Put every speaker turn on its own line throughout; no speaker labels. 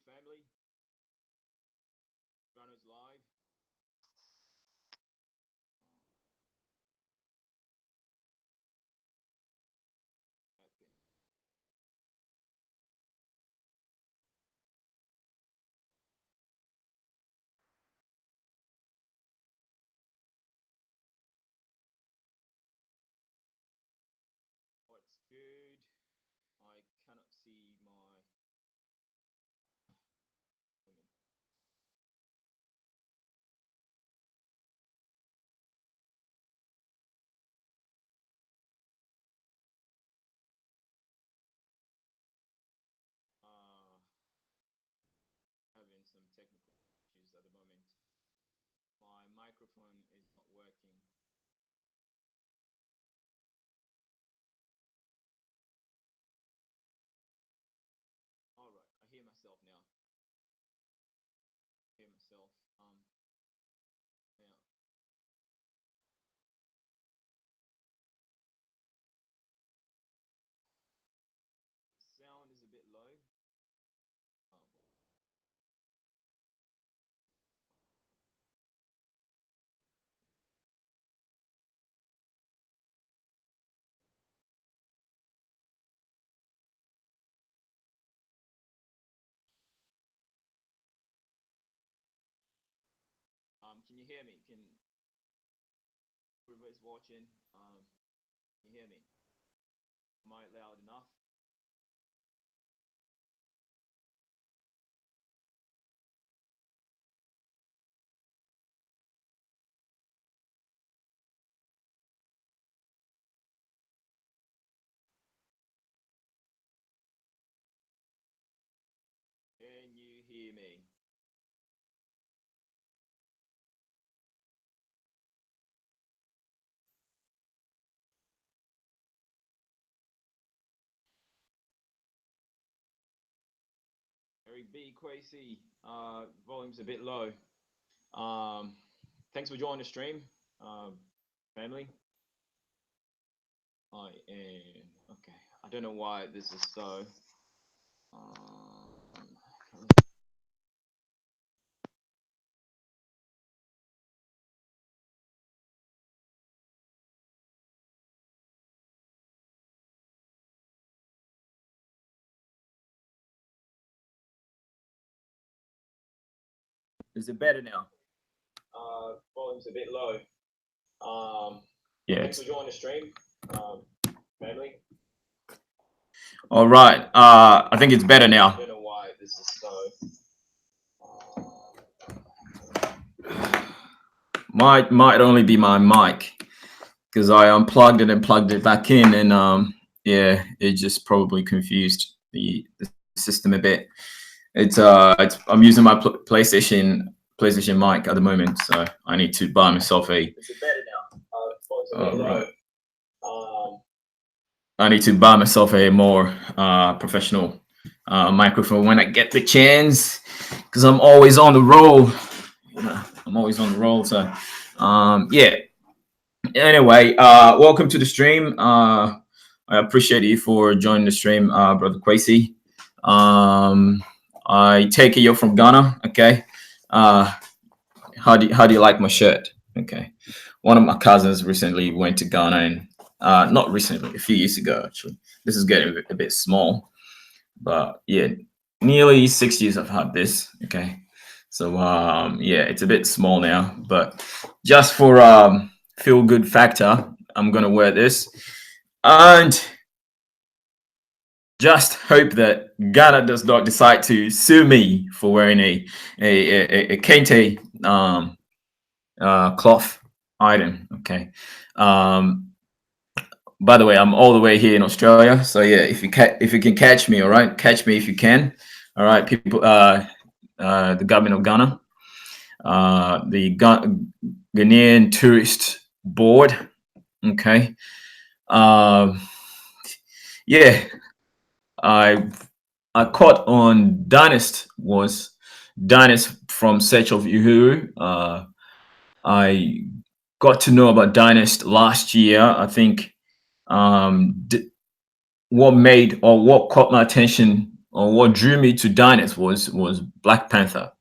family. Chiefdryno's live. Okay. Oh, it's good. I cannot see my. Having some technical issues at the moment. My microphone is not working. All right, I hear myself now. I hear myself. Yeah. Sound is a bit low. Um, can you hear me? Can whoever is watching, can you hear me? Am I loud enough? Can you hear me? Very B Quasi. Volume's a bit low. Thanks for joining the stream, family. I am okay. I don't know why this is so. Is it better now? Volume's a bit low. Yeah. Thanks for joining the stream, family. All right. I think it's better now. I don't know why this is so. Might only be my mic because I unplugged it and plugged it back in, and yeah, it just probably confused the system a bit. I'm using my PlayStation mic at the moment, so I need to buy myself a. Is it better now? Right. I need to buy myself a more professional microphone when I get the chance, because I'm always on the roll. I'm always on the roll, so yeah. Anyway, welcome to the stream. I appreciate you for joining the stream, brother Quasi. I take it you're from Ghana, okay? How do you like my shirt? Okay, one of my cousins recently went to Ghana, and not recently, a few years ago actually. This is getting a bit small, but yeah, nearly 6 years I've had this. Okay, so yeah, it's a bit small now, but just for feel good factor, I'm gonna wear this, and just hope that Ghana does not decide to sue me for wearing a kente cloth item. Okay. By the way, I'm all the way here in Australia, so yeah, if you can catch me, all right, catch me if you can. All right, people, the government of Ghana, the Ghanaian Tourist Board. Okay. Yeah, I caught on Dynast from Search of Uhuru. I got to know about Dynast last year. I think what caught my attention or what drew me to Dynast was Black Panther.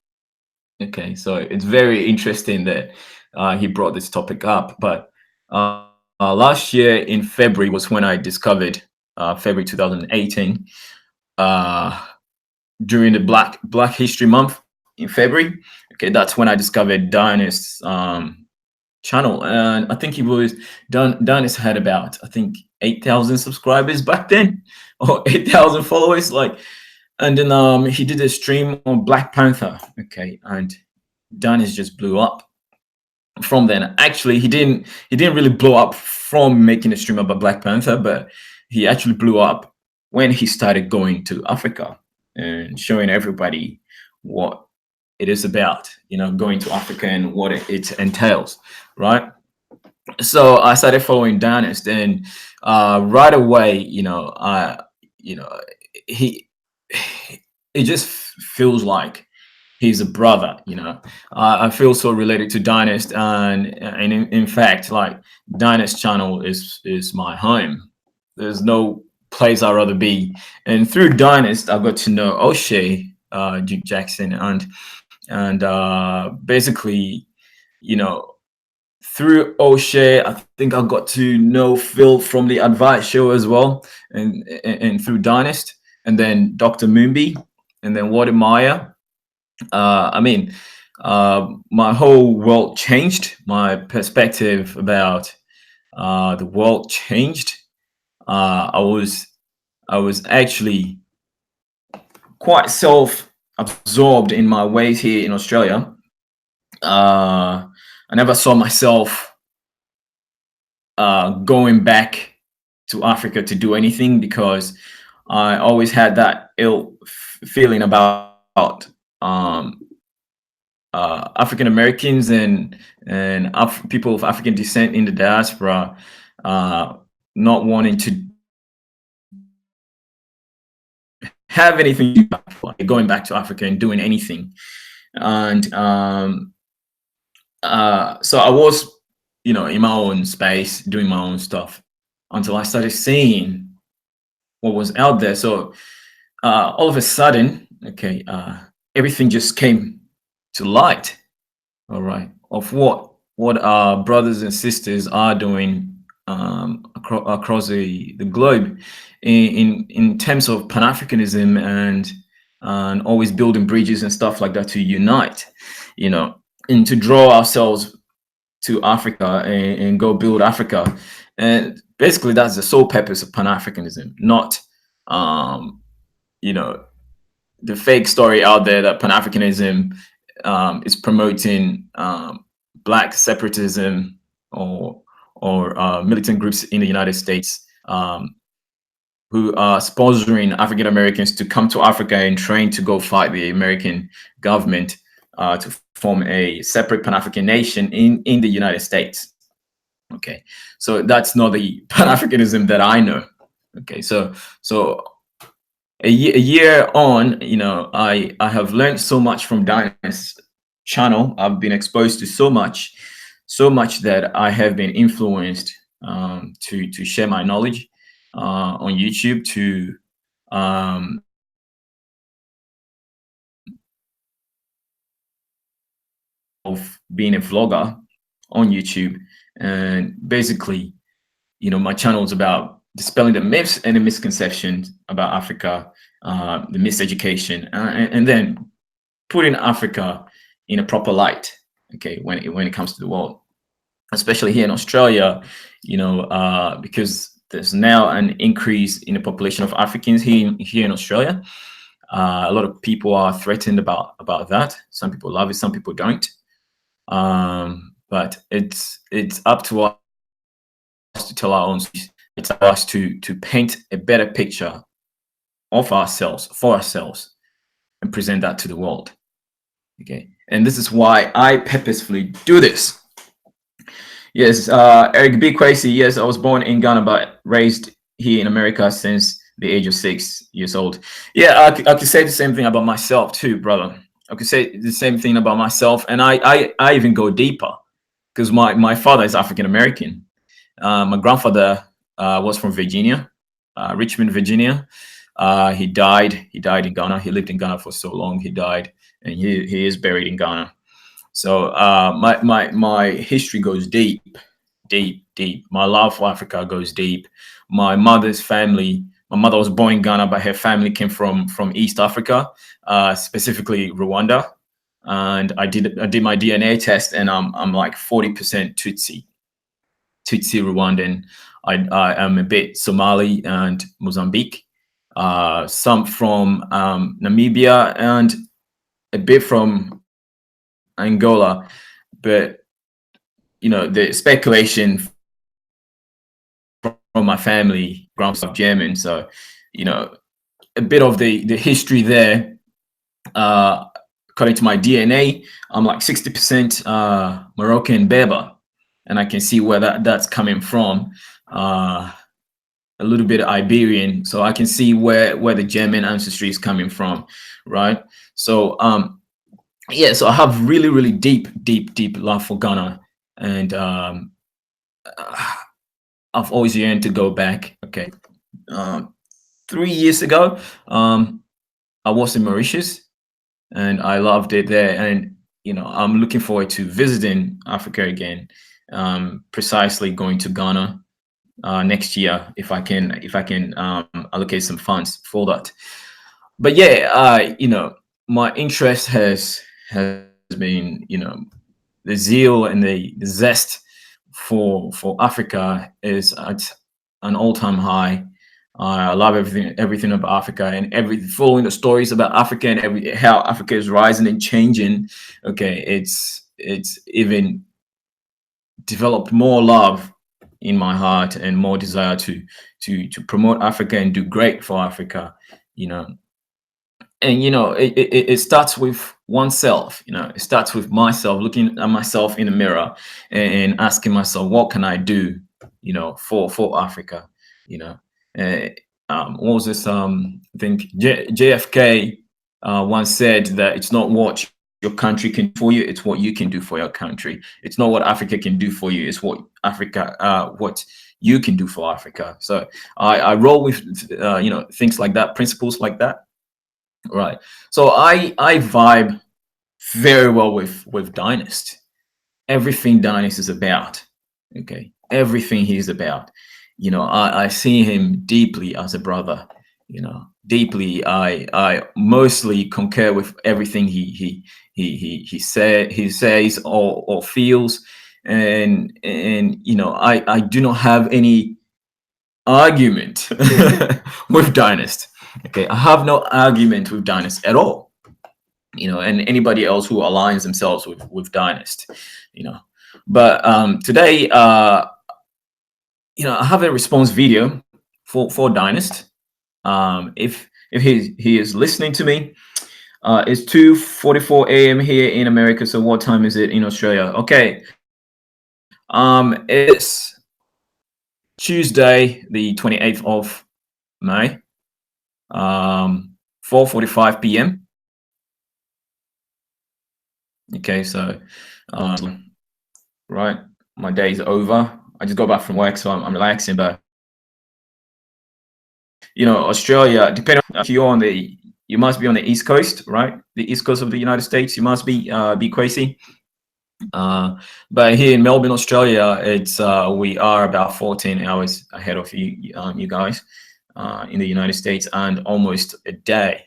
Okay, so it's very interesting that he brought this topic up. But last year in February was when I discovered, February 2018, uh, during the Black History Month in February. Okay, that's when I discovered Dynast's channel, and I think he was Dynast had about, I think, 8,000 subscribers back then, or 8,000 followers. Like, and then he did a stream on Black Panther. Okay, and Dynast just blew up from then. Actually, he didn't really blow up from making a stream about Black Panther, but he actually blew up when he started going to Africa and showing everybody what it is about, going to Africa and what it entails, right? So I started following Dynast, and right away, you know, he, it just feels like he's a brother. I feel so related to Dynast, and in fact, like, Dynast channel is my home. There's no place I'd rather be. And through Dynast, I got to know O'Shea, Duke Jackson, and basically, you know, through O'Shea, I think I got to know Phil from the Advice Show as well, and through Dynast, and then Dr. Moonby, and then Wadi Maya. I mean, my whole world changed. My perspective about the world changed. I was actually quite self-absorbed in my ways here in Australia. I never saw myself going back to Africa to do anything, because I always had that ill feeling about um, African Americans and people of African descent in the diaspora, not wanting to have anything to do with going back to Africa and doing anything. And so I was, in my own space doing my own stuff until I started seeing what was out there. So all of a sudden, okay, everything just came to light. All right, of what our brothers and sisters are doing across the globe in terms of Pan-Africanism, and always building bridges and stuff like that to unite, and to draw ourselves to Africa, and go build Africa. And basically that's the sole purpose of Pan-Africanism, not you know the fake story out there that Pan-Africanism is promoting black separatism, or militant groups in the United States who are sponsoring African Americans to come to Africa and train to go fight the American government to form a separate Pan-African nation in the United States. Okay, so that's not the Pan-Africanism that I know. Okay, so a year on, I have learned so much from Dynast channel. I've been exposed to so much that I have been influenced to share my knowledge on YouTube, to of being a vlogger on YouTube. And basically, my channel is about dispelling the myths and the misconceptions about Africa, the miseducation, and then putting Africa in a proper light. Okay, when it comes to the world, especially here in Australia, because there's now an increase in the population of Africans here in Australia. A lot of people are threatened about that. Some people love it, some people don't. But it's up to us to tell our own stories. It's up to us to paint a better picture of ourselves, for ourselves, and present that to the world. Okay, and this is why I purposefully do this. Yes, Eric B. Quasi. Yes, I was born in Ghana but raised here in America since the age of 6 years old. Yeah, I could say the same thing about myself too, brother. I could say the same thing about myself, and I even go deeper, because my father is African American. My grandfather was from Virginia, Richmond, Virginia. He died. He died in Ghana. He lived in Ghana for so long. He died, and he is buried in Ghana. So my history goes deep, deep, deep. My love for Africa goes deep. My mother's family. My mother was born in Ghana, but her family came from East Africa, specifically Rwanda. And I did my DNA test, and I'm like 40% Tutsi Rwandan. I am a bit Somali and Mozambique, some from Namibia, and a bit from Angola. But the speculation from my family, grandpa German, so a bit of the history there. According to my DNA, I'm like 60% Moroccan Berber, and I can see where that's coming from. A little bit Iberian, so I can see where the German ancestry is coming from, right? So yeah, so I have really, really deep, deep, deep love for Ghana, and I've always yearned to go back. Okay, 3 years ago, I was in Mauritius, and I loved it there. And I'm looking forward to visiting Africa again. Precisely going to Ghana next year if I can allocate some funds for that. But yeah, my interest has been the zeal and the zest for Africa is at an all-time high. I love everything about Africa, and following the stories about Africa and how Africa is rising and changing. Okay, it's even developed more love in my heart and more desire to promote Africa and do great for Africa. You know, and it starts with oneself. It starts with myself, looking at myself in the mirror and asking myself, what can I do for Africa. you know what was this I think JFK once said that it's not what your country can do for you, it's what you can do for your country. It's not what Africa can do for you, it's what you can do for Africa. So I roll with things like that, principles like that. Right. So I vibe very well with Dynast. Everything Dynast is about. Okay. Everything he's about. I see him deeply as a brother. Deeply. I mostly concur with everything he says or feels, and I do not have any argument with Dynast. Okay, I have no argument with Dynast at all. And anybody else who aligns themselves with Dynast. But today, I have a response video for Dynast. If he is listening to me, it's 2:44 a.m. here in America. So what time is it in Australia? Okay, it's Tuesday, the 28th of May, 4:45 p.m. Okay, so right, my day is over. I just got back from work, so I'm relaxing. But Australia, depending on if you must be on the East Coast, right? The East Coast of the United States. You must be crazy. But here in Melbourne, Australia, it's we are about 14 hours ahead of you guys in the United States, and almost a day,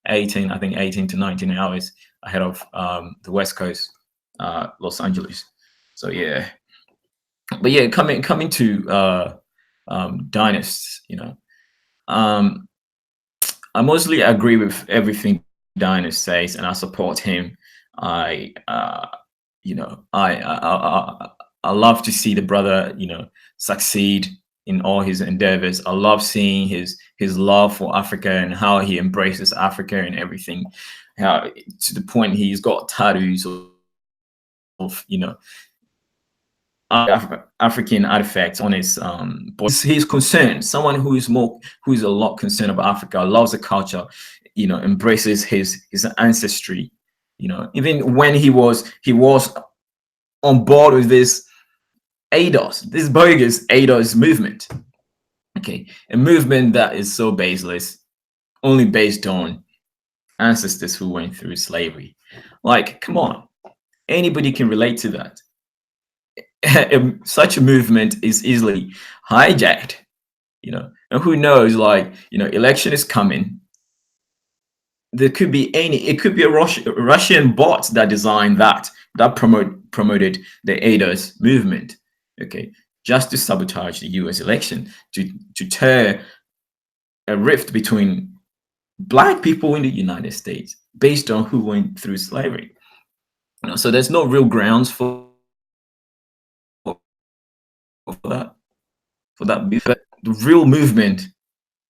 18 to 19 hours ahead of the West Coast, Los Angeles. So yeah, but yeah, coming to Dynast, I mostly agree with everything Dynast says, and I support him. I I love to see the brother, succeed in all his endeavors. I love seeing his love for Africa and how he embraces Africa and everything. How to the point he's got tattoos of African artifacts on his body. He's concerned. Someone who is a lot concerned about Africa, loves the culture, embraces his ancestry. Even when he was on board with this bogus ADOS movement. Okay, a movement that is so baseless. only based on ancestors who went through slavery. Like, come on, anybody can relate to that. Such a movement is easily hijacked, and who knows, like, election is coming. There could be it could be a Russian bot that designed that promoted the ADOS movement, okay, just to sabotage the US election, to tear a rift between black people in the United States based on who went through slavery. So there's no real grounds for that the real movement,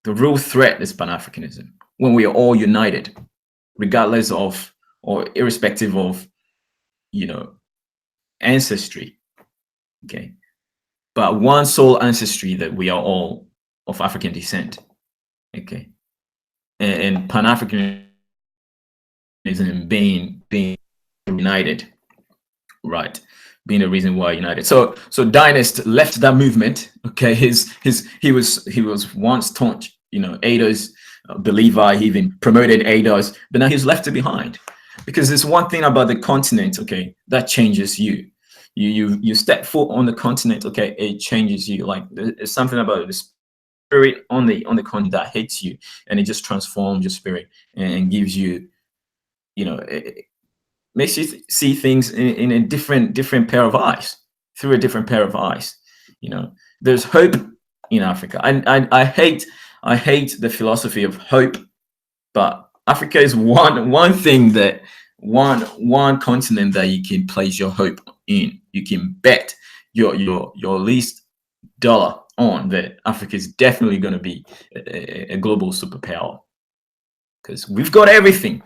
the real threat is Pan-Africanism. When we are all united, regardless of or irrespective of, ancestry, okay, but one sole ancestry, that we are all of African descent, okay, and Pan-Africanism being united, right, being the reason why united. So Dynast left that movement. Okay, he was once staunch, ADOS believer. He even promoted ADOS, but now he's left it behind, because there's one thing about the continent, okay, that changes you. You step foot on the continent, okay, it changes you. Like, there's something about the spirit on the continent that hits you, and it just transforms your spirit and gives you, it makes you see things in a different pair of eyes, through a different pair of eyes. There's hope in Africa. I hate the philosophy of hope, but Africa is one thing, that one continent that you can place your hope in. You can bet your least dollar on that Africa is definitely going to be a global superpower, because we've got everything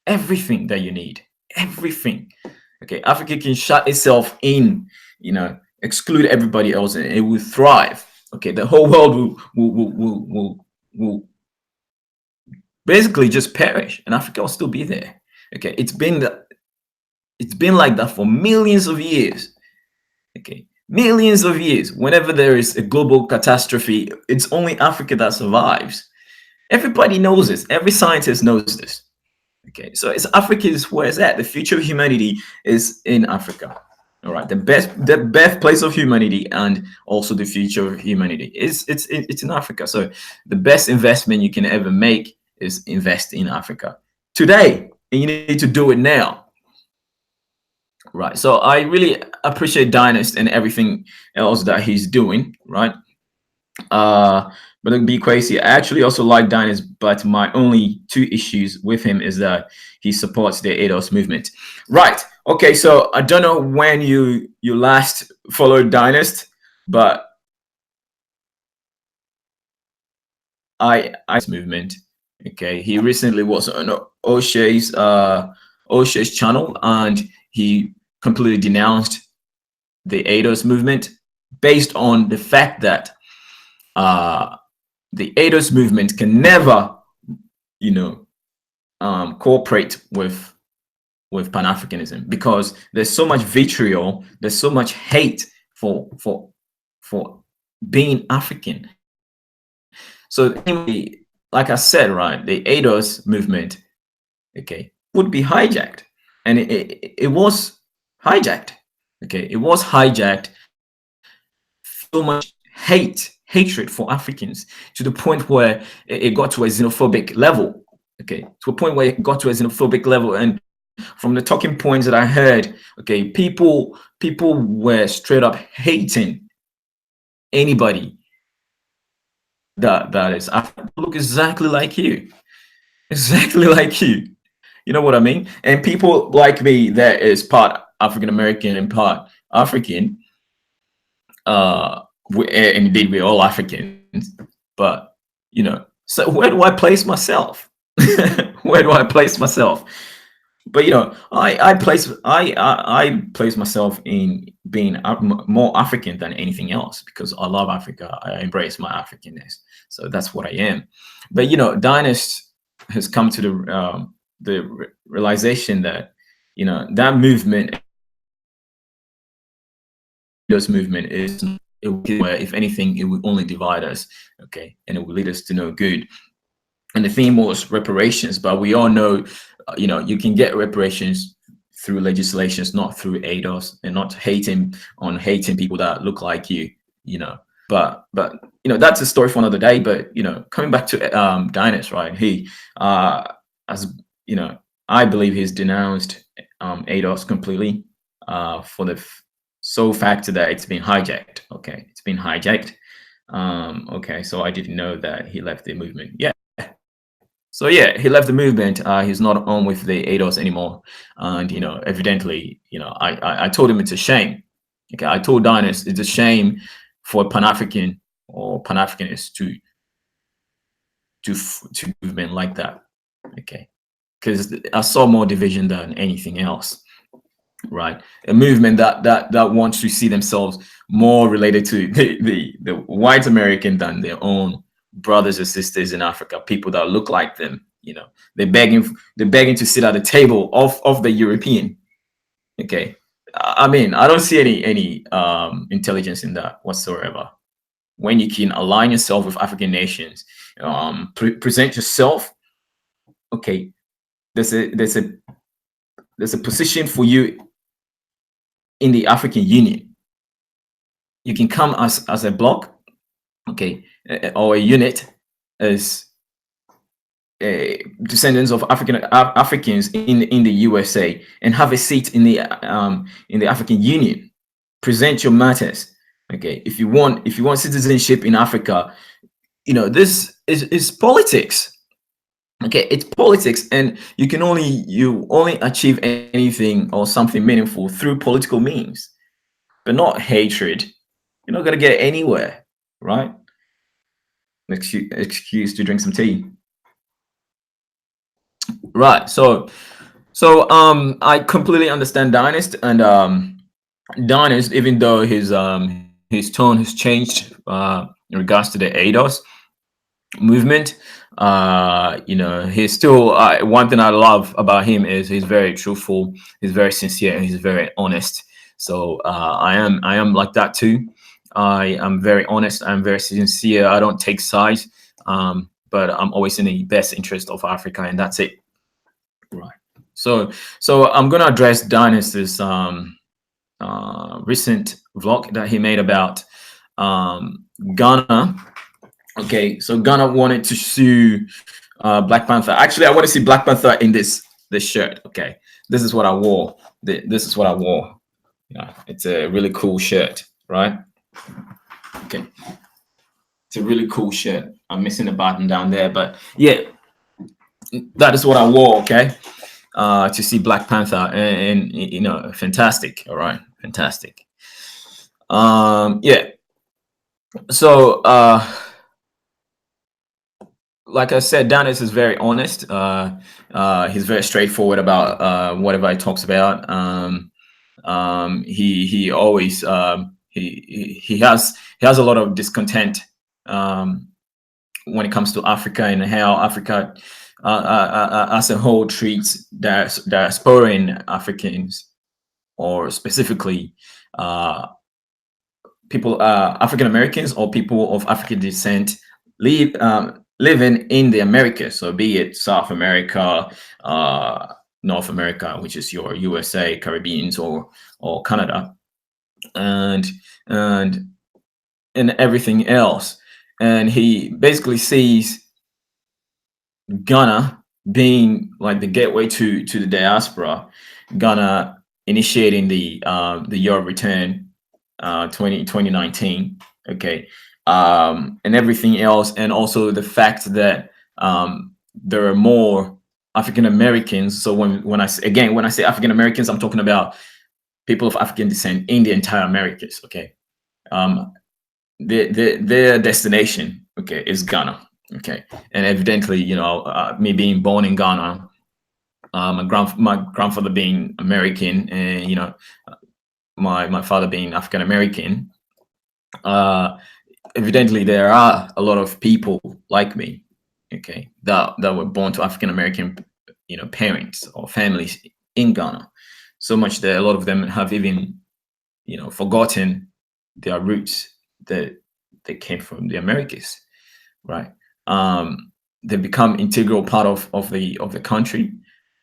that you need. Everything. Okay, Africa can shut itself in, exclude everybody else, and it will thrive. Okay, the whole world will basically just perish, and Africa will still be there. Okay, it's been like that for millions of years. Okay, millions of years. Whenever there is a global catastrophe, it's only Africa that survives. Everybody knows this. Every scientist knows this. Okay, so it's Africa is where it's at. The future of humanity is in Africa. All right, the birthplace of humanity, and also the future of humanity is it's in Africa. So the best investment you can ever make is invest in Africa today, and you need to do it now. Right. So I really appreciate Dynast and everything else that he's doing. Right. But to be crazy, I actually also like Dynast, but my only two issues with him is that he supports the ADOS movement. Right. Okay. So I don't know when you last followed Dynast, but I movement. Okay. He recently was on O'Shea's channel, and he completely denounced the ADOS movement based on the fact that the ADOS movement can never, cooperate with Pan-Africanism, because there's so much vitriol, there's so much hate for being African. So anyway, like I said, right, the ADOS movement, okay, would be hijacked, and it was hijacked. Okay, it was hijacked. So much hatred for Africans, to the point where it got to a xenophobic level. Okay, to a point where it got to a xenophobic level, and from the talking points that I heard, okay, people were straight up hating anybody that is African, look exactly like you, exactly like you. You know what I mean? And people like me that is part African American and part African, and indeed we're all Africans, but so where do I place myself? Where do I place myself? But I place myself in being more African than anything else, because I love Africa. I embrace my Africanness, so that's what I am. But Dynast has come to the realization that that movement, this movement is where, if anything, it will only divide us, okay, and it will lead us to no good. and the theme was reparations. But we all know, you can get reparations through legislations, not through ADOS, and not hating people that look like you. You know, but that's a story for another day. But coming back to Dynast, right? He as I believe he's denounced ADOS completely for the sole fact that it's been hijacked. Okay, it's been hijacked. Okay, so I didn't know that he left the movement. Yeah. So yeah, he left the movement. He's not on with the ADOS anymore, and evidently, I told him it's a shame. Okay, I told Dynast it's a shame for Pan African or Pan Africanists to movement like that. Okay, because I saw more division than anything else. Right, a movement that wants to see themselves more related to the white American than their own brothers and sisters in Africa, people that look like them. They're begging to sit at the table of the European. Okay, I mean, I don't see any intelligence in that whatsoever. When you can align yourself with African nations, present yourself. Okay, there's a position for you in the African Union. You can come as a bloc, okay, or a unit as descendants of Africans in the USA, and have a seat in the African Union. Present your matters. Okay, if you want citizenship in Africa, this is politics. Okay, it's politics, and you only achieve anything or something meaningful through political means, but not hatred. You're not gonna get anywhere, right? Excuse to drink some tea. Right. So I completely understand Dynast, and Dynast, even though his tone has changed in regards to the ADOS movement, he's still one thing I love about him is he's very truthful, he's very sincere, and he's very honest. So I am like that too. I am very honest, I'm very sincere, I don't take sides, but I'm always in the best interest of Africa, and that's it. Right. So I'm gonna address Dynast's recent vlog that he made about Ghana. Okay, so Ghana wanted to sue Black Panther. Actually, I want to see Black Panther in this shirt. Okay, this is what I wore. This is what I wore. Yeah, it's a really cool shirt, right? Okay, it's a really cool shirt. I'm missing the button down there, but yeah, that is what I wore. Okay, to see Black Panther, and fantastic. All right, fantastic. Yeah. So like I said, Dynast is very honest. He's very straightforward about whatever he talks about. He always he has a lot of discontent when it comes to Africa and how Africa as a whole treats diasporan Africans, or specifically people African Americans or people of African descent living in the Americas. So be it South America, North America, which is your USA, Caribbeans, or Canada, and everything else. And he basically sees Ghana being like the gateway to the diaspora. Ghana initiating the year of return 2019. Okay. And everything else, and also the fact that there are more African Americans. So when I say African Americans, I'm talking about people of African descent in the entire Americas. Okay, their destination, okay, is Ghana. Okay, and evidently, me being born in Ghana, my grandfather being American, and my father being African American. Evidently there are a lot of people like me, okay, that were born to African American, parents or families in Ghana. So much that a lot of them have even, forgotten their roots, that they came from the Americas, right? they become integral part of the country.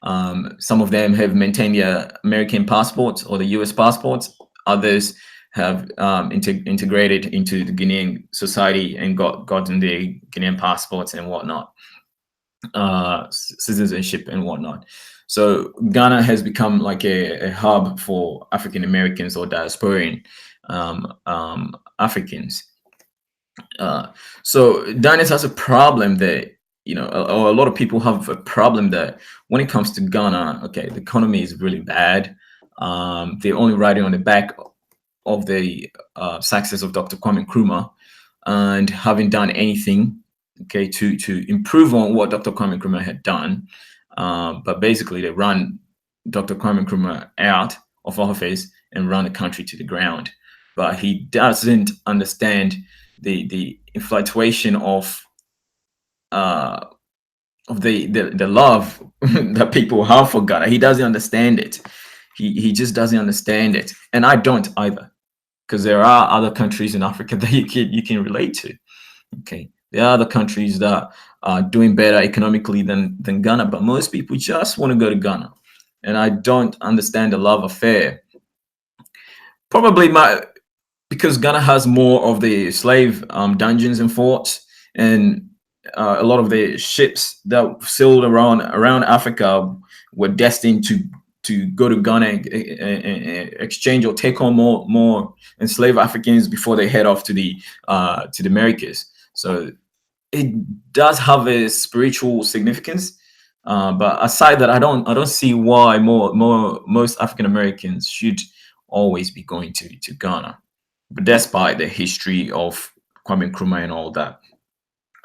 Some of them have maintained their American passports or the U.S. passports. Others have integrated into the Guinean society and gotten the Guinean passports and whatnot, citizenship and whatnot. So Ghana has become like a hub for African Americans or diasporan Africans. So Dynast has a problem that, or a lot of people have a problem that when it comes to Ghana, okay, the economy is really bad. They're only riding on the back of the success of Dr. Kwame Nkrumah, and haven't done anything, okay, to improve on what Dr. Kwame Nkrumah had done. But basically, they run Dr. Kwame Nkrumah out of office and run the country to the ground. But he doesn't understand the infatuation uh, of the love that people have for Ghana. He doesn't understand it. He just doesn't understand it, and I don't either, because there are other countries in Africa that you can relate to. Okay, there are other countries that are doing better economically than Ghana, but most people just want to go to Ghana, and I don't understand the love affair. Probably because Ghana has more of the slave dungeons and forts, and a lot of the ships that sailed around Africa were destined to go to Ghana and exchange or take on more enslaved Africans before they head off to the Americas. So it does have a spiritual significance. But aside that, I don't see why most African Americans should always be going to Ghana, but despite the history of Kwame Nkrumah and all that.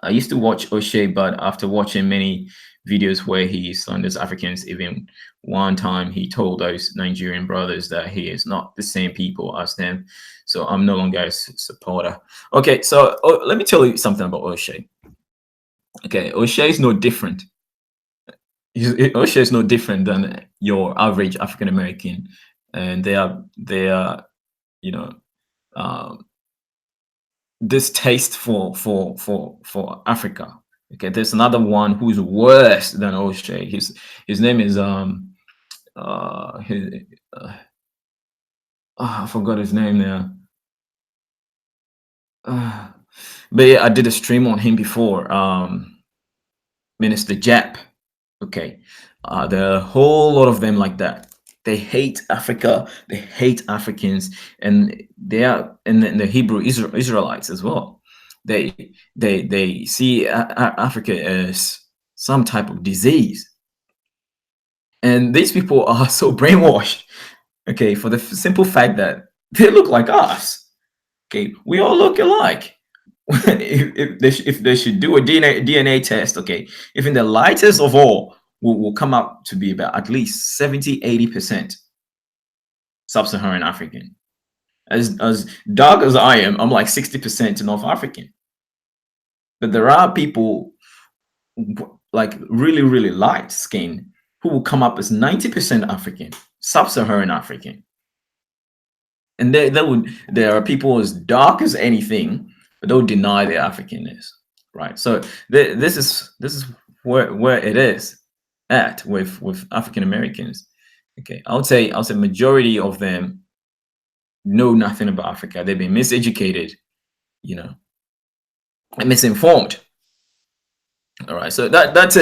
I used to watch O'Shea, but after watching many videos where he slanders Africans, even one time he told those Nigerian brothers that he is not the same people as them. So I'm no longer a supporter. Okay, so let me tell you something about O'Shea. Okay, O'Shea is no different. O'Shea is no different than your average African American, and they are you know this taste for Africa. Okay, there's another one who's worse than O'Shea. His name is his, I forgot his name now. But yeah, I did a stream on him before. Minister Jap. Okay, there are a whole lot of them like that. They hate Africa. They hate Africans, and they are and the Hebrew Israelites as well. They see Africa as some type of disease, and these people are so brainwashed. Okay, for the simple fact that they look like us. Okay, we all look alike. If they should do a DNA test, okay, even the lightest of all will come out to be about at least 70-80% sub-Saharan African. As dark as I am, I'm like 60% North African. But there are people like really light skin who will come up as 90% African, sub-Saharan African. And there are people as dark as anything, but they'll deny their Africanness, right? So this is where it is at with African Americans. Okay, I would say majority of them know nothing about Africa. They've been miseducated, and misinformed. All right, so that's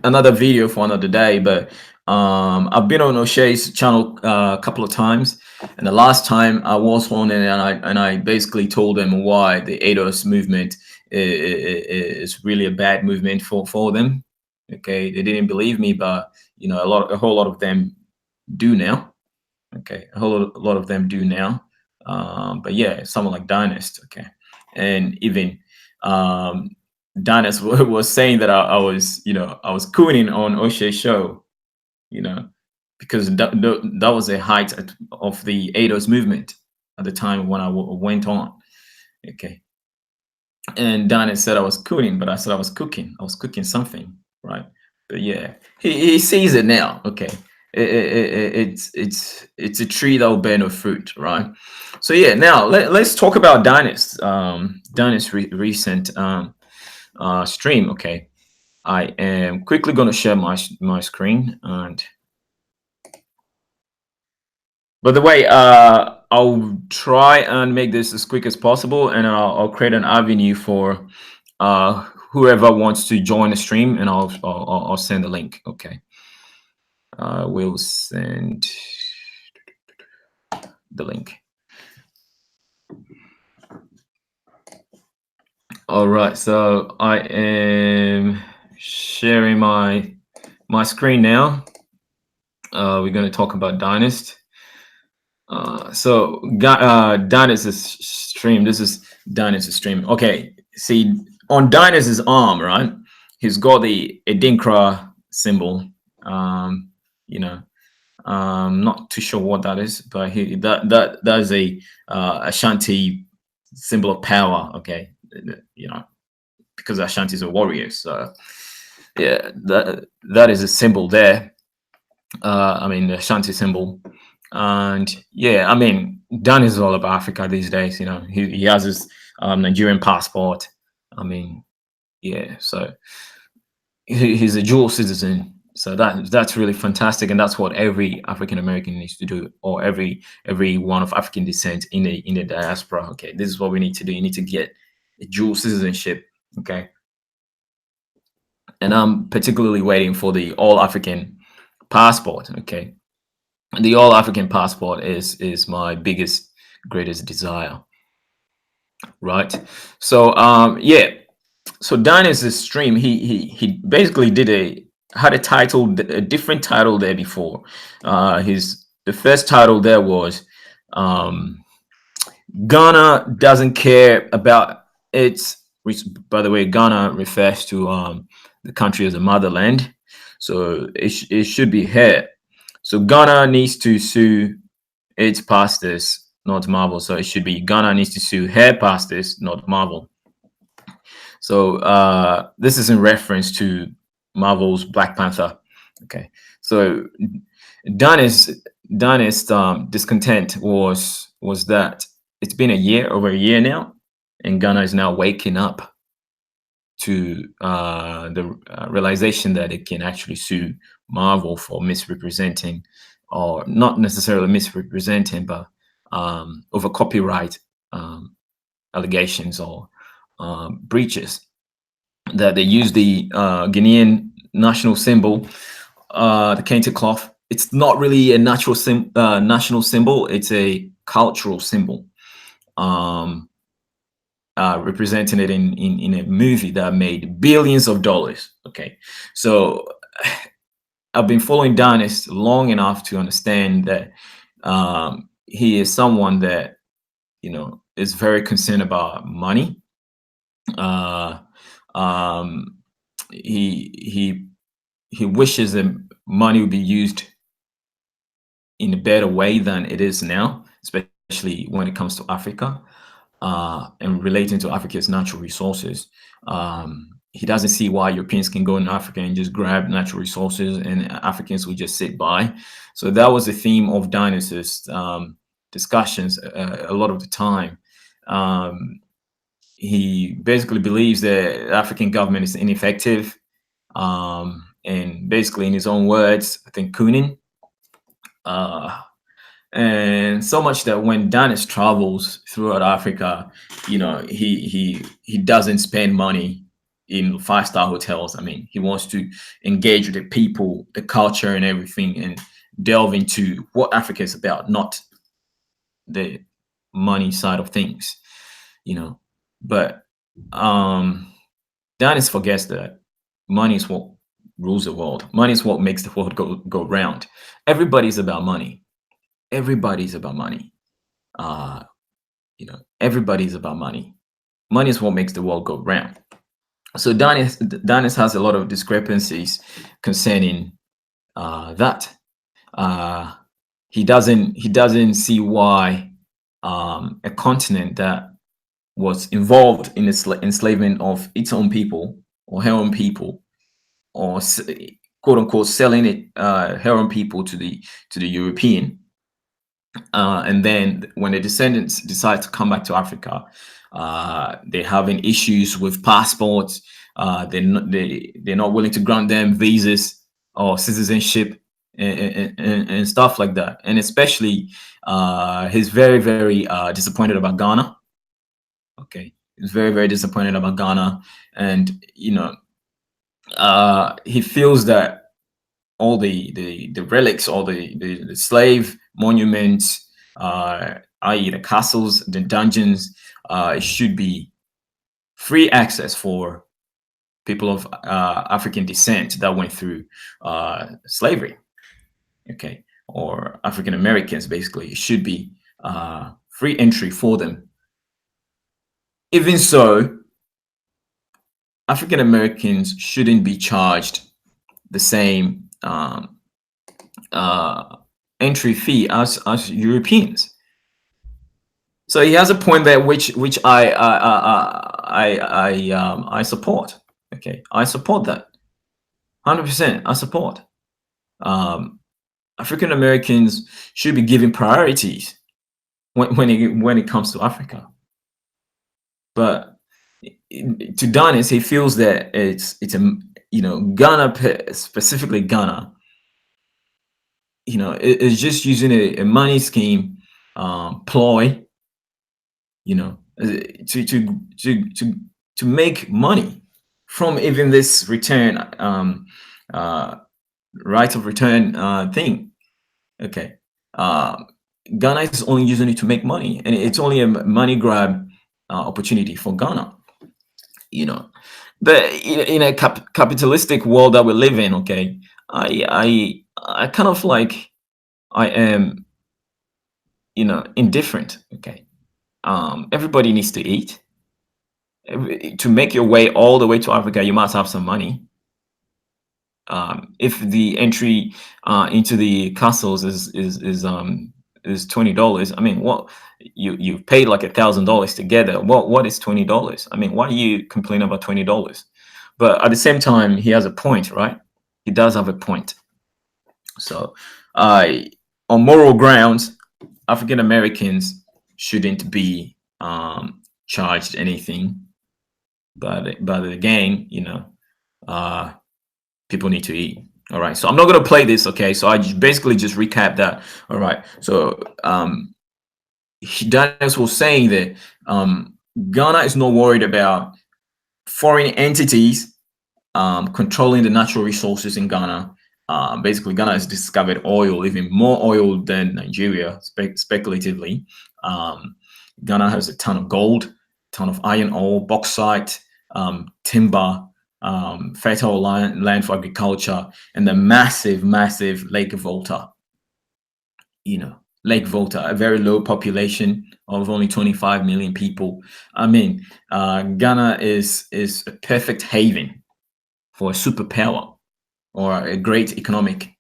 another video for another day. But I've been on O'Shea's channel a couple of times, and the last time I was on it, and I basically told them why the ADOS movement is really a bad movement for them. Okay, they didn't believe me, but a whole lot of them do now. Okay, a lot of them do now. But yeah, someone like Dynast. Okay, and even Dynast was saying that I was cooning on O'Shea's show, because that was the height of the ADOS movement at the time when I went on. Okay, and Dynast said I was cooning, but I said I was cooking. I was cooking something, right? But yeah, he sees it now. Okay, it's a tree that will bear no fruit, right? So yeah, now let's talk about Dynast. Dynast recent stream. Okay, I am quickly going to share my screen. And by the way, I'll try and make this as quick as possible, and I'll create an avenue for whoever wants to join the stream, and I'll send the link. Okay, we'll send the link. All right, so I am sharing my screen now. We're going to talk about Dynast. Dynast's stream. This is Dynast's stream. Okay, see on Dynast's arm, right? He's got the Edinkra symbol. You know, not too sure what that is, but that is a Ashanti symbol of power. Okay, you know, because Ashantis are warriors. So yeah, that is a symbol there. I mean, the Ashanti symbol. And yeah, I mean, Dan is all about Africa these days. You know, he has his Nigerian passport. I mean, yeah, so he's a dual citizen. So that's really fantastic, and that's what every African American needs to do, or every one of African descent in the diaspora. Okay, this is what we need to do. You need to get a dual citizenship. Okay, and I'm particularly waiting for the all African passport. Okay, the all African passport is my greatest desire, right? So yeah, so Dynast's stream, he basically had a different title there before. His the first title there was Ghana doesn't care about its, which by the way, Ghana refers to the country as a motherland, so it should be here. So Ghana needs to sue its pastors, not Marvel. So it should be Ghana needs to sue her pastors, not Marvel. So this is in reference to Marvel's Black Panther. Okay, so Dynast discontent was that it's been over a year now, and Ghana is now waking up to the realization that it can actually sue Marvel for misrepresenting, or not necessarily misrepresenting, but over copyright allegations or breaches, that they use the Guinean national symbol, the kente cloth. It's not really a national symbol. It's a cultural symbol, representing it in a movie that made billions of dollars. Okay, so I've been following Dynast long enough to understand that he is someone that, you know, is very concerned about money. He wishes that money would be used in a better way than it is now, especially when it comes to Africa and relating to Africa's natural resources. He doesn't see why Europeans can go in Africa and just grab natural resources and Africans will just sit by. So that was the theme of Dynast's discussions a lot of the time. He basically believes that the African government is ineffective, and basically, in his own words, I think cooning. And so much that when Dynast travels throughout Africa, you know, he doesn't spend money in 5-star hotels. I mean, he wants to engage with the people, the culture, and everything, and delve into what Africa is about, not the money side of things, you know. But Dynast forgets that money is what rules the world. Money is what makes the world go round. Everybody's about money. Everybody's about money. You know, everybody's about money. Money is what makes the world go round. So Dynast has a lot of discrepancies concerning that. He doesn't see why a continent that was involved in the enslavement of its own people or her own people, or quote unquote selling it her own people to the European, and then when the descendants decide to come back to Africa, they're having issues with passports. they're not willing to grant them visas or citizenship and stuff like that. And especially, he's very disappointed about Ghana. Okay, he's very disappointed about Ghana, and he feels that all the relics, all the slave monuments, i.e. the castles, the dungeons, it should be free access for people of African descent that went through slavery, okay, or African Americans. Basically, it should be free entry for them. Even so, African Americans shouldn't be charged the same entry fee as Europeans. So he has a point there, which I support. Okay, I support that 100%. I support. African Americans should be given priorities when it comes to Africa. But to Dynast, he feels that it's a Ghana, specifically Ghana, it's just using a money scheme ploy, to make money from even this return right of return thing. Okay, Ghana is only using it to make money, and it's only a money grab opportunity for Ghana. But in a capitalistic world that we live in, okay, I kind of like I am, indifferent. Okay, everybody needs to eat. To make your way all the way to Africa, you must have some money. If the entry into the castles is $20, I mean, what you've paid like $1,000 together. What is $20? I mean, why are you complaining about $20? But at the same time, he has a point, right? He does have a point. So, on moral grounds, African Americans shouldn't be charged anything. But again, people need to eat. All right. So I'm not going to play this. Okay. So I basically just recap that. All right. So Dynast was saying that Ghana is not worried about foreign entities controlling the natural resources in Ghana. Basically, Ghana has discovered oil, even more oil than Nigeria, speculatively. Ghana has a ton of gold, ton of iron ore, bauxite, timber, fertile land for agriculture, and the massive Lake Volta. Lake Volta, a very low population of only 25 million people. I mean, Ghana is a perfect haven for a superpower or a great economic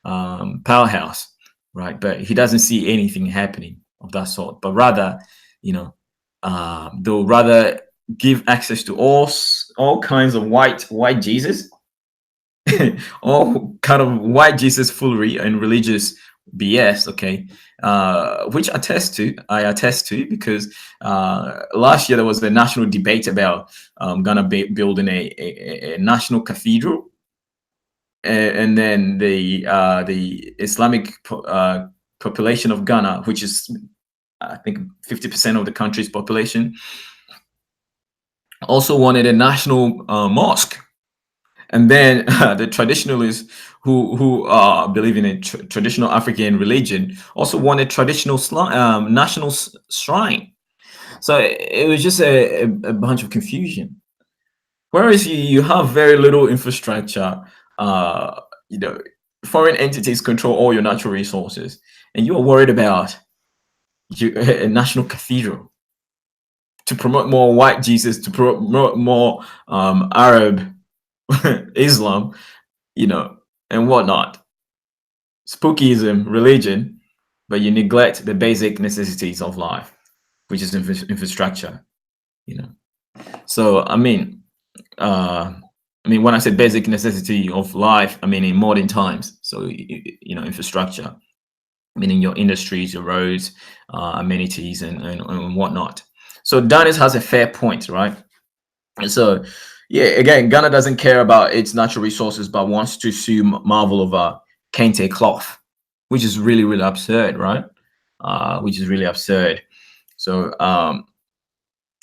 powerhouse, right? But he doesn't see anything happening of that sort. But rather, they'll rather give access to all kinds of white Jesus, all kind of white Jesus foolery and religious BS. Okay, which I attest to because last year there was a national debate about Ghana building a national cathedral, and then the Islamic population of Ghana, which is I think 50% of the country's population, also wanted a national mosque. And then the traditionalists who believe in a traditional African religion also wanted traditional national shrine. So it was just a bunch of confusion. Whereas you have very little infrastructure, foreign entities control all your natural resources, and you are worried about a national cathedral to promote more white Jesus, to promote more Arab Islam, and whatnot. Spookism, religion, but you neglect the basic necessities of life, which is infrastructure. So I mean, when I say basic necessity of life, I mean in modern times. So infrastructure, meaning your industries, your roads, amenities, and whatnot. So Dynast has a fair point, right? And so, yeah, again, Ghana doesn't care about its natural resources, but wants to sue Marvel over kente cloth, which is really, really absurd, right? Which is really absurd. So,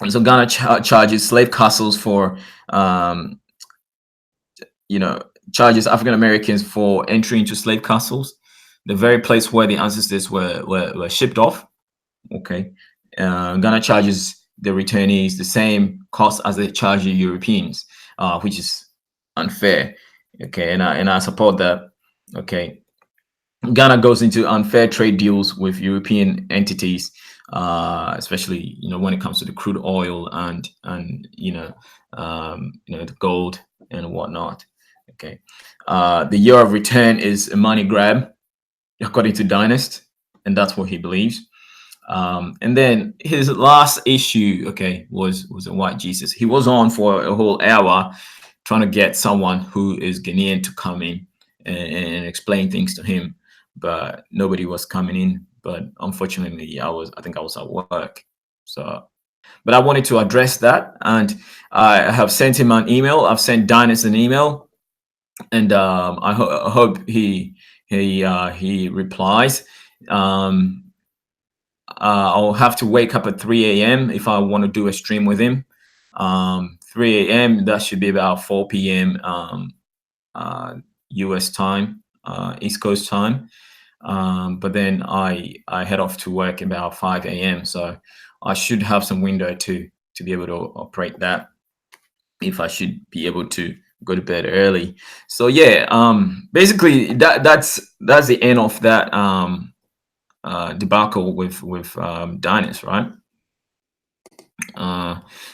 Ghana charges slave castles for, um, you know, charges African Americans for entry into slave castles, the very place where the ancestors were shipped off. Okay, Ghana charges the returnees the same cost as they charge the Europeans, which is unfair. Okay, and I support that. Okay, Ghana goes into unfair trade deals with European entities, especially when it comes to the crude oil and the gold and whatnot. Okay, the year of return is a money grab, according to Dynast, and that's what he believes. And then his last issue, okay, was a white Jesus. He was on for a whole hour trying to get someone who is Ghanaian to come in and explain things to him, but nobody was coming in. But unfortunately, I think I was at work. So, but I wanted to address that, and I have sent him an email. I've sent Dynast an email, and I hope he replies. I'll have to wake up at 3 a.m. if I want to do a stream with him. 3 a.m. That should be about 4 p.m. U.S. time, East Coast time. But then I head off to work about 5 a.m. So I should have some window to be able to operate that, if I should be able to go to bed early. So yeah, basically that's the end of that debacle with Dynast, right?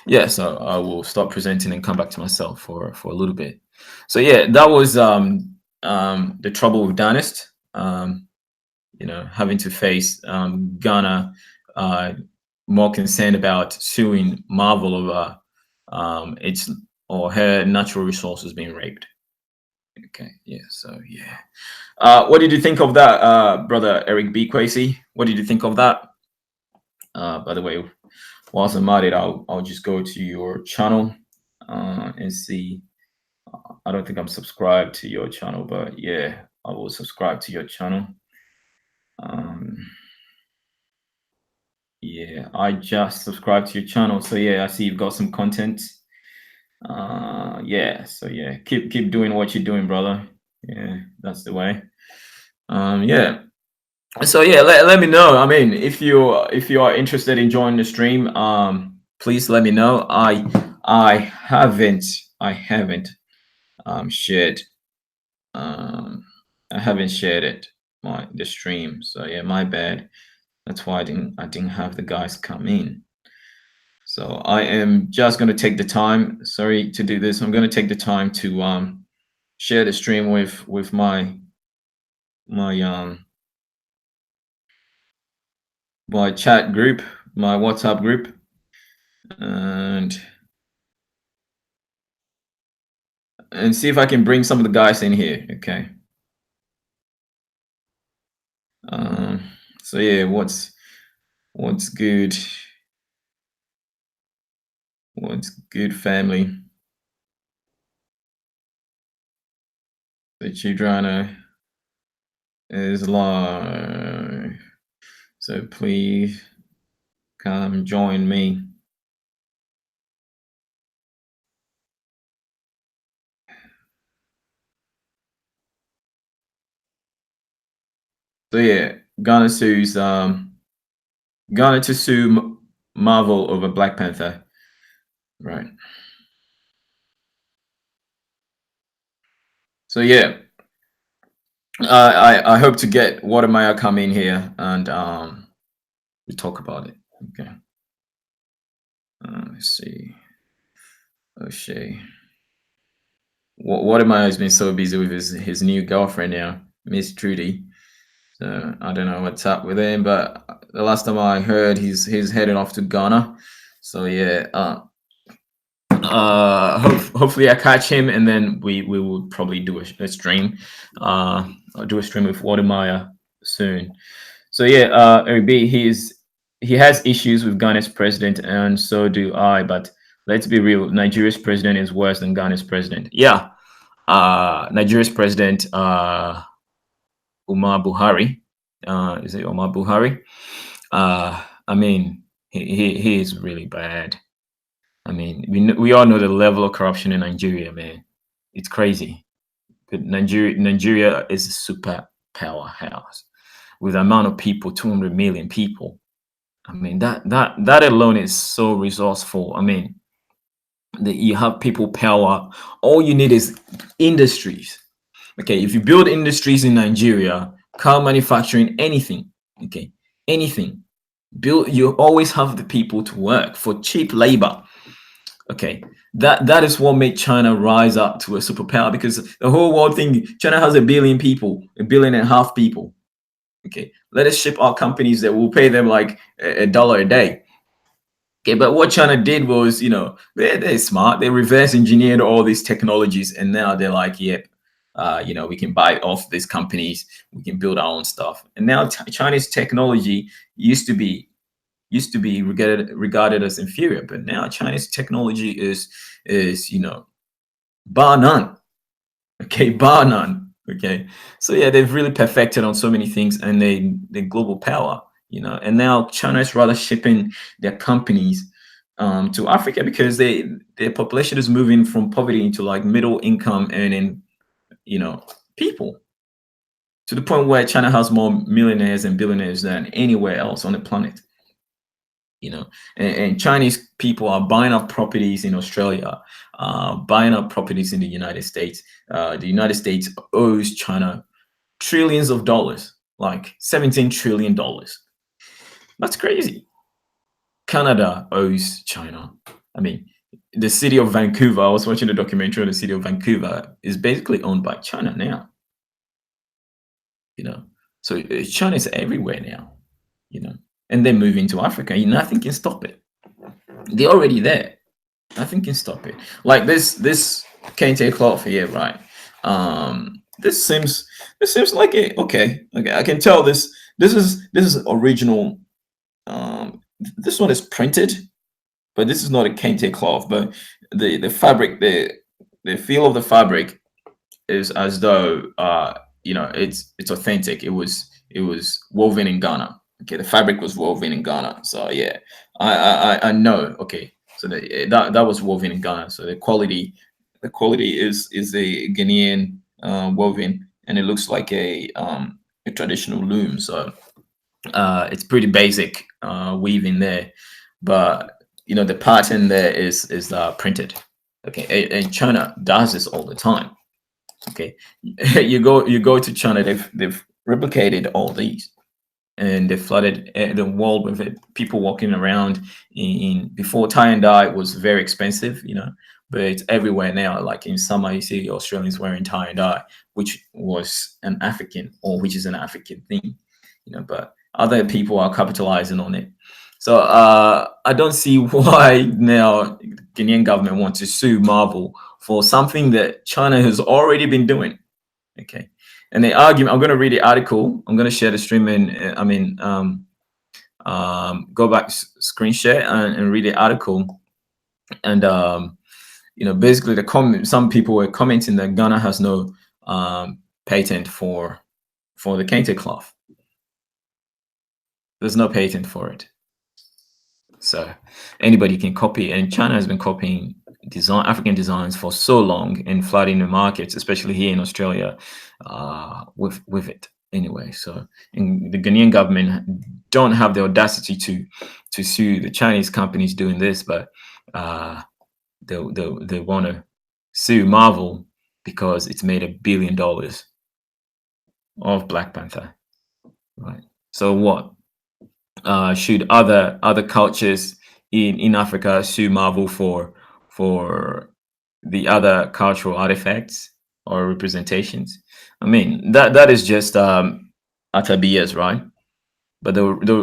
Yeah, so I will stop presenting and come back to myself for a little bit. So yeah, that was the trouble with Dynast. Having to face Ghana, more concerned about suing Marvel over its or her natural resources being raped. Okay, yeah, so yeah. What did you think of that, brother Eric B. Quasey? What did you think of that? By the way, whilst I'm at it, I'll just go to your channel and see. I don't think I'm subscribed to your channel, but yeah, I will subscribe to your channel. Yeah, I just subscribed to your channel, so yeah, I see you've got some content. Yeah, so yeah, keep doing what you're doing, brother. Yeah, that's the way. Yeah. So yeah, let me know. I mean, if you are interested in joining the stream, please let me know. I haven't shared I haven't shared it the stream. So yeah, my bad. That's why I didn't have the guys come in. So I am just going to take the time. Sorry to do this. I'm going to take the time to share the stream with my chat group, my WhatsApp group, and see if I can bring some of the guys in here. Okay. So yeah, what's good? What's good, family? The Chiefdryno is live, so please come join me. So yeah, Ghana to sue Marvel over Black Panther, right? So yeah, I hope to get Watermeyer come in here and we talk about it. Okay. Let's see. O'Shea. Watermeyer has been so busy with his new girlfriend now, Miss Trudy. So I don't know what's up with him, but the last time I heard, he's heading off to Ghana. So yeah, hopefully I catch him, and then we will probably do a stream. I'll do a stream with Watermeyer soon. So yeah, Eric B, he has issues with Ghana's president, and so do I. But let's be real. Nigeria's president is worse than Ghana's president. Yeah. Nigeria's president, Umar Buhari. Is it Umar Buhari? I mean, he is really bad. I mean, we all know the level of corruption in Nigeria, man. It's crazy. But Nigeria is a super powerhouse with the amount of people, 200 million people. I mean, that alone is so resourceful. I mean, you have people power. All you need is industries. Okay, if you build industries in Nigeria, car manufacturing, anything, okay, anything, build, you always have the people to work for cheap labor. Okay, that is what made China rise up to a superpower, because the whole world thing, China has 1 billion people, 1.5 billion people. Okay, let us ship our companies that will pay them like a dollar a day. Okay, but what China did was, they're smart. They reverse engineered all these technologies, and now they're like, yep, we can buy off these companies. We can build our own stuff. And now Chinese technology used to be regarded as inferior, but now Chinese technology is bar none. Okay, bar none. Okay, so yeah, they've really perfected on so many things, and they global power. And now China is rather shipping their companies to Africa, because their population is moving from poverty into like middle income earning, people, to the point where China has more millionaires and billionaires than anywhere else on the planet. And Chinese people are buying up properties in Australia, buying up properties in the United States. The United States owes China trillions of dollars, like $17 trillion. That's crazy. Canada owes China. I mean, the city of Vancouver, I was watching a documentary on the city of Vancouver, is basically owned by China now. So China is everywhere now, and they're moving to Africa. Nothing can stop it. They're already there. Nothing can stop it. Like this kente cloth here, right? This seems like it. Okay, I can tell this is original. This one is printed, but this is not a kente cloth. But the fabric, the feel of the fabric is as though it's authentic. It was woven in Ghana. Okay, the fabric was woven in Ghana. So yeah, I know. Okay, so that was woven in Ghana. So the quality is a Ghanaian woven, and it looks like a traditional loom. So it's pretty basic weaving there, but the pattern there is printed. Okay, and China does this all the time. Okay, you go to China, they've replicated all these, and they flooded the world with it. People walking around in before tie and dye was very expensive, but it's everywhere now. Like in summer, you see Australians wearing tie and dye, which is an African thing, but other people are capitalizing on it. So I don't see why now Guinean government wants to sue Marvel for something that China has already been doing. Okay, and the argument. I'm going to read the article. I'm going to share the stream, and go back, screen share, and read the article. And basically the comment. Some people were commenting that Ghana has no patent for the kente cloth. There's no patent for it. So anybody can copy, and China has been copying African designs for so long and flooding the markets, especially here in Australia, with it anyway. So and the Ghanaian government don't have the audacity to sue the Chinese companies doing this, but they want to sue Marvel because it's made $1 billion of Black Panther, right? So what? Should other cultures in Africa sue Marvel for the other cultural artifacts or representations? I mean, that is just utter BS, right? But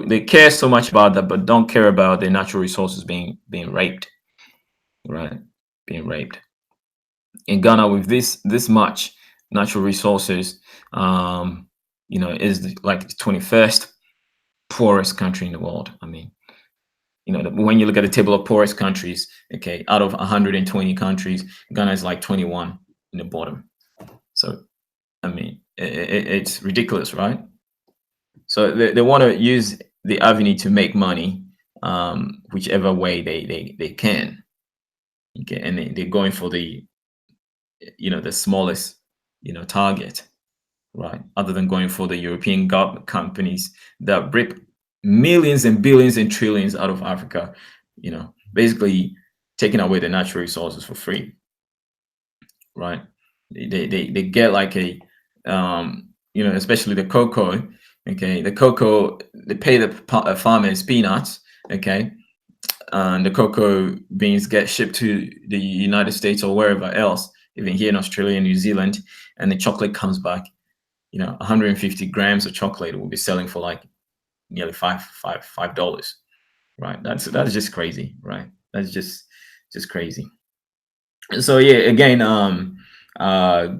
they care so much about that, but don't care about the natural resources being raped, right? Being raped in Ghana with this much natural resources. Is like the 21st poorest country in the world. I mean, when you look at the table of poorest countries, okay, out of 120 countries, Ghana is like 21 in the bottom. So, I mean, it's ridiculous, right? So they want to use the avenue to make money, whichever way they can. Okay, and they're going for the smallest, target, right? Other than going for the European government companies that rip millions and billions and trillions out of Africa, basically taking away the natural resources for free, right? They get like especially the cocoa. Okay, the cocoa, they pay the farmers peanuts. Okay, and the cocoa beans get shipped to the United States or wherever else, even here in Australia and New Zealand, and the chocolate comes back. 150 grams of chocolate will be selling for like nearly $5, right? That's just crazy, right? That's just crazy. So yeah, again, uh,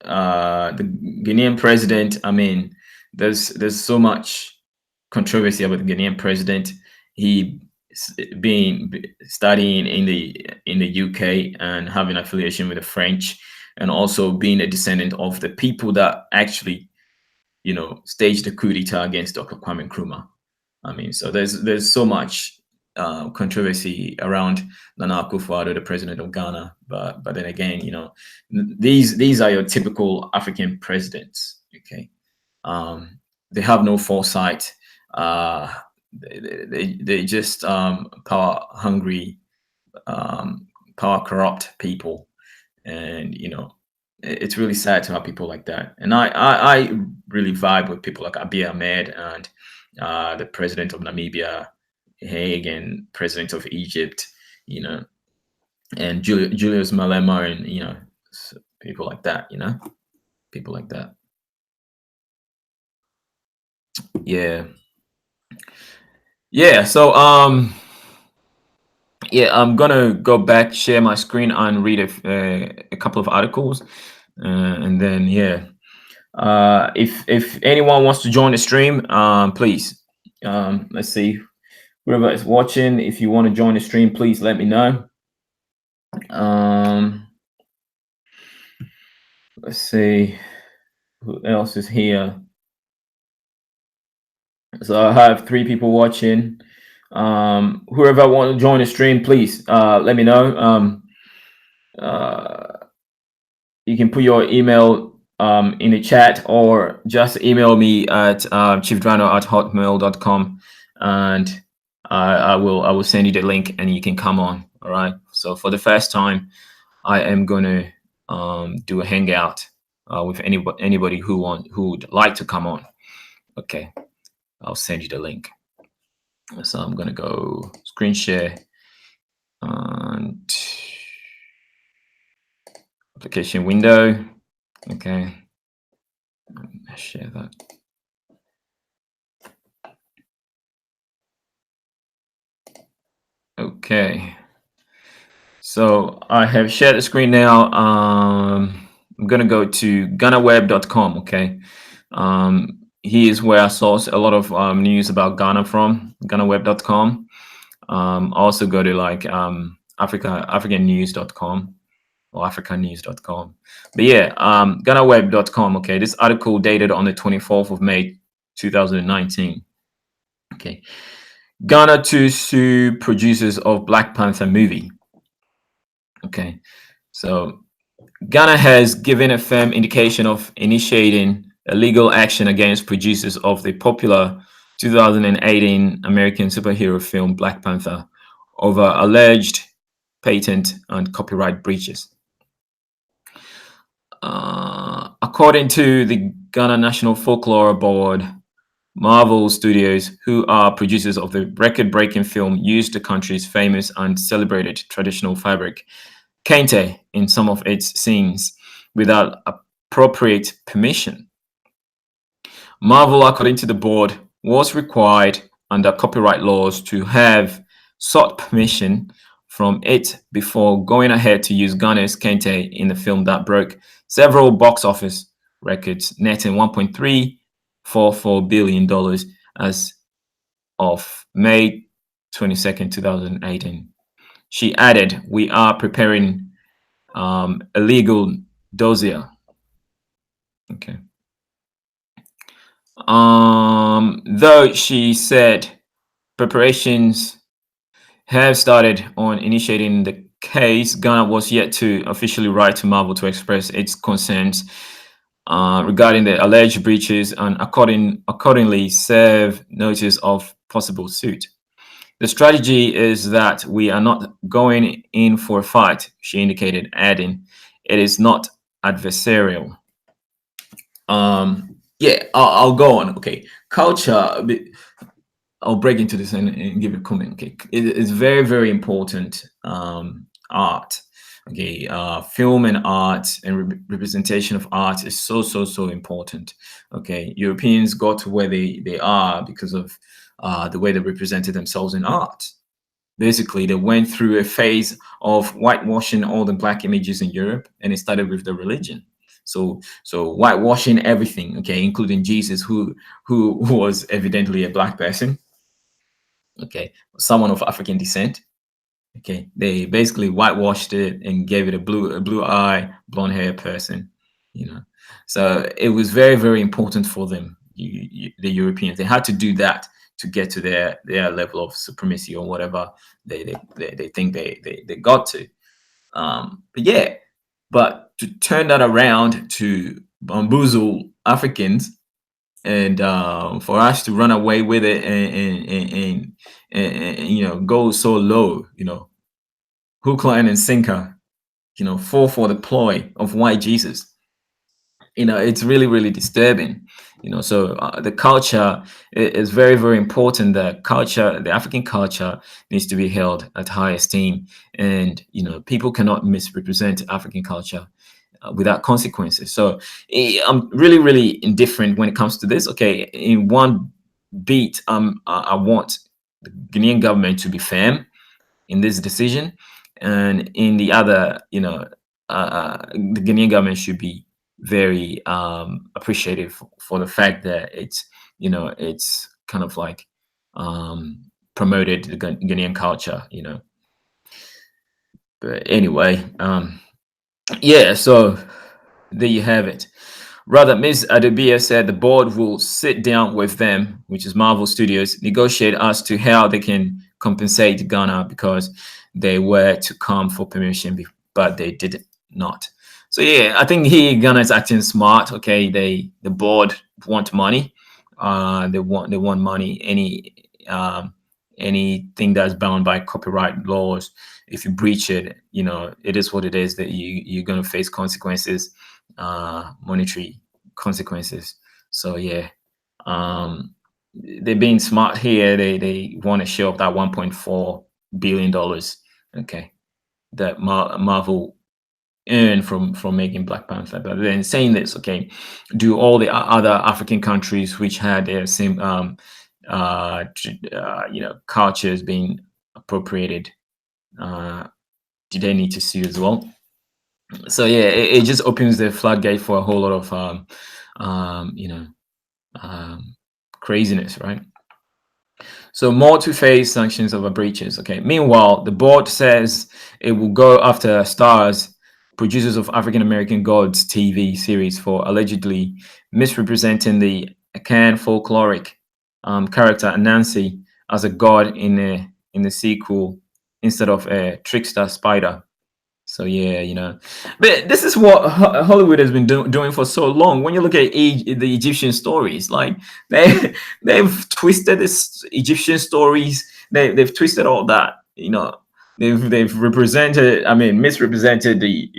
the Ghanaian president. I mean, there's so much controversy about the Ghanaian president. He being studying in the UK and having affiliation with the French, and also being a descendant of the people that actually staged the coup d'etat against Dr. Kwame Nkrumah. I mean, so there's so much controversy around Nana Akufo-Addo, the president of Ghana. But then again, these are your typical African presidents. Okay, they have no foresight. They just power hungry, power corrupt people, and it's really sad to have people like that. And I really vibe with people like Abiy Ahmed and the president of Namibia, Haig, and president of Egypt, and Julius Malema, and people like that, people like that. Yeah, yeah. So yeah, I'm gonna go back, share my screen, and read a couple of articles, and then yeah. If anyone wants to join the stream, please, let's see, whoever is watching, if you want to join the stream, please let me know. Let's see who else is here. So I have 3 people watching. Whoever want to join the stream, please let me know. You can put your email in the chat, or just email me at chiefdryno@hotmail.com, and I will send you the link and you can come on. All right. So for the first time, I am going to do a hangout with anybody who would like to come on. Okay, I'll send you the link. So I'm going to go screen share and application window. Okay, share that. Okay, so I have shared the screen now. I'm gonna go to ghanaweb.com. Okay, here's where I source a lot of news about Ghana from, ghanaweb.com. Also go to like africannews.com or africanews.com. But yeah, ghanaweb.com. Okay, this article dated on the 24th of May 2019. Okay, Ghana to sue producers of Black Panther movie. Okay, so Ghana has given a firm indication of initiating a legal action against producers of the popular 2018 American superhero film Black Panther over alleged patent and copyright breaches. According to the Ghana National Folklore Board, Marvel Studios, who are producers of the record-breaking film, used the country's famous and celebrated traditional fabric, kente, in some of its scenes without appropriate permission. Marvel, according to the board, was required under copyright laws to have sought permission from it before going ahead to use Ghana's kente in the film that broke several box office records, netting $1.344 billion as of May 22nd, 2018. She added, "We are preparing a legal dossier." Okay. Though she said preparations have started on initiating the case, Ghana was yet to officially write to Marvel to express its concerns regarding the alleged breaches and accordingly serve notice of possible suit. The strategy is that we are not going in for a fight, she indicated, adding, "It is not adversarial." Yeah, I'll go on. Okay, culture. I'll break into this and give a comment. Okay, it's very, very important. Art. Okay, film and art and representation of art is so, so, so important. Okay, Europeans got to where they are because of the way they represented themselves in art. Basically, they went through a phase of whitewashing all the black images in Europe, and it started with the religion. So whitewashing everything, okay, including Jesus, who was evidently a black person, okay, someone of African descent. Okay, they basically whitewashed it and gave it a blue eye, blonde hair person, you know. So it was very, very important for them, the Europeans. They had to do that to get to their level of supremacy or whatever they think they got to. But yeah, but to turn that around to bamboozle Africans and for us to run away with it and you know go so low, you know, hook, line, and sinker, you know, fall for the ploy of white Jesus. You know, it's really, really disturbing. You know, so the culture is very, very important. The culture, the African culture, needs to be held at high esteem, and you know, people cannot misrepresent African culture without consequences. So I'm really, really indifferent when it comes to this. Okay, in one beat, I want the Ghanaian government to be firm in this decision, and in the other, you know, the Ghanaian government should be very appreciative for the fact that it's, you know, it's kind of like promoted the Ghanaian culture, you know. But anyway, yeah, so there you have it. Rather, Ms. Adebia said the board will sit down with them, which is Marvel Studios, negotiate as to how they can compensate Ghana because they were to come for permission, but they did not. So yeah, I think here Ghana is acting smart. Okay, the board want money. They want money. Anything that's bound by copyright laws, if you breach it, you know, it is what it is, that you're going to face consequences, monetary consequences. So yeah, they're being smart here. They want to show up that 1.4 billion dollars, okay, that Marvel earn from making Black Panther. But then saying this, okay, do all the other African countries which had their same you know, cultures being appropriated, do they need to sue as well? So yeah, it just opens the floodgate for a whole lot of you know, craziness, right? So more to face sanctions over breaches. Okay. Meanwhile, the board says it will go after Stars, producers of African American Gods TV series, for allegedly misrepresenting the Akan folkloric character Nancy as a god in the sequel instead of a trickster spider. So yeah, you know, but this is what Hollywood has been doing for so long. When you look at the Egyptian stories, like they they've twisted this Egyptian stories. They've twisted all that. You know, they've represented, I mean, misrepresented the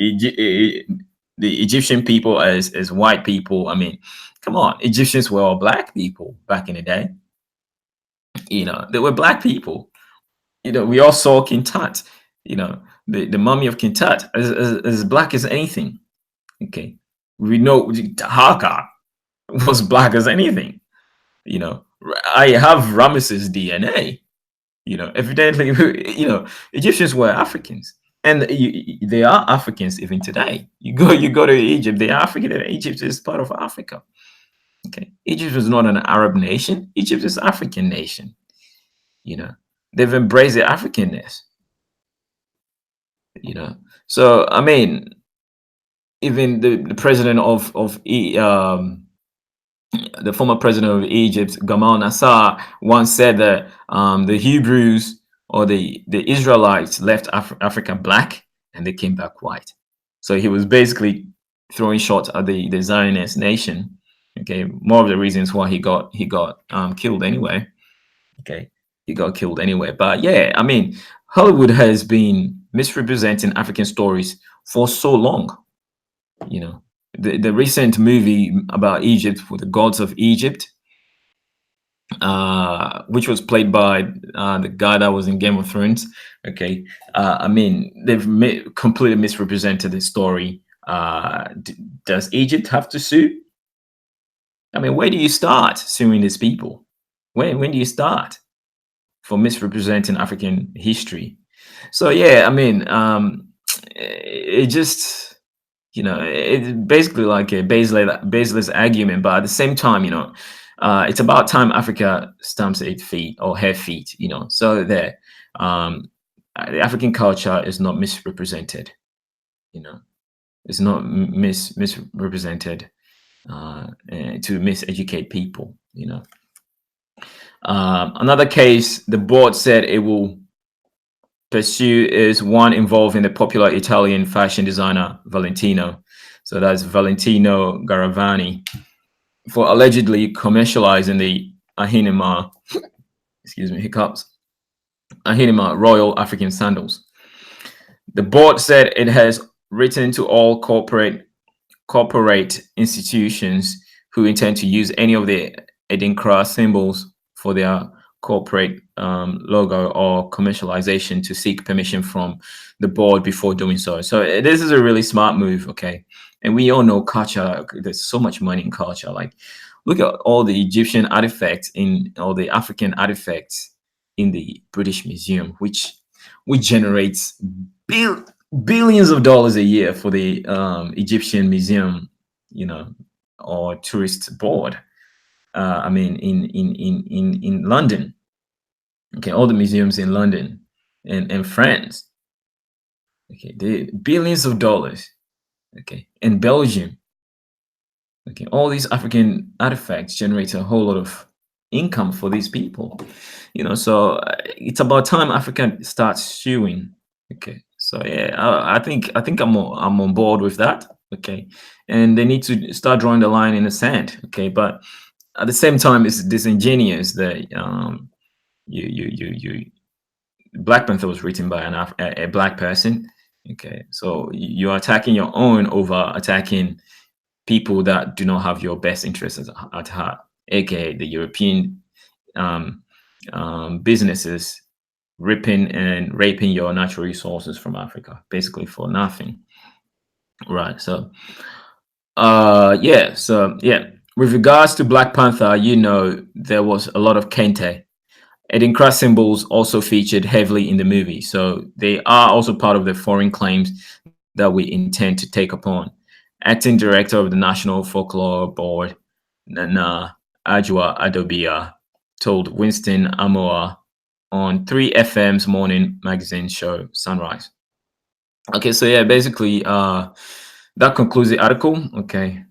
Egyptian people as white people. I mean, come on, Egyptians were all black people back in the day. You know, they were black people. You know, we all saw King Tut. You know, the mummy of King Tut as black as anything. Okay, we know Haka was black as anything. You know, I have Ramesses DNA. You know, evidently, you know, Egyptians were Africans, and they are Africans even today. You go to Egypt, they are African. Egypt is part of Africa. Okay, Egypt is not an Arab nation. Egypt is African nation. You know, They've embraced the Africanness, you know. So I mean, even the president of the former president of Egypt, Gamal Nasser, once said that the Hebrews or the Israelites left Africa black and they came back white. So he was basically throwing shots at the Zionist nation. Okay, more of the reasons why he got killed anyway. Okay, he got killed anyway. But yeah, I mean, Hollywood has been misrepresenting African stories for so long. You know, the recent movie about Egypt with the gods of Egypt, which was played by the guy that was in Game of Thrones. Okay, I mean, they've completely misrepresented the story. Does Egypt have to sue? I mean, where do you start suing these people? When do you start for misrepresenting African history? So yeah, I mean, it just, it's basically like a baseless argument, but at the same time, it's about time Africa stamps its feet or her feet, so that um, the African culture is not misrepresented, you know, it's not misrepresented to miseducate people, Another case, the board said it will pursue is one involving the popular Italian fashion designer Valentino. So that's Valentino Garavani for allegedly commercializing the Ahinima, excuse me, hiccups, Ahinima Royal African sandals. The board said it has written to all corporate institutions who intend to use any of the Edinkra symbols for their corporate logo or commercialization to seek permission from the board before doing so. So this is a really smart move, okay? And we all know culture, there's so much money in culture. Like, look at all the Egyptian artifacts in all the African artifacts in the British Museum, which generates billions of dollars a year for the Egyptian Museum, or tourist board. I mean, in London. Okay, all the museums in London and France. Okay, the billions of dollars. Okay, in Belgium. Okay, all these African artifacts generate a whole lot of income for these people. It's about time Africa starts suing. Okay, so yeah, I think I'm on board with that. Okay, and they need to start drawing the line in the sand. Okay, but at the same time, it's disingenuous that you Black Panther was written by a black person. Okay, so you're attacking your own over attacking people that do not have your best interests at heart, aka the European um, businesses ripping and raping your natural resources from Africa, basically for nothing. Right. So with regards to Black Panther, there was a lot of kente. Edinkra symbols also featured heavily in the movie, so they are also part of the foreign claims that we intend to take upon. Acting director of the National Folklore Board, Nana Ajwa Adobia, told Winston Amoa on 3FM's morning magazine show Sunrise. Okay, so yeah, basically, that concludes the article. Okay,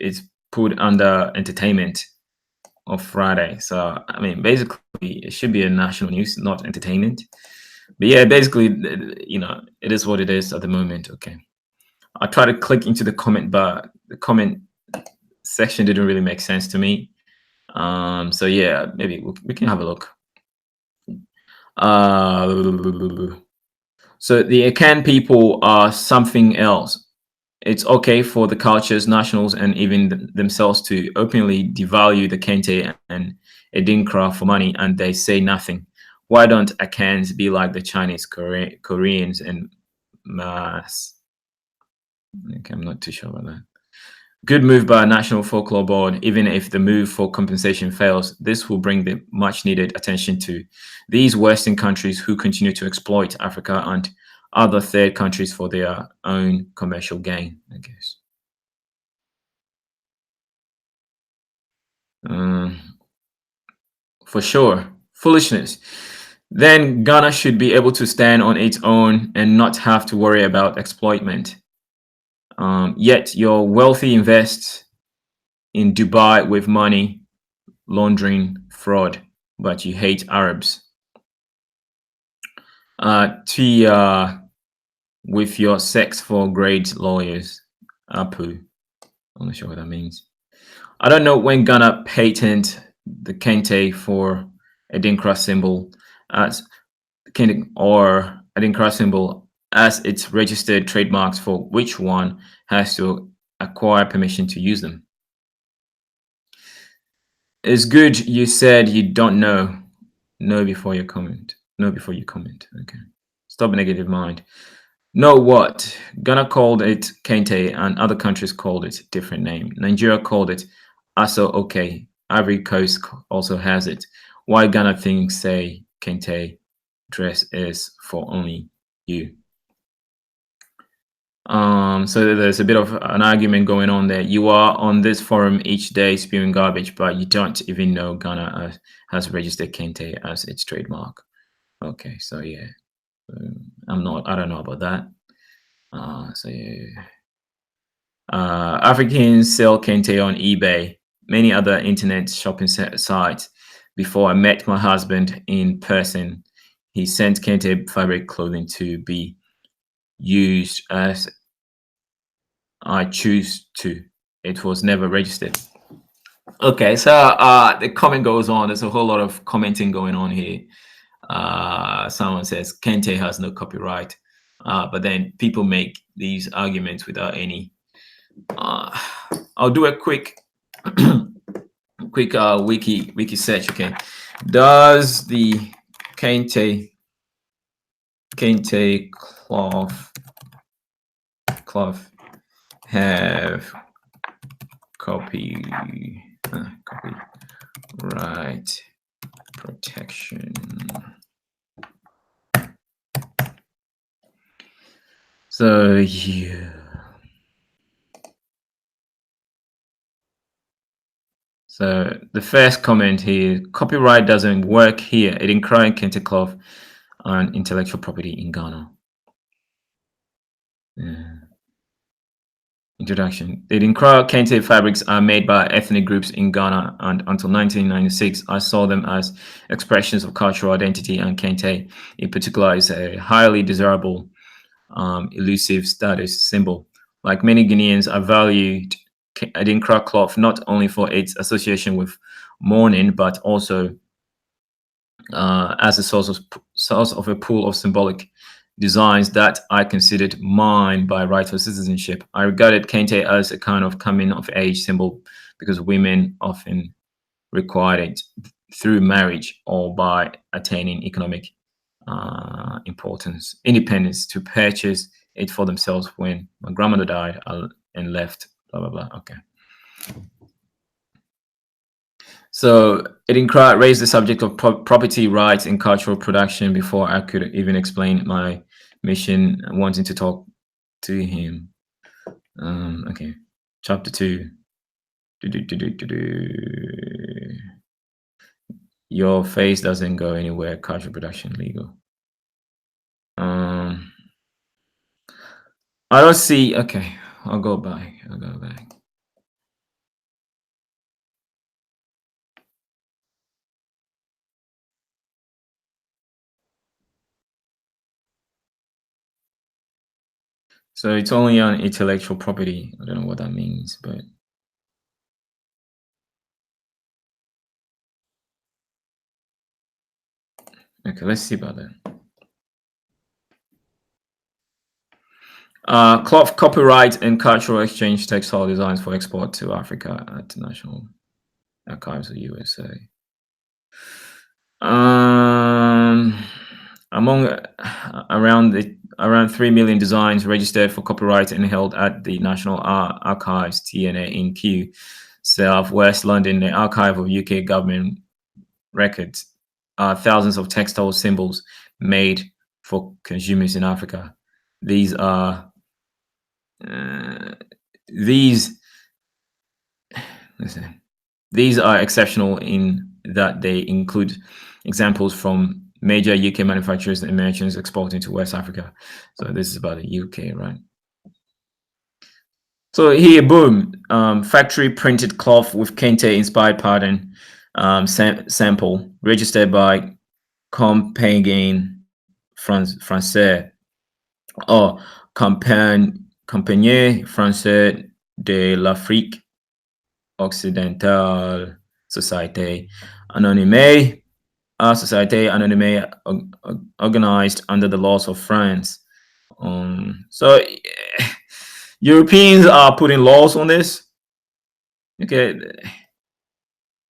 it's put under entertainment of Friday. So I mean, basically, it should be a national news, not entertainment. But yeah, basically, it is what it is at the moment. Okay, I try to click into the comment, but the comment section didn't really make sense to me. So yeah, maybe we can have a look. So the Akan people are something else. It's okay for the cultures, nationals, and even themselves to openly devalue the Kente and Edinkra for money, and they say nothing. Why don't Akans be like the Chinese, Koreans, and Mas? Okay, I'm not too sure about that. Good move by a National Folklore Board. Even if the move for compensation fails, this will bring the much needed attention to these Western countries who continue to exploit Africa and other third countries for their own commercial gain, I guess. For sure. Foolishness. then Ghana should be able to stand on its own and not have to worry about exploitment. Yet your wealthy invests in Dubai with money laundering fraud, but you hate Arabs. Tia with your sex for grade lawyers. Apu. I'm not sure what that means. I don't know when Ghana patent the kente for Adinkra symbol as or Adinkra symbol as its registered trademarks, for which one has to acquire permission to use them. It's good you said you don't know. Know before you comment. Know before you comment. Okay. Stop negative mind. Know what? Ghana called it Kente and other countries called it different name. Nigeria called it Aso Okay. Ivory Coast also has it. Why Ghana things say Kente dress is for only you? So there's a bit of an argument going on there. You are on this forum each day spewing garbage, but you don't even know Ghana has registered Kente as its trademark. Okay, so yeah, I don't know about that. So yeah. Africans sell Kente on eBay, many other internet shopping sites. Before I met my husband in person, he sent Kente fabric clothing to be used as I choose to. It was never registered. Okay, so the comment goes on. There's a whole lot of commenting going on here. Someone says Kente has no copyright, but then people make these arguments without any. I'll do a quick wiki search. Okay, does the Kente cloth have copyright protection? So yeah. So the first comment here: copyright doesn't work here. It encourages Kente cloth and intellectual property in Ghana. Yeah. Introduction. The Dinkra Kente fabrics are made by ethnic groups in Ghana, and until 1996, I saw them as expressions of cultural identity, and Kente, in particular, is a highly desirable, elusive status symbol. Like many Guineans, I valued Adinkra cloth not only for its association with mourning, but also as a source of a pool of symbolic designs that I considered mine by right of citizenship. I regarded Kente as a kind of coming of age symbol because women often required it through marriage or by attaining economic independence to purchase it for themselves when my grandmother died and left, blah, blah, blah. Okay. So it raised the subject of property rights in cultural production before I could even explain my mission, wanting to talk to him. Okay, chapter 2. Your face doesn't go anywhere. Cultural production legal. I don't see. Okay, I'll go back. So it's only on intellectual property. I don't know what that means, but okay, let's see about that. Cloth copyright and cultural exchange textile designs for export to Africa at National Archives of USA. Among around 3 million designs registered for copyright and held at the National Archives (TNA) in Kew, Southwest London, the Archive of UK Government Records, are thousands of textile symbols made for consumers in Africa. These are These are exceptional in that they include examples from major UK manufacturers and merchants exporting to West Africa. So this is about the UK, right? So here, boom, factory printed cloth with kente inspired pattern, sample registered by Compagnie Française or Compagnie Française de l'Afrique Occidentale Société Anonyme, Société Anonyme organized under the laws of France. So Europeans are putting laws on this. Okay,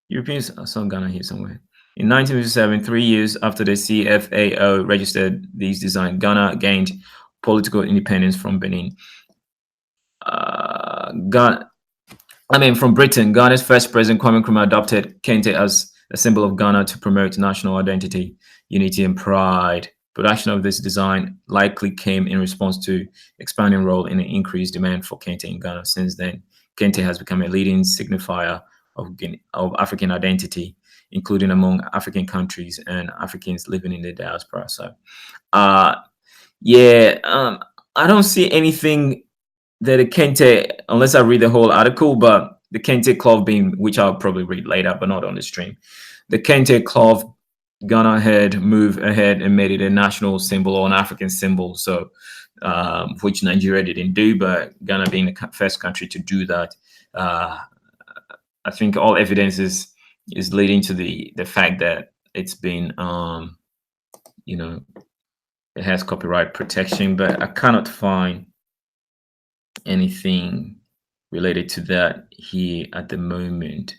Europeans, I saw Ghana here somewhere. In 1957, 3 years after the CFAO registered these designs, Ghana gained political independence from Benin. From Britain, Ghana's first president, Kwame Nkrumah, adopted kente as a symbol of Ghana to promote national identity, unity, and pride. Production of this design likely came in response to expanding role in an increased demand for kente in Ghana. Since then, kente has become a leading signifier of African identity, including among African countries and Africans living in the diaspora. So, I don't see anything that the kente, unless I read the whole article, but the kente cloth being, which I'll probably read later, but not on the stream. The kente cloth Ghana had moved ahead and made it a national symbol or an African symbol. So, which Nigeria didn't do, but Ghana being the first country to do that, I think all evidence is leading to the fact that it's been, it has copyright protection, but I cannot find anything related to that here at the moment.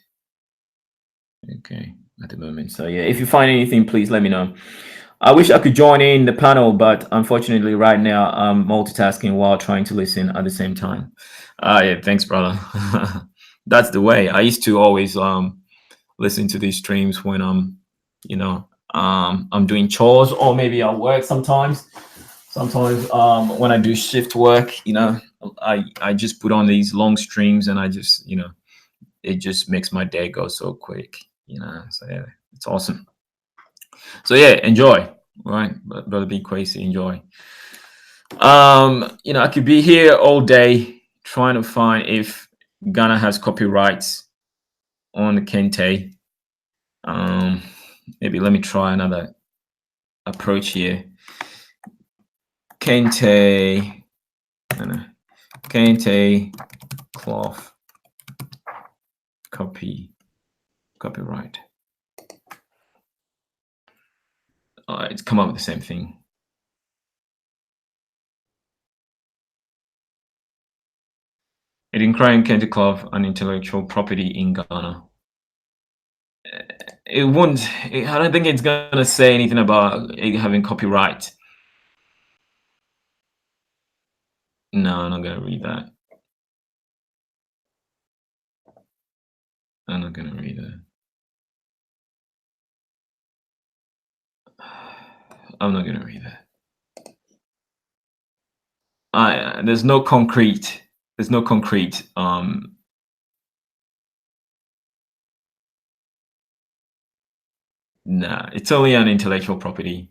Okay, at the moment. So yeah, if you find anything, please let me know. I wish I could join in the panel, but unfortunately right now I'm multitasking while trying to listen at the same time. Yeah, thanks, brother. That's the way. I used to always listen to these streams when I'm doing chores, or maybe I work sometimes. Sometimes when I do shift work, I just put on these long streams, and I just, it just makes my day go so quick, So yeah, it's awesome. So yeah, enjoy, right, brother Be Crazy, enjoy. I could be here all day trying to find if Ghana has copyrights on the kente. Maybe let me try another approach here. Kente cloth copyright. It's come up with the same thing. It including kente cloth and intellectual property in Ghana. It won't. I don't think it's gonna say anything about it having copyright. No, I'm not gonna read that. I'm not gonna read that. I'm not gonna read that. There's no concrete. There's no concrete. Nah, it's only an intellectual property.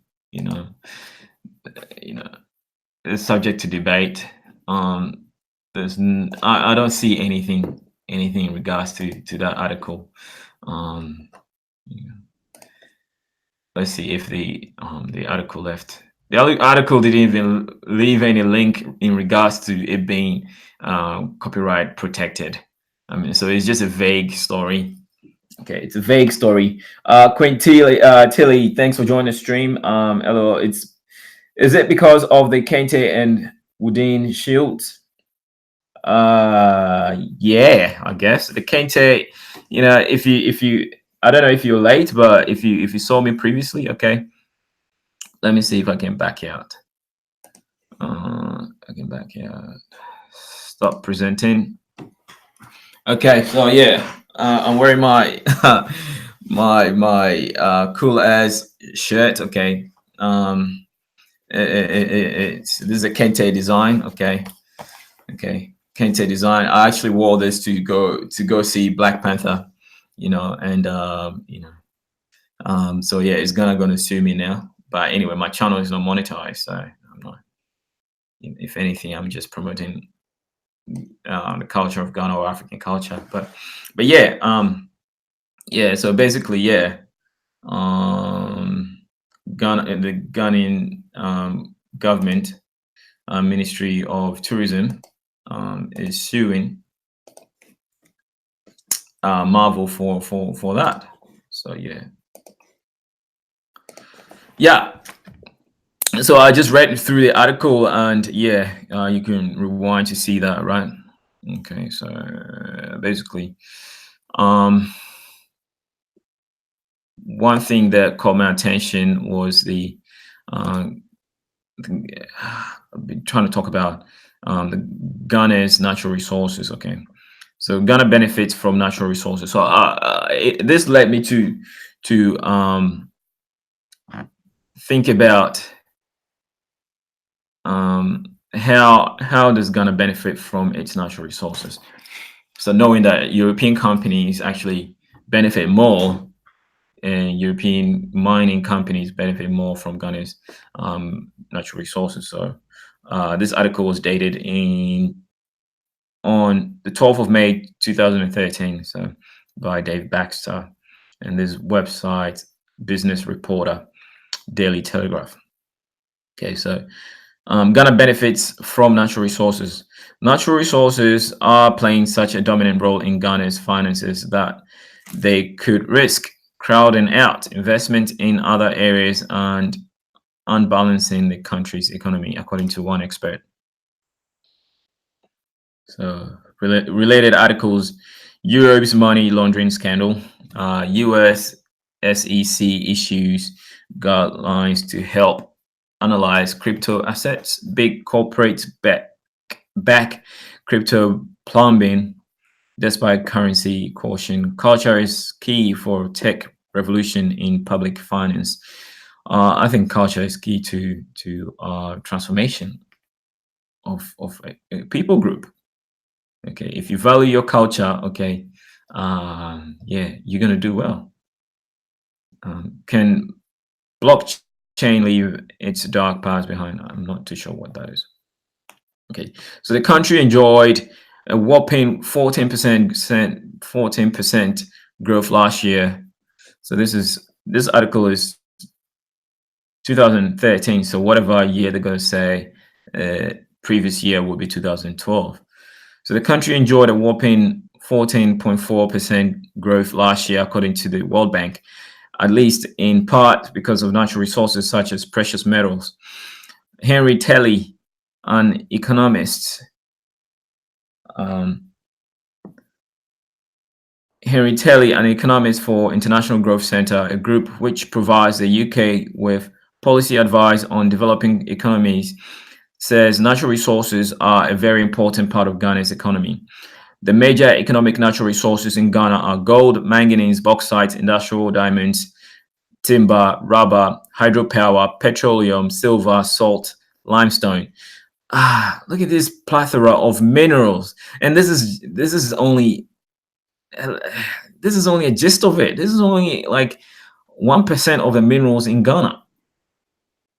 It's subject to debate. I don't see anything in regards to that article. Let's see if the article left. The article didn't even leave any link in regards to it being copyright protected. So it's just a vague story. Okay, it's a vague story. Quinn Tilly, thanks for joining the stream. Hello, is it because of the kente and wooden shields? Yeah, I guess the kente. If you, I don't know if you're late, but if you saw me previously, okay. Let me see if I can back out. I can back out. Stop presenting. Okay, so yeah, I'm wearing my my cool ass shirt. Okay, this is a kente design. Okay, kente design. I actually wore this to go see Black Panther. So yeah, it's gonna sue me now. But anyway, my channel is not monetized, so I'm not. If anything, I'm just promoting the culture of Ghana or African culture. But yeah, yeah. So basically, yeah, um, the Ghanaian government Ministry of Tourism is suing Marvel for that. So yeah, yeah. So I just read through the article, and yeah, you can rewind to see that, right? Okay, so basically, um, one thing that caught my attention was uh, I've been trying to talk about the Ghana's natural resources. Okay, so Ghana benefits from natural resources. So this led me to think about how does Ghana benefit from its natural resources. So knowing that European companies actually benefit more, and European mining companies benefit more from Ghana's natural resources. So this article was dated on the 12th of May 2013, so by Dave Baxter, and this website, Business Reporter, Daily Telegraph. Okay, so Ghana benefits from natural resources. Natural resources are playing such a dominant role in Ghana's finances that they could risk crowding out investment in other areas and unbalancing the country's economy, according to one expert. So, related articles: Europe's money laundering scandal, US SEC issues guidelines to help analyze crypto assets, big corporates back crypto plumbing despite currency caution. Culture is key for tech revolution in public finance. I think culture is key to transformation of a people group. Okay, if you value your culture, okay, yeah, you're gonna do well. Can blockchain leave its dark past behind? I'm not too sure what that is. Okay, so the country enjoyed a whopping 14% growth last year. So this article is 2013. So whatever year they're gonna say, previous year will be 2012. So the country enjoyed a whopping 14.4% growth last year, according to the World Bank, at least in part because of natural resources such as precious metals. Henry Telly, an economist, for International Growth Center, a group which provides the UK with policy advice on developing economies, says natural resources are a very important part of Ghana's economy. The major economic natural resources in Ghana are gold, manganese, bauxite, industrial diamonds, timber, rubber, hydropower, petroleum, silver, salt, limestone. Look at this plethora of minerals, and this is only a gist of it. This is only like 1% of the minerals in Ghana.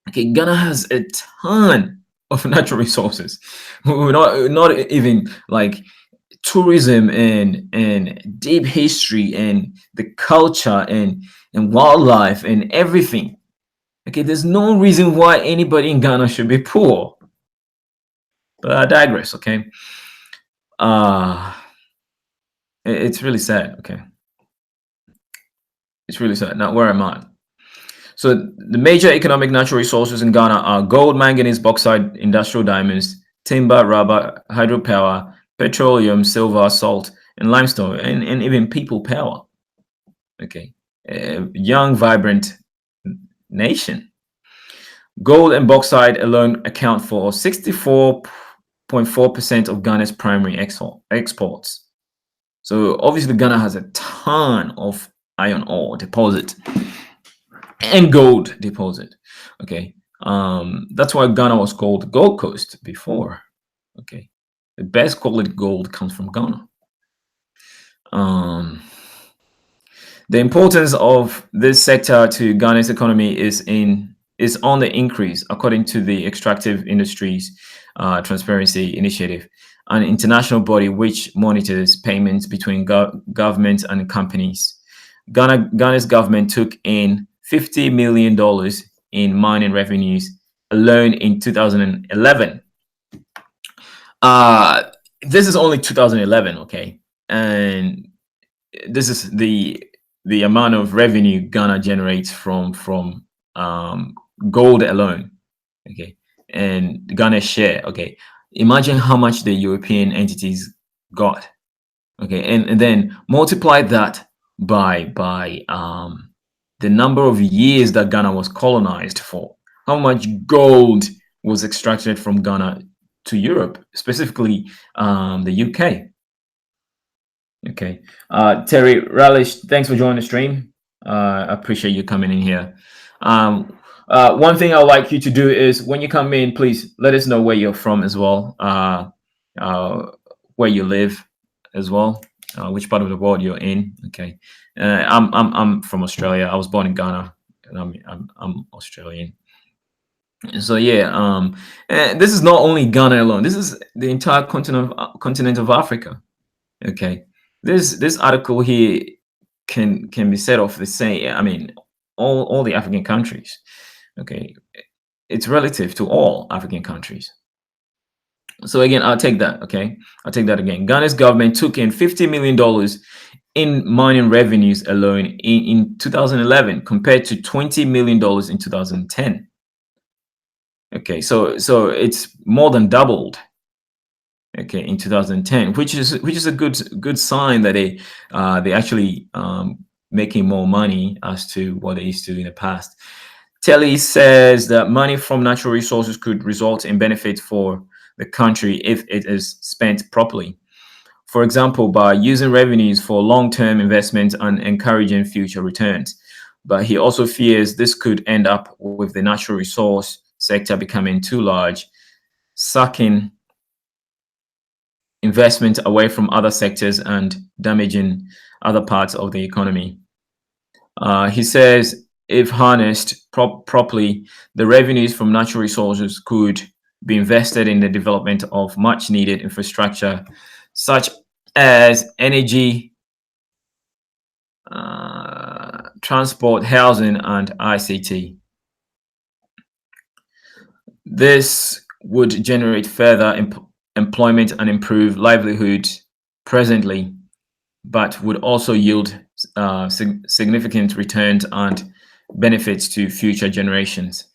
Okay, Ghana has a ton of natural resources. We're not even like tourism and deep history and the culture and wildlife and everything. Okay, there's no reason why anybody in Ghana should be poor. But I digress. Okay, it's really sad. Okay, it's really sad. Now, where am I? So the major economic natural resources in Ghana are gold, manganese, bauxite, industrial diamonds, timber, rubber, hydropower, petroleum, silver, salt, and limestone, and even people power. Okay, a young, vibrant nation. Gold and bauxite alone account for 64.4% of Ghana's primary exports. So obviously Ghana has a ton of iron ore deposit and gold deposit. Okay, that's why Ghana was called Gold Coast before. Okay, the best quality gold comes from Ghana. The importance of this sector to Ghana's economy is is on the increase, according to the Extractive Industries Transparency Initiative, an international body which monitors payments between governments and companies. Ghana's government took in $50 million in mining revenues alone in 2011. Uh, this is only 2011, okay, and this is the amount of revenue Ghana generates from gold alone, okay, and Ghana's share, okay. Imagine how much the European entities got, okay, and then multiply that by the number of years that Ghana was colonized for. How much gold was extracted from Ghana to Europe, specifically the UK. Okay. Terry Relish, thanks for joining the stream. I appreciate you coming in here. One thing I'd like you to do is when you come in, please let us know where you're from as well, where you live as well, which part of the world you're in. Okay. I'm from Australia. I was born in Ghana, and I'm Australian. So yeah, and this is not only Ghana alone. This is the entire continent of Africa. Okay, this article here can be said of the same. I mean, all the African countries. Okay, it's relative to all African countries. So again, I'll take that. Okay, I'll take that again. Ghana's government took in $50 million in mining revenues alone in 2011, compared to $20 million in 2010. Okay, so it's more than doubled. Okay, in 2010, which is a good sign that they actually making more money as to what they used to in the past. Telly says that money from natural resources could result in benefit for the country if it is spent properly. For example, by using revenues for long-term investment and encouraging future returns. But he also fears this could end up with the natural resource sector becoming too large, sucking investment away from other sectors and damaging other parts of the economy. He says if harnessed properly, the revenues from natural resources could be invested in the development of much needed infrastructure, such as energy, transport, housing, and ICT. This would generate further employment and improve livelihood presently, but would also yield significant returns and benefits to future generations.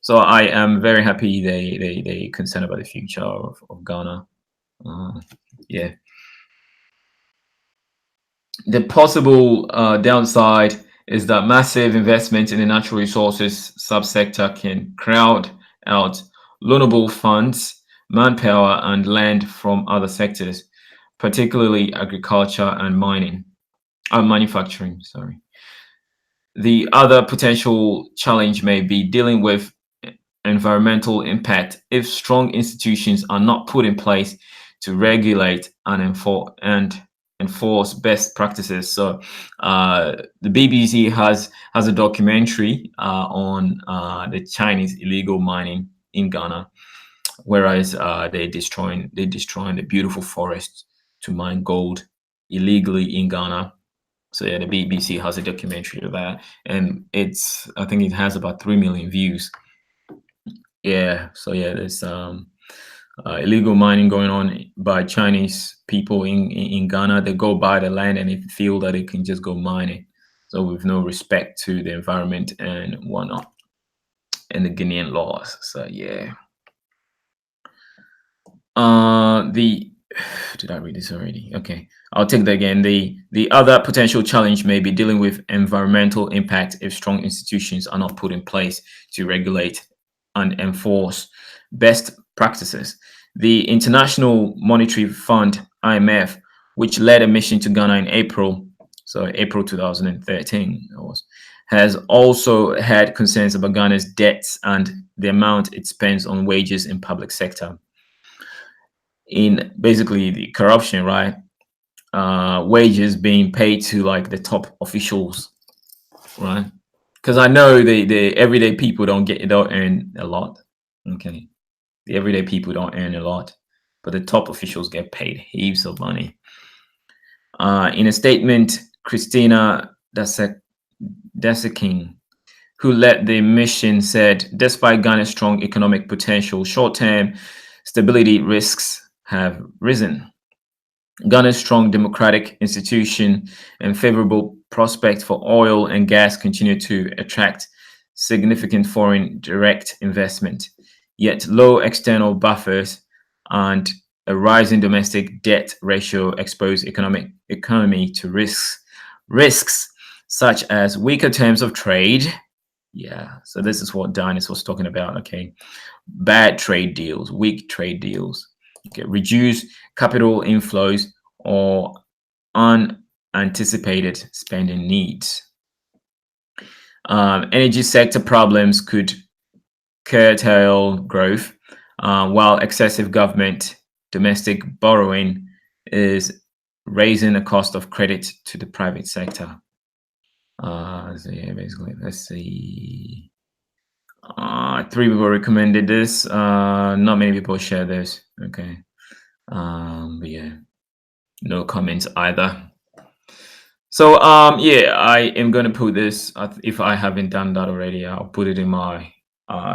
So I am very happy they concerned about the future of Ghana. Yeah. The possible downside is that massive investment in the natural resources subsector can crowd out loanable funds, manpower, and land from other sectors, particularly agriculture and manufacturing. Sorry. The other potential challenge may be dealing with environmental impact if strong institutions are not put in place to regulate and enforce best practices. So the BBC has a documentary on the Chinese illegal mining in Ghana, whereas they're destroying the beautiful forests to mine gold illegally in Ghana. So yeah, the BBC has a documentary of that, and I think it has about 3 million views. Yeah, so yeah, there's illegal mining going on by Chinese people in Ghana. They go buy the land and they feel that they can just go mine it. So with no respect to the environment and whatnot, and the Guinean laws. So yeah. Did I read this already? Okay, I'll take that again. The other potential challenge may be dealing with environmental impact if strong institutions are not put in place to regulate and enforce best practices. The International Monetary Fund, IMF, which led a mission to Ghana in April 2013, has also had concerns about Ghana's debts and the amount it spends on wages in public sector. In basically the corruption, right? Wages being paid to like the top officials, right? because I know the everyday people don't earn a lot. Okay, the everyday people don't earn a lot, but the top officials get paid heaps of money. In a statement, Christina Deseking, who led the mission, said, despite Ghana's strong economic potential, short-term stability risks have risen. Ghana's strong democratic institution and favorable prospect for oil and gas continue to attract significant foreign direct investment. Yet low external buffers and a rising domestic debt ratio expose economy to risks such as weaker terms of trade. Yeah, so this is what Dynast was talking about. Okay, bad trade deals, weak trade deals. Okay, reduce capital inflows or unanticipated spending needs. Energy sector problems could curtail growth, while excessive government domestic borrowing is raising the cost of credit to the private sector. So yeah, basically, let's see. Three people recommended this. Not many people share this. Okay. But yeah, no comments either. So yeah, I am gonna put this. If I haven't done that already, I'll put it in my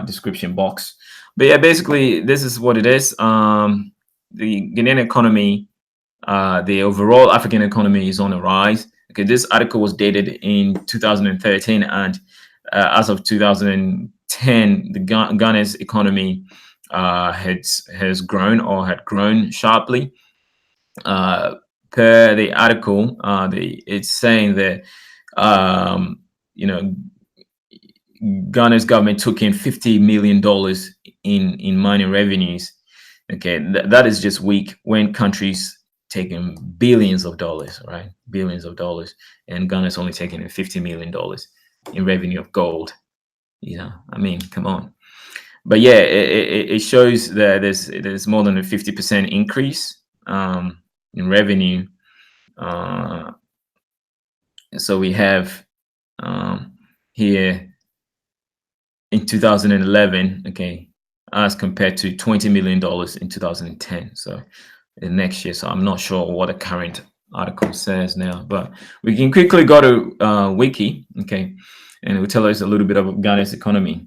description box. But yeah, basically, this is what it is. The Ghanaian economy, the overall African economy is on the rise. Okay, this article was dated in 2013, and as of 2010, the Ghana's economy has grown or had grown sharply. Per the article, it's saying that you know Ghana's government took in $50 million in mining revenues. Okay, that is just weak when countries taking billions of dollars, right? Billions of dollars, and Ghana's only taking in $50 million in revenue of gold. I mean, come on. But yeah, it shows that there's more than a 50% increase in revenue. So we have here in 2011, okay, as compared to $20 million in 2010. So in next year. So I'm not sure what the current article says now, but we can quickly go to Wiki, okay, and it will tell us a little bit about Ghana's economy.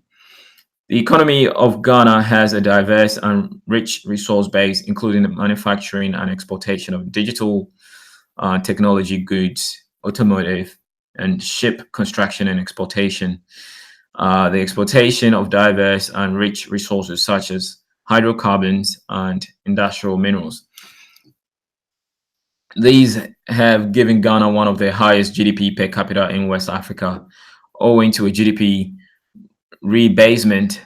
The economy of Ghana has a diverse and rich resource base, including the manufacturing and exportation of digital technology goods, automotive, and ship construction and exportation. The exportation of diverse and rich resources such as hydrocarbons and industrial minerals. These have given Ghana one of the highest GDP per capita in West Africa, owing to a GDP rebasement.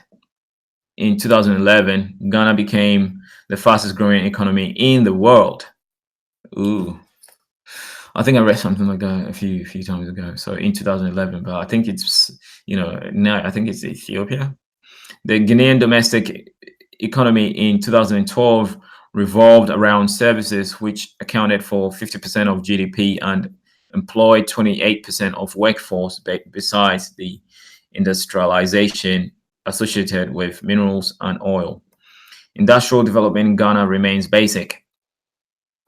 In 2011, Ghana became the fastest growing economy in the world. Ooh, I think I read something like that a few times ago. So in 2011, but I think it's now I think it's Ethiopia. The Ghanaian domestic economy in 2012 revolved around services, which accounted for 50% of GDP and employed 28% of workforce. Besides the industrialization associated with minerals and oil, industrial development in Ghana remains basic,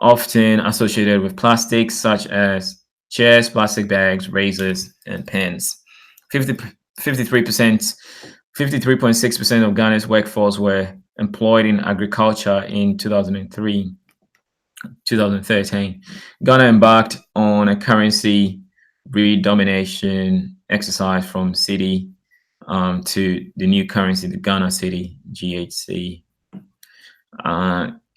often associated with plastics such as chairs, plastic bags, razors, and pens. 53%, 53.6% of Ghana's workforce were employed in agriculture in 2013. Ghana embarked on a currency redomination exercise from cedi to the new currency, the Ghana cedi, GHC.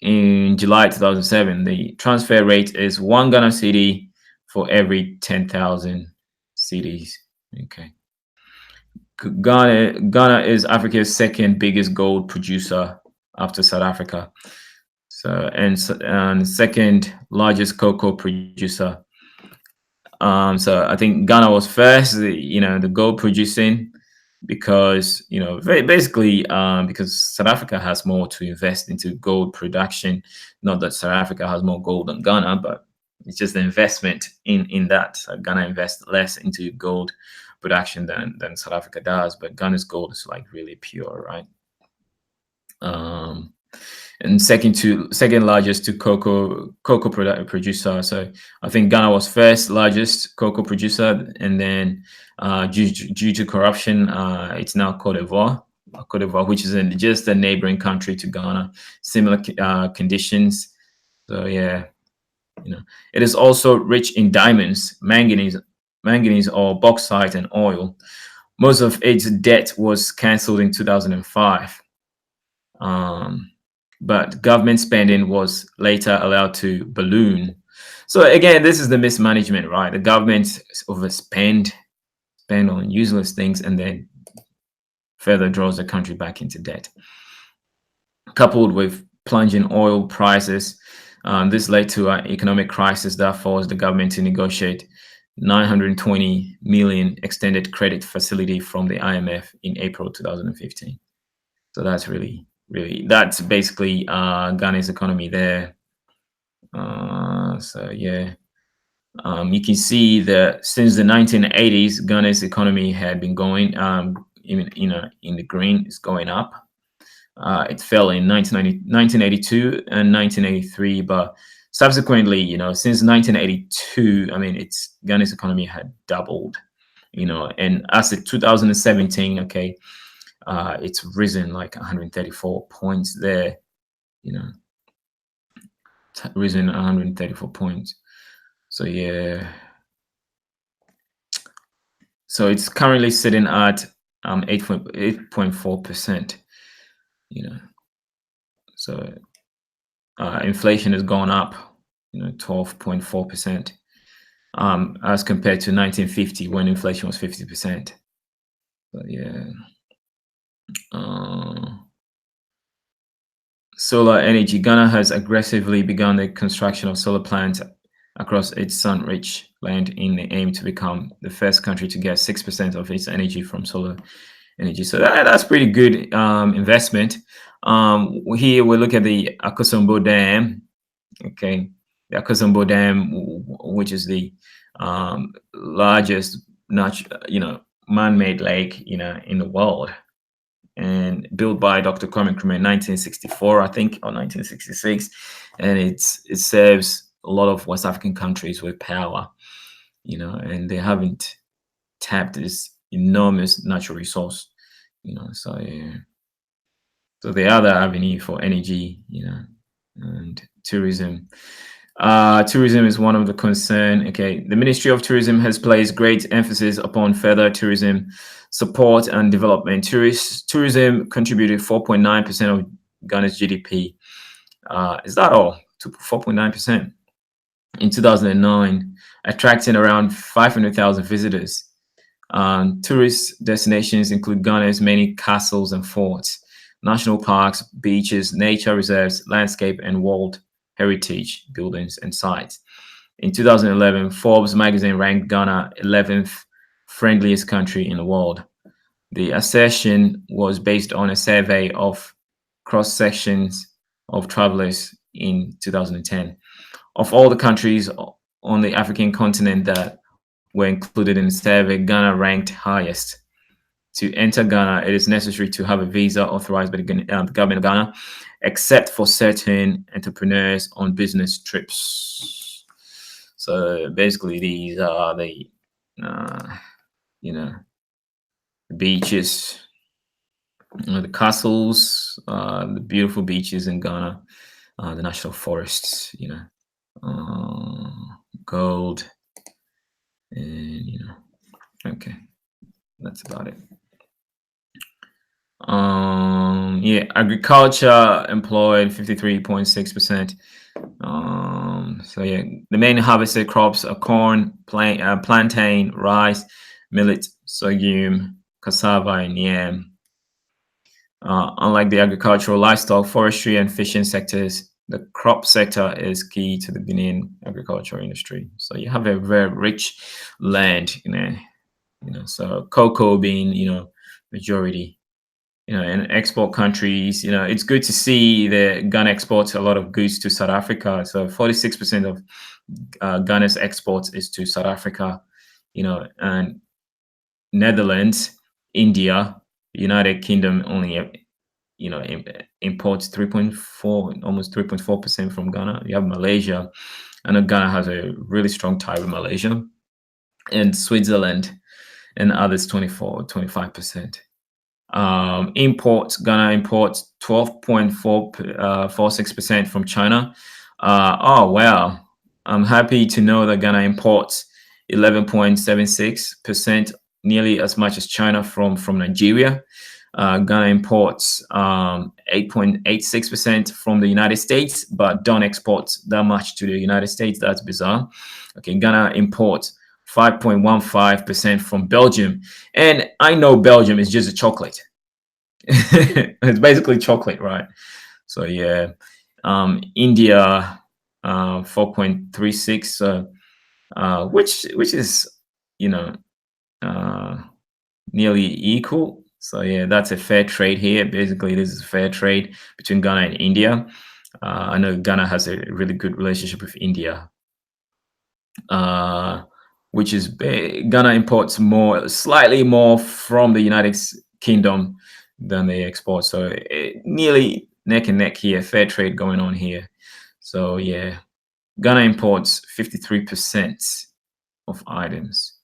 In July 2007, the transfer rate is 1 Ghana cedi for every 10,000 cedis. Okay. Ghana is Africa's second biggest gold producer after South Africa. So and second largest cocoa producer. So I think Ghana was first, the gold producing, because basically because South Africa has more to invest into gold production. Not that South Africa has more gold than Ghana, but it's just the investment in that. So Ghana invests less into gold production than South Africa does, but Ghana's gold is like really pure, right? And second largest to cocoa producer. So I think Ghana was first largest cocoa producer, and then due to corruption, it's now Cote d'Ivoire, which is just a neighboring country to Ghana. Similar conditions. So yeah, it is also rich in diamonds, manganese or bauxite and oil. Most of its debt was cancelled in 2005. But government spending was later allowed to balloon. So again, this is the mismanagement, right? The government spend on useless things and then further draws the country back into debt. Coupled with plunging oil prices, this led to an economic crisis that forced the government to negotiate 920 million extended credit facility from the IMF in April 2015. So that's that's basically Ghana's economy there. So yeah, you can see that since the 1980s, Ghana's economy had been going, even in the green, it's going up. It fell in 1982 and 1983, but subsequently, since 1982, I mean, Ghana's economy had doubled, and as of 2017, okay, it's risen like 134 points there, risen 134 points. So yeah, so it's currently sitting at 8.4%. So inflation has gone up, 12.4%, as compared to 1950 when inflation was 50%. But yeah. Solar energy. Ghana has aggressively begun the construction of solar plants across its sun-rich land in the aim to become the first country to get 6% of its energy from solar energy. So that's pretty good investment. Here we look at the Akosombo Dam. Okay, the Akosombo Dam, which is the largest man-made lake in the world, and built by Dr. Kwame Nkrumah in 1964, I think, or 1966, and it serves a lot of West African countries with power, and they haven't tapped this enormous natural resource, so yeah. So the other avenue for energy, and tourism. Tourism is one of the concern. Okay, the Ministry of Tourism has placed great emphasis upon further tourism support and development. Tourism contributed 4.9% of Ghana's GDP. Is that all? 4.9% in 2009, attracting around 500,000 visitors. Tourist destinations include Ghana's many castles and forts, national parks, beaches, nature reserves, landscape, and world heritage buildings and sites. In 2011, Forbes magazine ranked Ghana 11th friendliest country in the world. The assertion was based on a survey of cross-sections of travelers in 2010. Of all the countries on the African continent that were included in the survey, Ghana ranked highest. To enter Ghana, it is necessary to have a visa authorized by the government of Ghana, except for certain entrepreneurs on business trips. So basically, these are the, beaches, the castles, the beautiful beaches in Ghana, the national forests, gold, and okay, that's about it. Yeah, agriculture employed 53.6%. So yeah, the main harvested crops are corn, plantain, rice, millet, sorghum, cassava, and yam. Unlike the agricultural, livestock, forestry, and fishing sectors, the crop sector is key to the Benin agricultural industry. So you have a very rich land, so cocoa being, majority. In export countries, it's good to see that Ghana exports a lot of goods to South Africa. So 46% of Ghana's exports is to South Africa, and Netherlands, India, United Kingdom only imports 3.4, almost 3.4% from Ghana. You have Malaysia. I know Ghana has a really strong tie with Malaysia, and Switzerland and others 25%. Imports, Ghana imports 12.46% from China. Oh wow, I'm happy to know that Ghana imports 11.76%, nearly as much as China from Nigeria. Ghana imports 8.86% from the United States, but don't export that much to the United States. That's bizarre. Okay, Ghana imports 5.15% from Belgium. And I know Belgium is just a chocolate. It's basically chocolate, right? So yeah. India 4.36, which is, you know, uh, nearly equal. So yeah, that's a fair trade here. Basically, this is fair trade between Ghana and India. I know Ghana has a really good relationship with India, uh, which is Ghana imports slightly more from the United Kingdom than they export. So nearly neck and neck here, fair trade going on here. So yeah, Ghana imports 53% of items,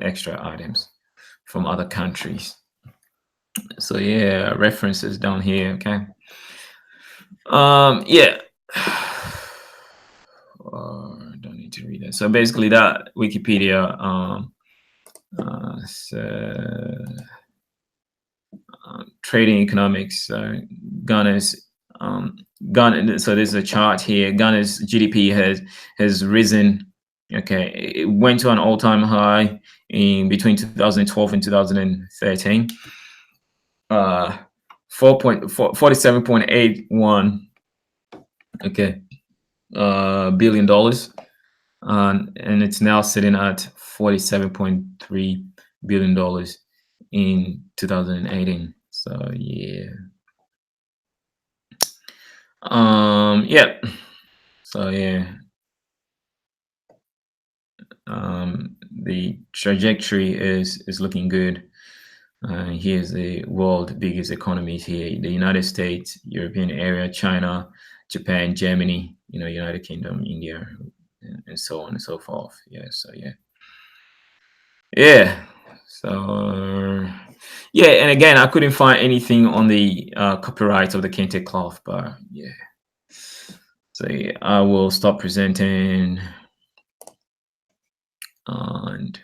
extra items from other countries. So yeah, references down here. Okay. Yeah. I don't need to read that. So basically, that Wikipedia trading economics. Ghana's Ghana. So there's a chart here. Ghana's GDP has risen. Okay, it went to an all-time high in between 2012 and 2013. 47.81. Okay, billion dollars, and it's now sitting at $47.3 billion in 2018. So yeah, yeah. So yeah, the trajectory is looking good. Here's the world biggest economies here: the United States, European area, China, Japan, Germany, United Kingdom, India, and so on and so forth. Yeah. So yeah. Yeah. So yeah, and again, I couldn't find anything on the copyright of the kente cloth, but yeah. So yeah, I will stop presenting and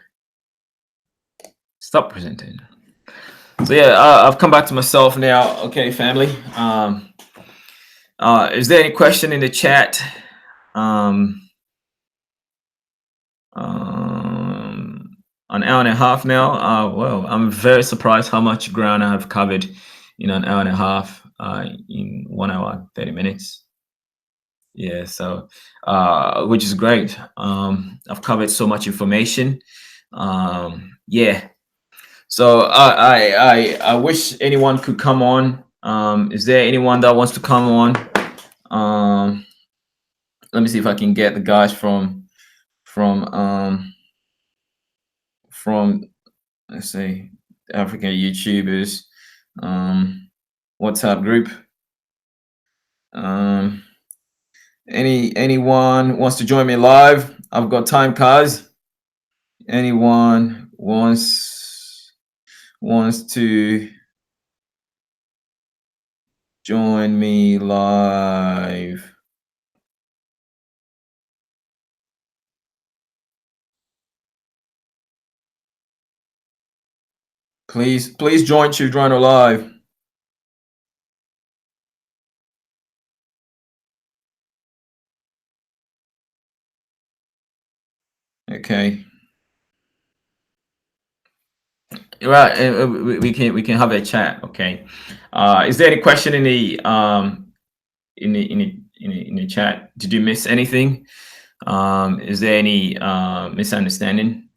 stop presenting. So yeah, I've come back to myself now. Okay, family. Is there any question in the chat? An hour and a half now. Well, I'm very surprised how much ground I have covered in an hour and a half, in 1 hour, 30 minutes. Yeah, so which is great. I've covered so much information. Yeah. So I wish anyone could come on. Is there anyone that wants to come on? Let me see if I can get the guys from let's say African YouTubers WhatsApp group. Anyone wants to join me live? I've got time cards. Anyone wants to join me live? Please join Chiefdryno live. Okay. Right, we can have a chat. Okay. Is there any question in the in the chat? Did you miss anything? Is there any misunderstanding?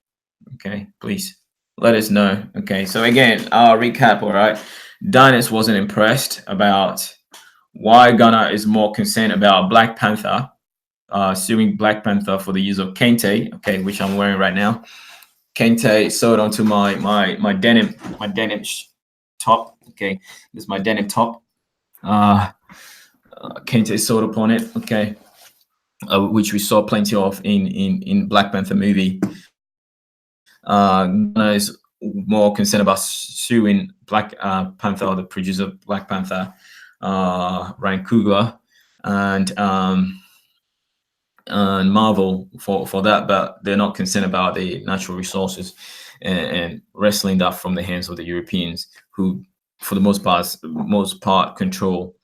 Okay, please let us know. Okay, so again, I'll recap. All right, Dynast wasn't impressed about why Ghana is more concerned about Black Panther, suing Black Panther for the use of kente. Okay, which I'm wearing right now. Kente sewed onto my denim top. Okay, this is my denim top. Uh, Kente sewed upon it. Okay, which we saw plenty of in Black Panther movie. Ghana is more concerned about suing Black Panther, or the producer of Black Panther, Ryan Coogler, and Marvel for that, but they're not concerned about the natural resources, and wrestling that from the hands of the Europeans, who, for the most part, control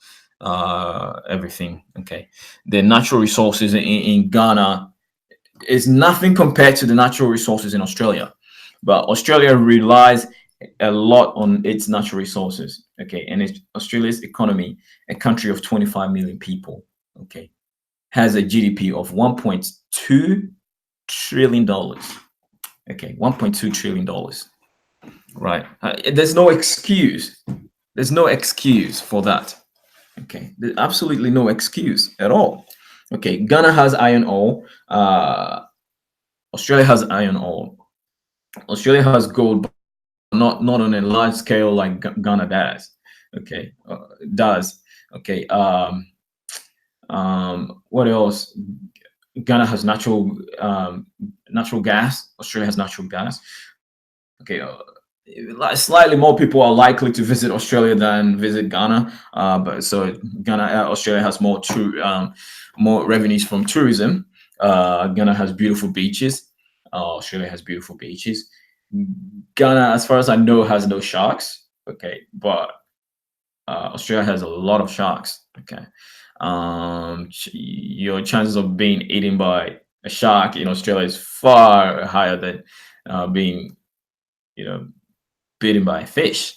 everything. Okay, the natural resources in Ghana is nothing compared to the natural resources in Australia, but Australia relies a lot on its natural resources. Okay, and it's Australia's economy, a country of 25 million people. Okay, has a GDP of $1.2 trillion. Okay, $1.2 trillion. Right. There's no excuse. There's no excuse for that. Okay, there's absolutely no excuse at all. Okay, Ghana has iron ore. Australia has iron ore. Australia has gold, but not on a large scale like Ghana does. Okay, does. Okay. What else? Ghana has natural gas. Australia has natural gas. Okay, slightly more people are likely to visit Australia than visit Ghana. But so Australia has more revenues from tourism. Ghana has beautiful beaches. Australia has beautiful beaches. Ghana, as far as I know, has no sharks. Okay, but Australia has a lot of sharks. Okay, your chances of being eaten by a shark in Australia is far higher than being, you know, bitten by a fish,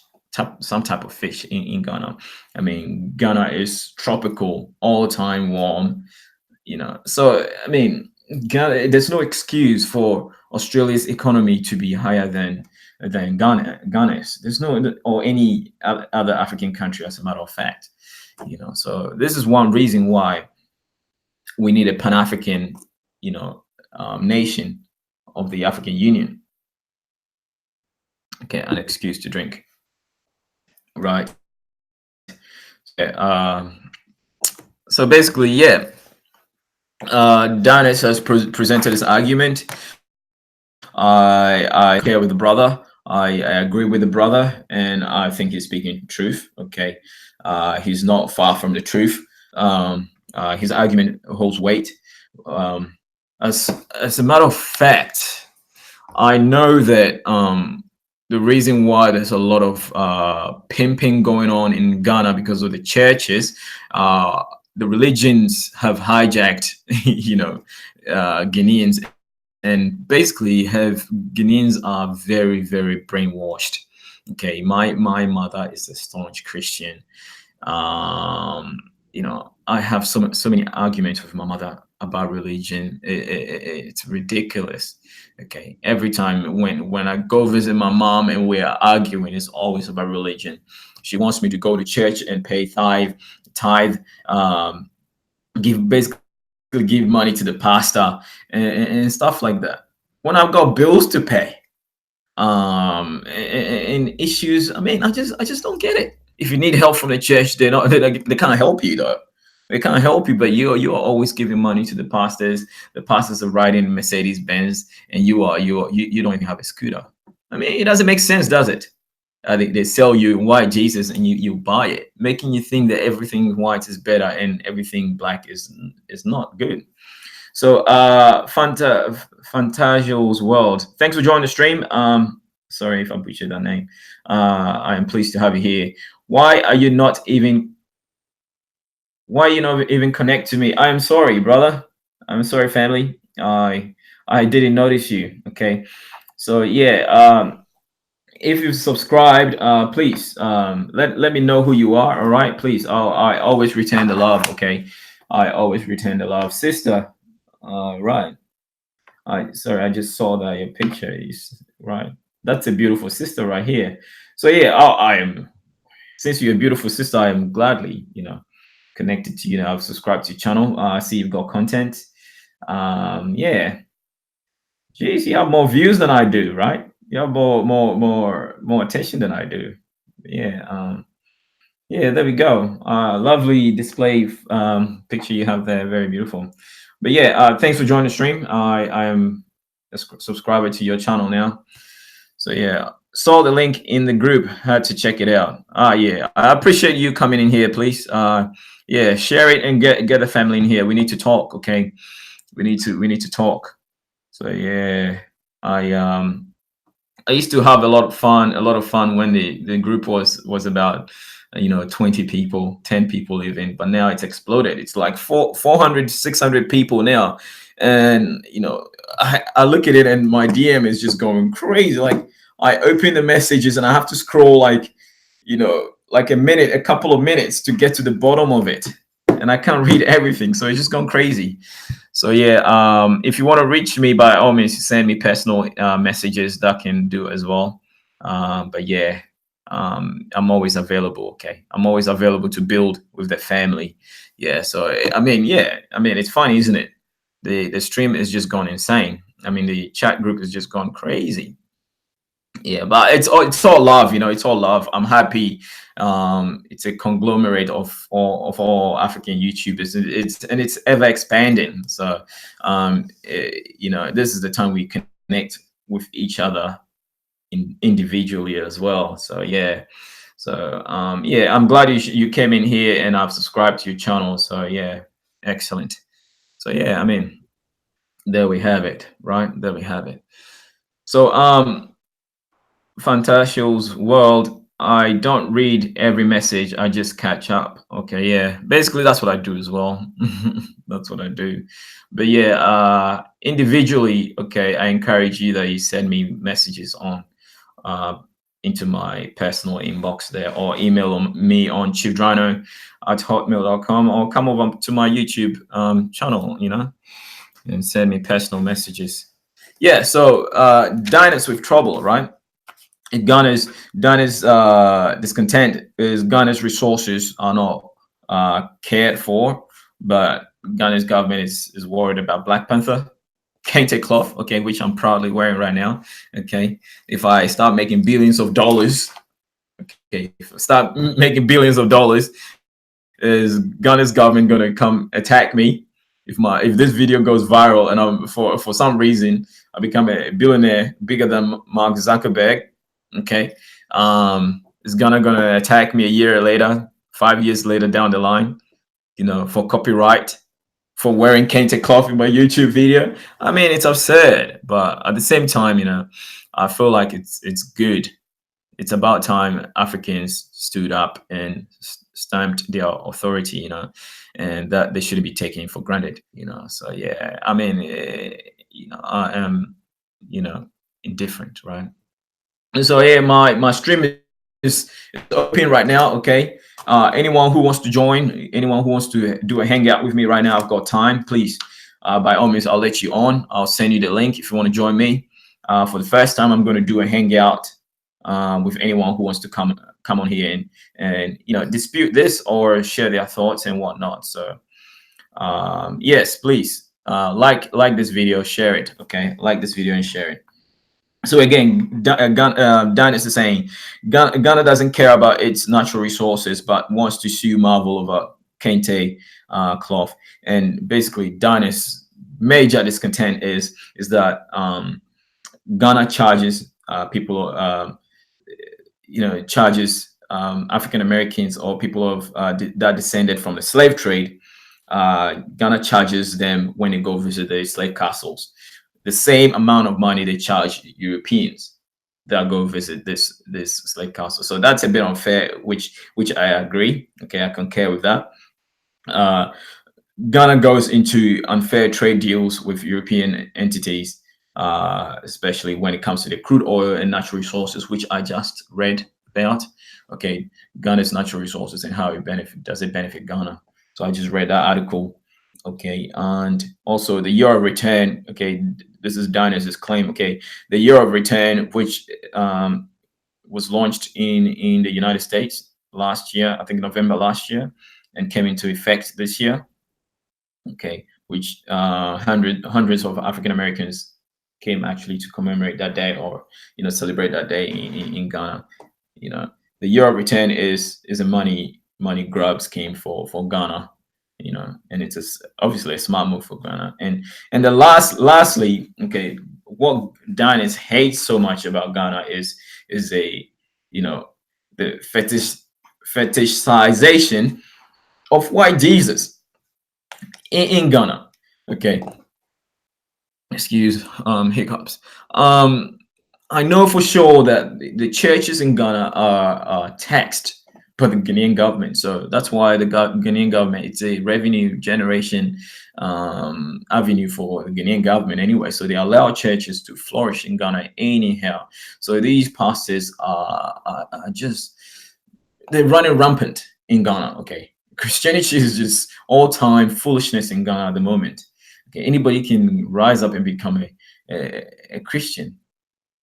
some type of fish in Ghana. I mean, Ghana is tropical, all the time warm. So I mean, Ghana, there's no excuse for Australia's economy to be higher than Ghana's. There's no, or any other African country, as a matter of fact. So this is one reason why we need a Pan-African, nation of the African Union. Okay, an excuse to drink, right? So basically, yeah, Dynast has presented his argument. I care with the brother. I agree with the brother, and I think he's speaking truth. Okay, he's not far from the truth. His argument holds weight. As a matter of fact, I know that the reason why there's a lot of pimping going on in Ghana because of the churches, the religions have hijacked, Ghanaians, and basically have Ghanaians are very, very brainwashed. Okay, my mother is a staunch Christian. I have so many arguments with my mother about religion. It's ridiculous. Okay, every time when I go visit my mom and we are arguing, it's always about religion. She wants me to go to church and pay tithe, basically give money to the pastor, and stuff like that. When I've got bills to pay, and issues, I mean, I just don't get it. If you need help from the church, they can't help you though. They can't help you, but you are always giving money to the pastors. The pastors are riding Mercedes Benz, and you don't even have a scooter. I mean, it doesn't make sense, does it? I think they sell you white Jesus and you buy it, making you think that everything white is better and everything black is not good. So Fantasial's World, thanks for joining the stream. Sorry if I butchered that name. I am pleased to have you here. Why are you not even connect to me? I am sorry, brother. I'm sorry, family. I didn't notice you. Okay. So yeah, if you've subscribed, please let me know who you are. All right, please. I always return the love. Okay, I always return the love, sister. Right. Sorry, I just saw that your picture is right. That's a beautiful sister right here. So yeah, I am. Since you're a beautiful sister, I am gladly connected to you. I've subscribed to your channel. I see you've got content. Yeah. Jeez, you have more views than I do, right? You have more attention than I do. Yeah. Yeah, there we go. Lovely display picture you have there. Very beautiful. But yeah, thanks for joining the stream. I am a subscriber to your channel now. So yeah, saw the link in the group. Had to check it out. Yeah, I appreciate you coming in here, please. Yeah, share it and get the family in here. We need to talk. Okay, we need to talk. So yeah, I um I used to have a lot of fun when the group was about 20 people, 10 people even, but now it's exploded. It's like 400, 600 people now. And I look at it and my DM is just going crazy. Like I open the messages and I have to scroll like a minute, a couple of minutes to get to the bottom of it. And I can't read everything. So it's just gone crazy. So yeah, if you want to reach me, by all means, send me personal messages. That can do as well. But yeah, I'm always available. Okay, I'm always available to build with the family. Yeah. So I mean, yeah, I mean, it's funny, isn't it? The stream is just gone insane. I mean, the chat group has just gone crazy. Yeah, but it's all love, it's all love. I'm happy. It's a conglomerate of all African YouTubers. It's ever expanding. So this is the time we connect with each other individually as well. So yeah. So yeah, I'm glad you came in here and I've subscribed to your channel. So yeah, excellent. So yeah, I mean, there we have it, right? There we have it. So Fantasio's world, I don't read every message. I just catch up. Okay, yeah. Basically, that's what I do as well. That's what I do. But yeah, individually, okay, I encourage you that you send me messages on uh, into my personal inbox there, or email me on Chiefdryno at hotmail.com, or come over to my YouTube channel, and send me personal messages. Yeah, so Dynast with trouble, right? Ghana's discontent is Ghana's resources are not cared for, but Ghana's government is worried about Black Panther, kente cloth, okay, which I'm proudly wearing right now. Okay, if I start making billions of dollars, okay, if I start making billions of dollars, is Ghana's government gonna come attack me? If this video goes viral and for some reason I become a billionaire bigger than Mark Zuckerberg, okay, is Ghana gonna attack me a year later, 5 years later down the line, for copyright, for wearing kente cloth in my YouTube video? I mean, it's absurd, but at the same time, I feel like it's good. It's about time Africans stood up and stamped their authority, and that they shouldn't be taken for granted, So yeah, I mean, I am, you know, indifferent, right? And so yeah, my stream is open right now. Okay, anyone who wants to join, anyone who wants to do a hangout with me right now, I've got time. Please, by all means, I'll let you on. I'll send you the link if you want to join me. For the first time, I'm going to do a hangout with anyone who wants to come on here and dispute this or share their thoughts and whatnot. So yes, please like this video, share it. Okay, like this video and share it. So again, Dynast is saying Ghana doesn't care about its natural resources, but wants to sue Marvel over kente cloth. And basically, Dynast's major discontent is that Ghana charges people, charges African Americans or people of that descended from the slave trade. Ghana charges them when they go visit the slave castles the same amount of money they charge Europeans that go visit this slave castle. So that's a bit unfair, which I agree. Okay, I concur with that. Ghana goes into unfair trade deals with European entities, especially when it comes to the crude oil and natural resources, which I just read about. Okay, Ghana's natural resources and how it benefit Ghana. So I just read that article. Okay, and also the year of return. Okay, this is Dynast's claim. Okay, the year of return, which was launched in the United States last year, I think November last year, and came into effect this year. Okay, which hundreds of African Americans came actually to commemorate that day, or celebrate that day in Ghana. You know, the year of return is a money grab scheme for Ghana. And it's obviously a smart move for Ghana. And the lastly, okay, what Dynast hates so much about Ghana is the fetishization of white Jesus in Ghana. Okay, excuse hiccups. I know for sure that the churches in Ghana are taxed by the Ghanaian government, so that's why the Ghanaian government, it's a revenue generation avenue for the Ghanaian government anyway. So they allow churches to flourish in Ghana anyhow. So these pastors are just, they're running rampant in Ghana. Okay, Christianity is just all-time foolishness in Ghana at the moment. Okay, anybody can rise up and become a Christian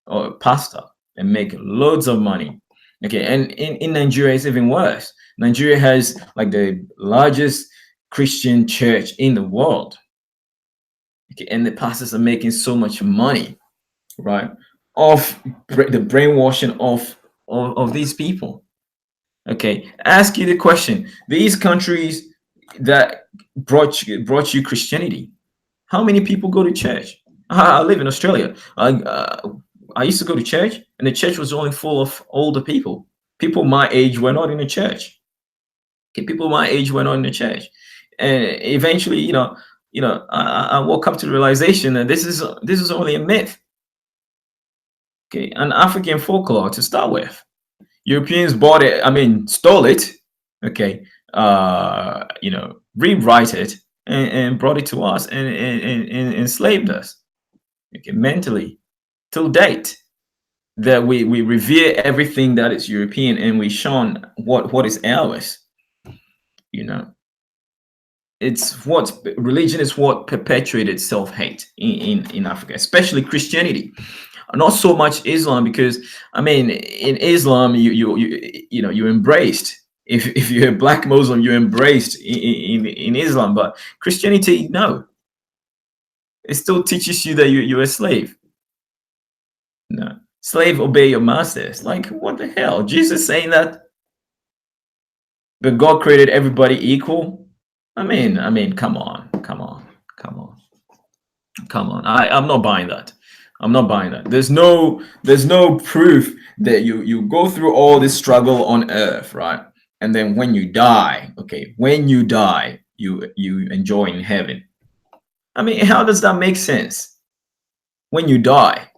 or a pastor and make loads of money. Okay, and in Nigeria it's even worse. Nigeria has like the largest Christian church in the world. Okay, and the pastors are making so much money, right? Off the brainwashing of these people. Okay, ask you the question: these countries that brought you Christianity, how many people go to church? I live in Australia. I used to go to church, and the church was only full of older people. People my age were not in the church. Okay, people my age were not in the church, and eventually, I woke up to the realization that this is only a myth. Okay, an African folklore to start with. Europeans bought it. I mean, stole it. Okay, rewrite it and brought it to us and enslaved us. Okay, mentally, till date, that we revere everything that is European and we shun what is ours. It's what religion is what perpetuated self-hate in Africa, especially Christianity. Not so much Islam, because I mean, in Islam you embraced. If you're a black Muslim, you're embraced in Islam, but Christianity, no. It still teaches you that you're a slave. No. Slave, obey your masters. Like, what the hell? Jesus saying that? But God created everybody equal? I mean, come on. I'm not buying that. I'm not buying that. There's no proof that you go through all this struggle on earth, right? And then when you die, you enjoy in heaven. I mean, how does that make sense? When you die.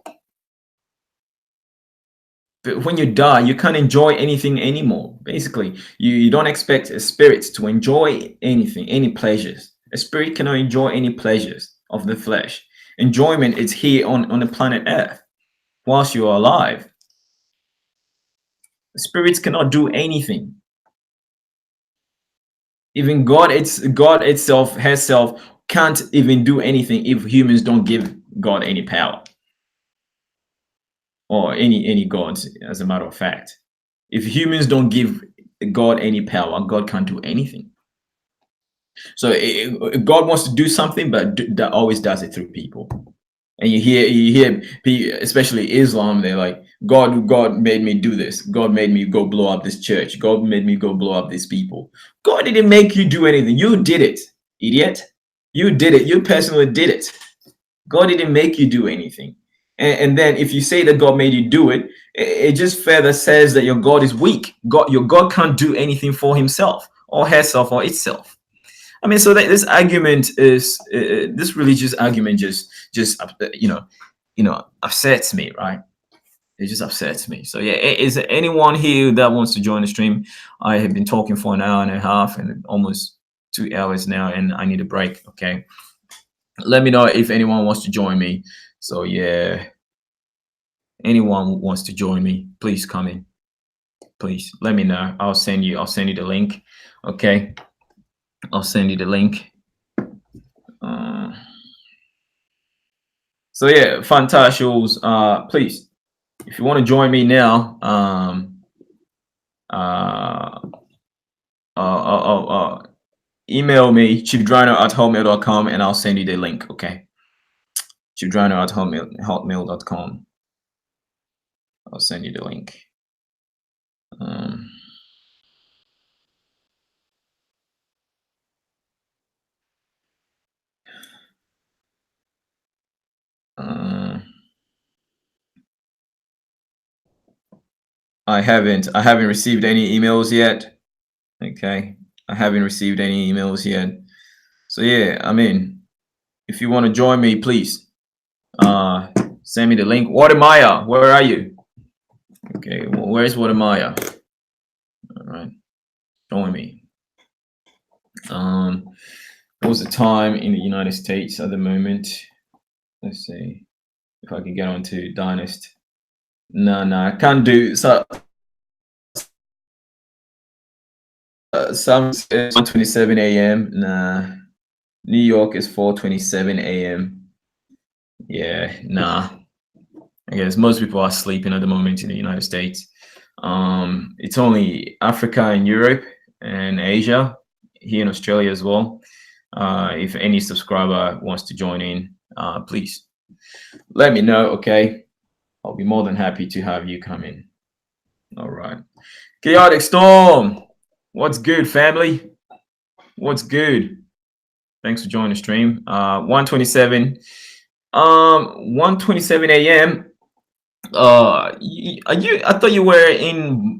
But when you die, you can't enjoy anything anymore. Basically, you don't expect a spirit to enjoy anything, any pleasures. A spirit cannot enjoy any pleasures of the flesh. Enjoyment is here on the planet Earth whilst you are alive. Spirits cannot do anything. Even God itself, herself, can't even do anything if humans don't give God any power. Or any gods, as a matter of fact. If humans don't give God any power, God can't do anything. So God wants to do something, but that always does it through people. And you hear especially Islam, they're like, God made me do this. God made me go blow up this church. God made me go blow up these people. God didn't make you do anything. You did it, idiot. You did it. You personally did it. God didn't make you do anything. And then if you say that God made you do it, it just further says that your God is weak. Your God can't do anything for himself or herself or itself. I mean, so that this argument is this religious argument just upsets me, right? It just upsets me. So yeah, is there anyone here that wants to join the stream? I have been talking for an hour and a half and almost 2 hours now, and I need a break. Okay, let me know if anyone wants to join me. So yeah, anyone who wants to join me, please come in. Please let me know. I'll send you the link. Okay, I'll send you the link. So yeah, Fantasticals, please, if you want to join me now, email me chiefdryno@hotmail.com and I'll send you the link. Okay, Chiefdryno at hotmail.com. I'll send you the link. Um, uh, I haven't received any emails yet. Okay, I haven't received any emails yet. So yeah, I mean, if you want to join me, please send me the link. Watermaya, where are you? Okay, well, where's Watermaya? All right, join me. What's the time in the United States at the moment? Let's see if I can get onto Dynast. No, I can't do so. Some is 1:27 a.m. Nah, New York is 4:27 a.m. Yeah, nah. I guess most people are sleeping at the moment in the United States. It's only Africa and Europe and Asia, here in Australia as well. If any subscriber wants to join in, please let me know. Okay, I'll be more than happy to have you come in. All right. Chaotic Storm, what's good, family? What's good? Thanks for joining the stream. 1:27, 1:27 a.m. I thought you were in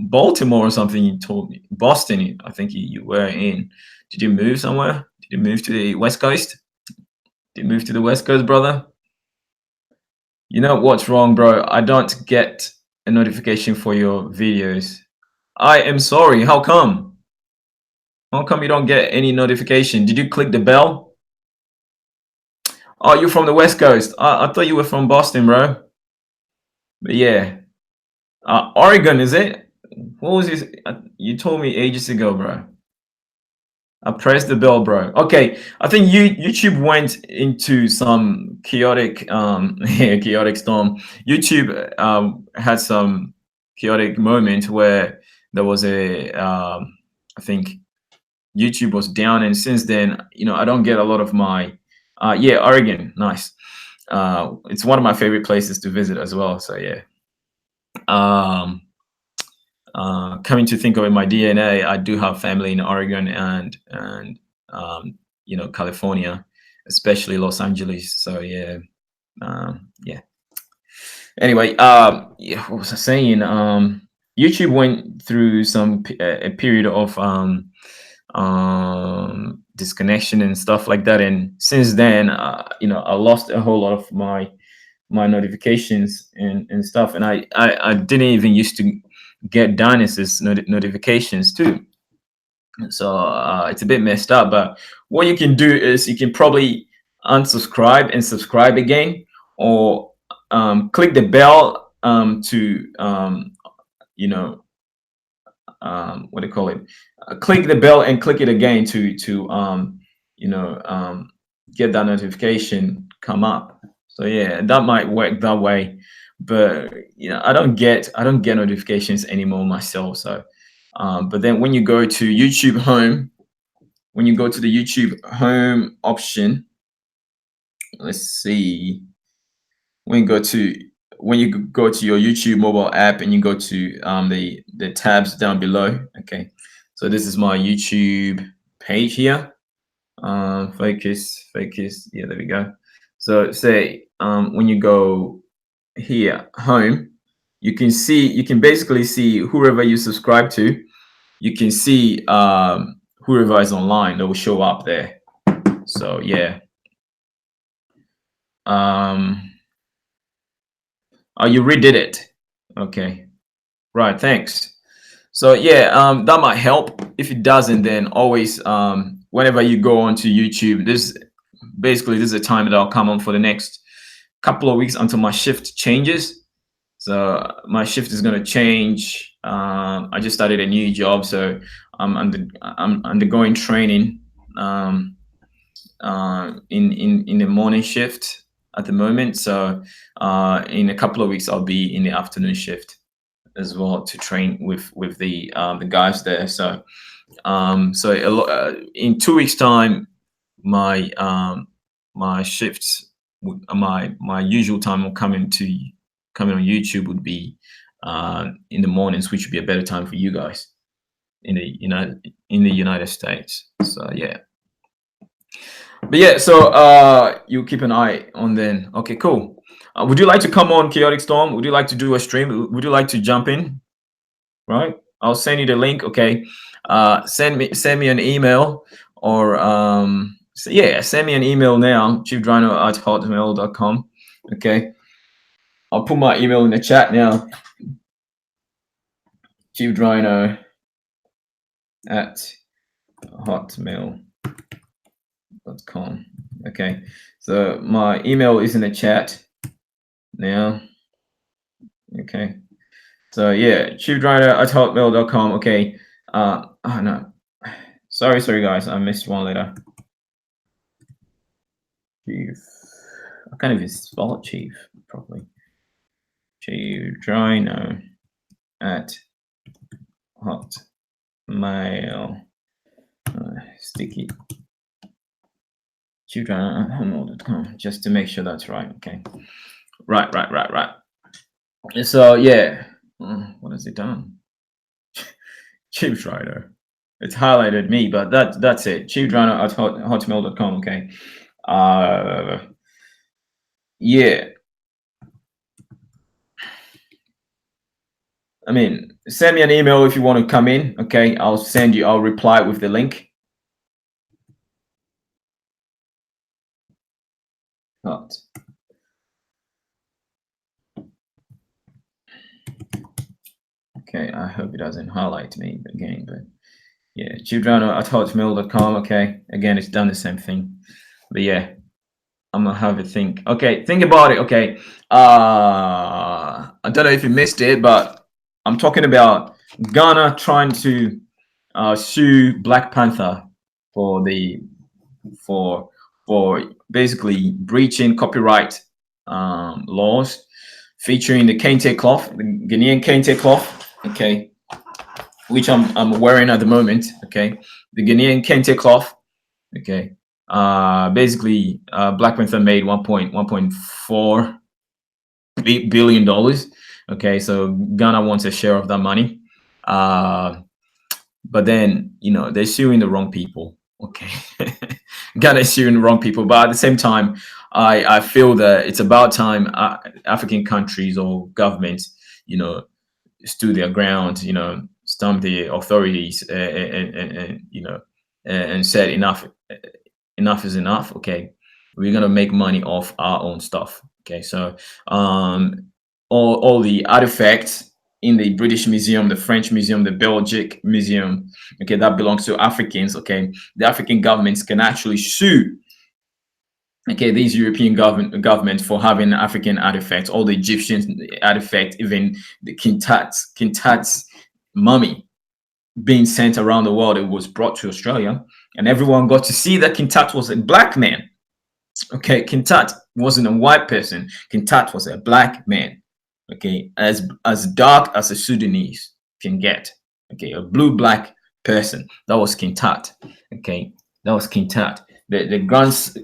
Baltimore or something. You told me Boston. I think you were in. Did you move somewhere? Did you move to the West Coast? Did you move to the West Coast, brother? You know what's wrong, bro? I don't get a notification for your videos. I am sorry. How come? How come you don't get any notification? Did you click the bell? Oh, you're from the West Coast. I thought you were from Boston, bro. But yeah, Oregon, is it? What was this? You told me ages ago, bro. I pressed the bell, bro. Okay, I think YouTube went into some chaotic, chaotic storm. YouTube had some chaotic moment where there was I think YouTube was down, and since then, I don't get a lot of my, yeah, Oregon, nice. It's one of my favorite places to visit as well. So yeah. Coming to think of it, my DNA, I do have family in Oregon and California, especially Los Angeles. So yeah, yeah. Anyway, yeah, what was I saying? YouTube went through a period of disconnection and stuff like that, and since then, I lost a whole lot of my notifications and stuff, and I didn't even used to get Dynast's notifications too. So it's a bit messed up. But what you can do is you can probably unsubscribe and subscribe again, or click the bell to what do you call it? Click the bell and click it again to get that notification come up. So yeah, that might work that way, but I don't get notifications anymore myself. So, but then when you go to YouTube Home, when you go to the YouTube Home option, let's see, when you go to your YouTube mobile app and you go to the tabs down below. Okay, so this is my YouTube page here. Focus. Yeah, there we go. So say when you go here, home, you can basically see whoever you subscribe to. You can see whoever is online that will show up there. So yeah. Oh, you redid it. Okay. Right. Thanks. So yeah, that might help. If it doesn't, then always whenever you go onto YouTube, this is a time that I'll come on for the next couple of weeks until my shift changes. So my shift is going to change. I just started a new job, so I'm undergoing training in the morning shift at the moment. So in a couple of weeks, I'll be in the afternoon shift as well to train with the guys there. So in 2 weeks' time, my shifts my usual time of coming on YouTube would be in the mornings, which would be a better time for you guys in the United States. So yeah. But yeah, so you keep an eye on then. Okay, cool. Would you like to come on, Chaotic Storm? Would you like to do a stream? Would you like to jump in? Right, I'll send you the link. Okay, send me an email, or send me an email now, chiefdryno@hotmail.com. Okay, I'll put my email in the chat now. chiefdryno@hotmail.com. Okay, so my email is in the chat now. Okay, so yeah, chiefdryno@hotmail.com. Okay, oh no, sorry guys, I missed one letter. Chief, I can't even spell it chief properly. Chiefdryno at hotmail, sticky. Chiefdryno@hotmail.com, just to make sure that's right. Okay, right. So yeah, what has it done? Chiefdryno. It's highlighted me, but that's it. Chiefdryno@hotmail.com. Okay. Yeah. I mean, send me an email if you want to come in. Okay, I'll reply with the link. Hot. Okay, I hope it doesn't highlight me again, but yeah, chiefdryno@hotmail.com. Okay, again, it's done the same thing, but yeah, I'm gonna have a think. Okay, think about it. Okay, I don't know if you missed it, but I'm talking about Ghana trying to sue Black Panther for basically breaching copyright laws featuring the kente cloth, the Ghanaian kente cloth. Okay, which I'm wearing at the moment. Okay, the Ghanaian kente cloth. Okay, basically, Black Panther made 1.4 billion dollars. Okay, so Ghana wants a share of that money, but then they're suing the wrong people. Okay, Ghana is suing the wrong people, but at the same time, I feel that it's about time African countries or governments, stood their ground, stomp the authorities, and said enough is enough. Okay, we're gonna make money off our own stuff. Okay, so all the artifacts in the British Museum, the French Museum, the Belgic Museum, okay, that belongs to Africans. Okay, the African governments can actually sue, okay, these European governments for having African artifacts, all the Egyptian artifacts, even the Kintat's mummy being sent around the world. It was brought to Australia, and everyone got to see that Kintat was a black man. Okay, Kintat wasn't a white person. Kintat was a black man. Okay, as dark as a Sudanese can get. Okay, a blue-black person. That was Kintat. Okay, that was Kintat. The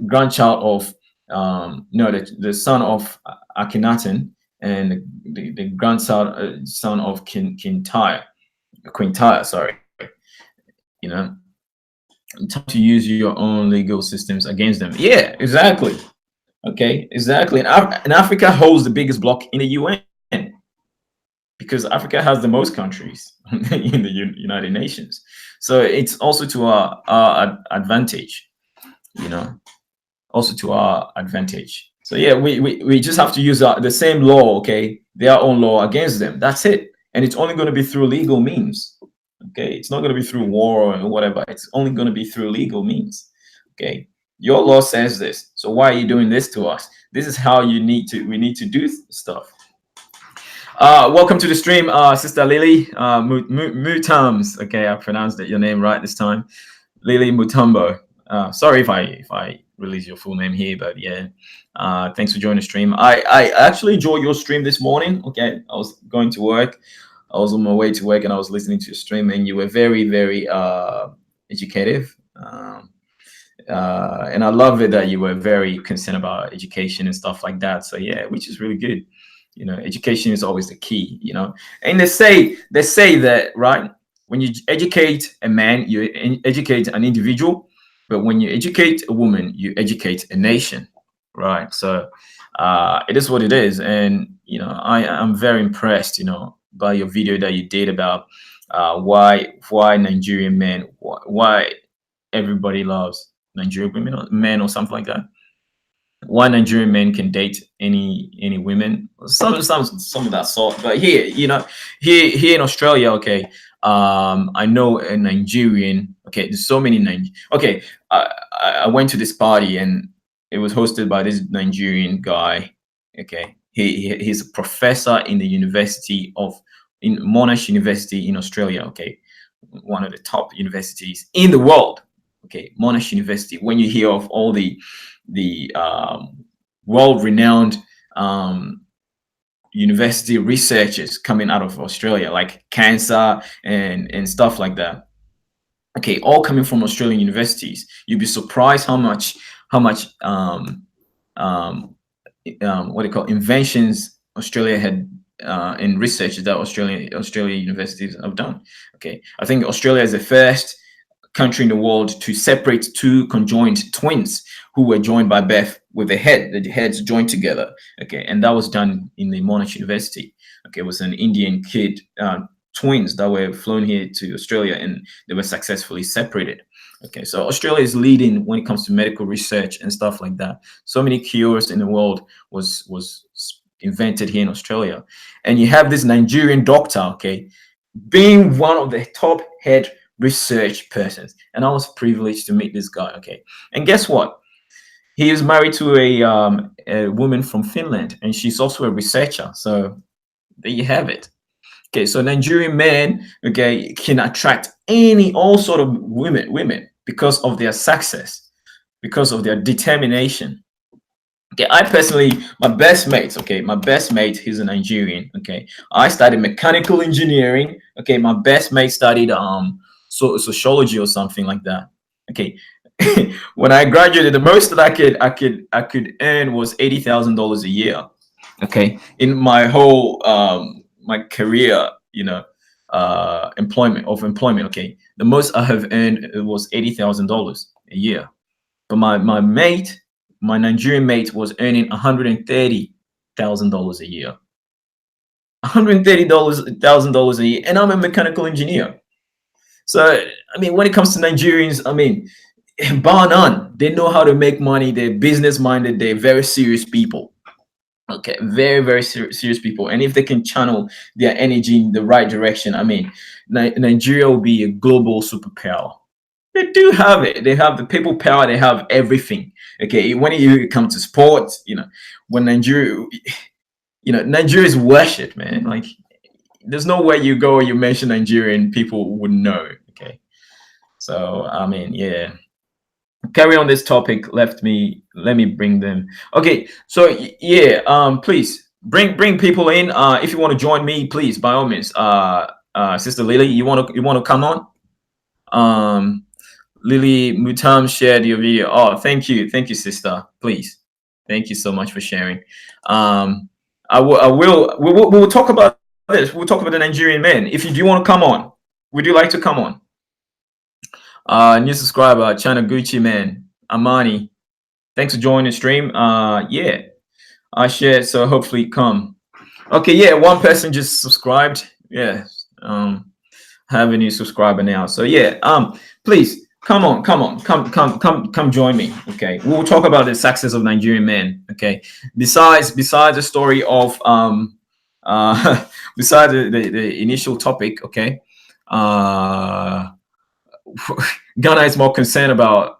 grandchild of the son of Akhenaten, and the grandson son of Quintire, sorry. Time to use your own legal systems against them. Yeah, exactly. Okay, exactly. And Africa holds the biggest block in the UN because Africa has the most countries in the United Nations. So it's also to our advantage, also to our advantage. So yeah, we just have to use the same law, okay, their own law against them. That's it. And it's only going to be through legal means. Okay, it's not going to be through war or whatever. It's only going to be through legal means. Okay, your law says this, so why are you doing this to us? This is how we need to do stuff. Welcome to the stream, Sister Lily Mutams. Okay, I pronounced your name right this time. Lily Mutombo. Sorry if I release your full name here, but yeah, thanks for joining the stream. I actually enjoyed your stream this morning. Okay, I was going to work. I was on my way to work and I was listening to your stream, and you were very, very educative. And I love it that you were very concerned about education and stuff like that. So yeah, which is really good. Education is always the key. And they say that, right? When you educate a man, you educate an individual, but when you educate a woman, you educate a nation, right? So it is what it is. And I'm very impressed, by your video that you did about why Nigerian men, why everybody loves Nigerian women or men or something like that. Why Nigerian men can date any women, some of that sort. But here, here in Australia, okay, I know a Nigerian. Okay, there's so many Okay, I went to this party and it was hosted by this Nigerian guy. Okay, he's a professor in the in Monash University in Australia. Okay, one of the top universities in the world. Okay, Monash University. When you hear of all the world-renowned university researchers coming out of Australia, like cancer and stuff like that. Okay, all coming from Australian universities. You'd be surprised how much what they call inventions Australia had in research that Australian universities have done. Okay, I think Australia is the first country in the world to separate two conjoined twins who were joined by birth with the heads joined together. Okay, and that was done in the Monash University. Okay, it was an Indian kid, twins that were flown here to Australia, and they were successfully separated. Okay, so Australia is leading when it comes to medical research and stuff like that. So many cures in the world was invented here in Australia, and you have this Nigerian doctor, okay, being one of the top head research persons. And I was privileged to meet this guy. Okay, and guess what? He is married to a woman from Finland, and she's also a researcher. So there you have it. Okay, so Nigerian men, okay, can attract all sort of women because of their success, because of their determination. Okay, I personally, my best mate, he's a Nigerian. Okay, I studied mechanical engineering. Okay, my best mate studied sociology or something like that. Okay, when I graduated, the most that I could earn was $80,000 a year. Okay, in my whole my career, employment. Okay, the most I have earned was $80,000 a year. But my Nigerian mate, was earning $130,000 a year. $130,000 a year, and I'm a mechanical engineer. So I mean, when it comes to Nigerians, I mean, bar none, they know how to make money. They're business minded. They're very serious people. Okay, very very serious people, and if they can channel their energy in the right direction, I mean, Nigeria will be a global superpower. They do have it. They have the people power. They have everything. Okay, when you come to sports, when Nigeria is worshipped, man. Like, there's no way you go, you mention Nigerian, people would know. Okay, so I mean, yeah. Carry on this topic. Let me bring them. Okay, so yeah, please bring people in. If you want to join me, please, by all means. Sister Lily, you want to come on? Lily Mutam shared your video. Oh, thank you, sister. Please, thank you so much for sharing. We will talk about this. We'll talk about the Nigerian men. If you do want to come on, would you like to come on? New subscriber, China Gucci man, Amani. Thanks for joining the stream. Yeah, I shared, so hopefully come. Okay, yeah, one person just subscribed. Yeah, have a new subscriber now. So yeah, please come on, come join me. Okay, we'll talk about the success of Nigerian men. Okay, besides the story of besides the initial topic. Okay, Ghana is more concerned about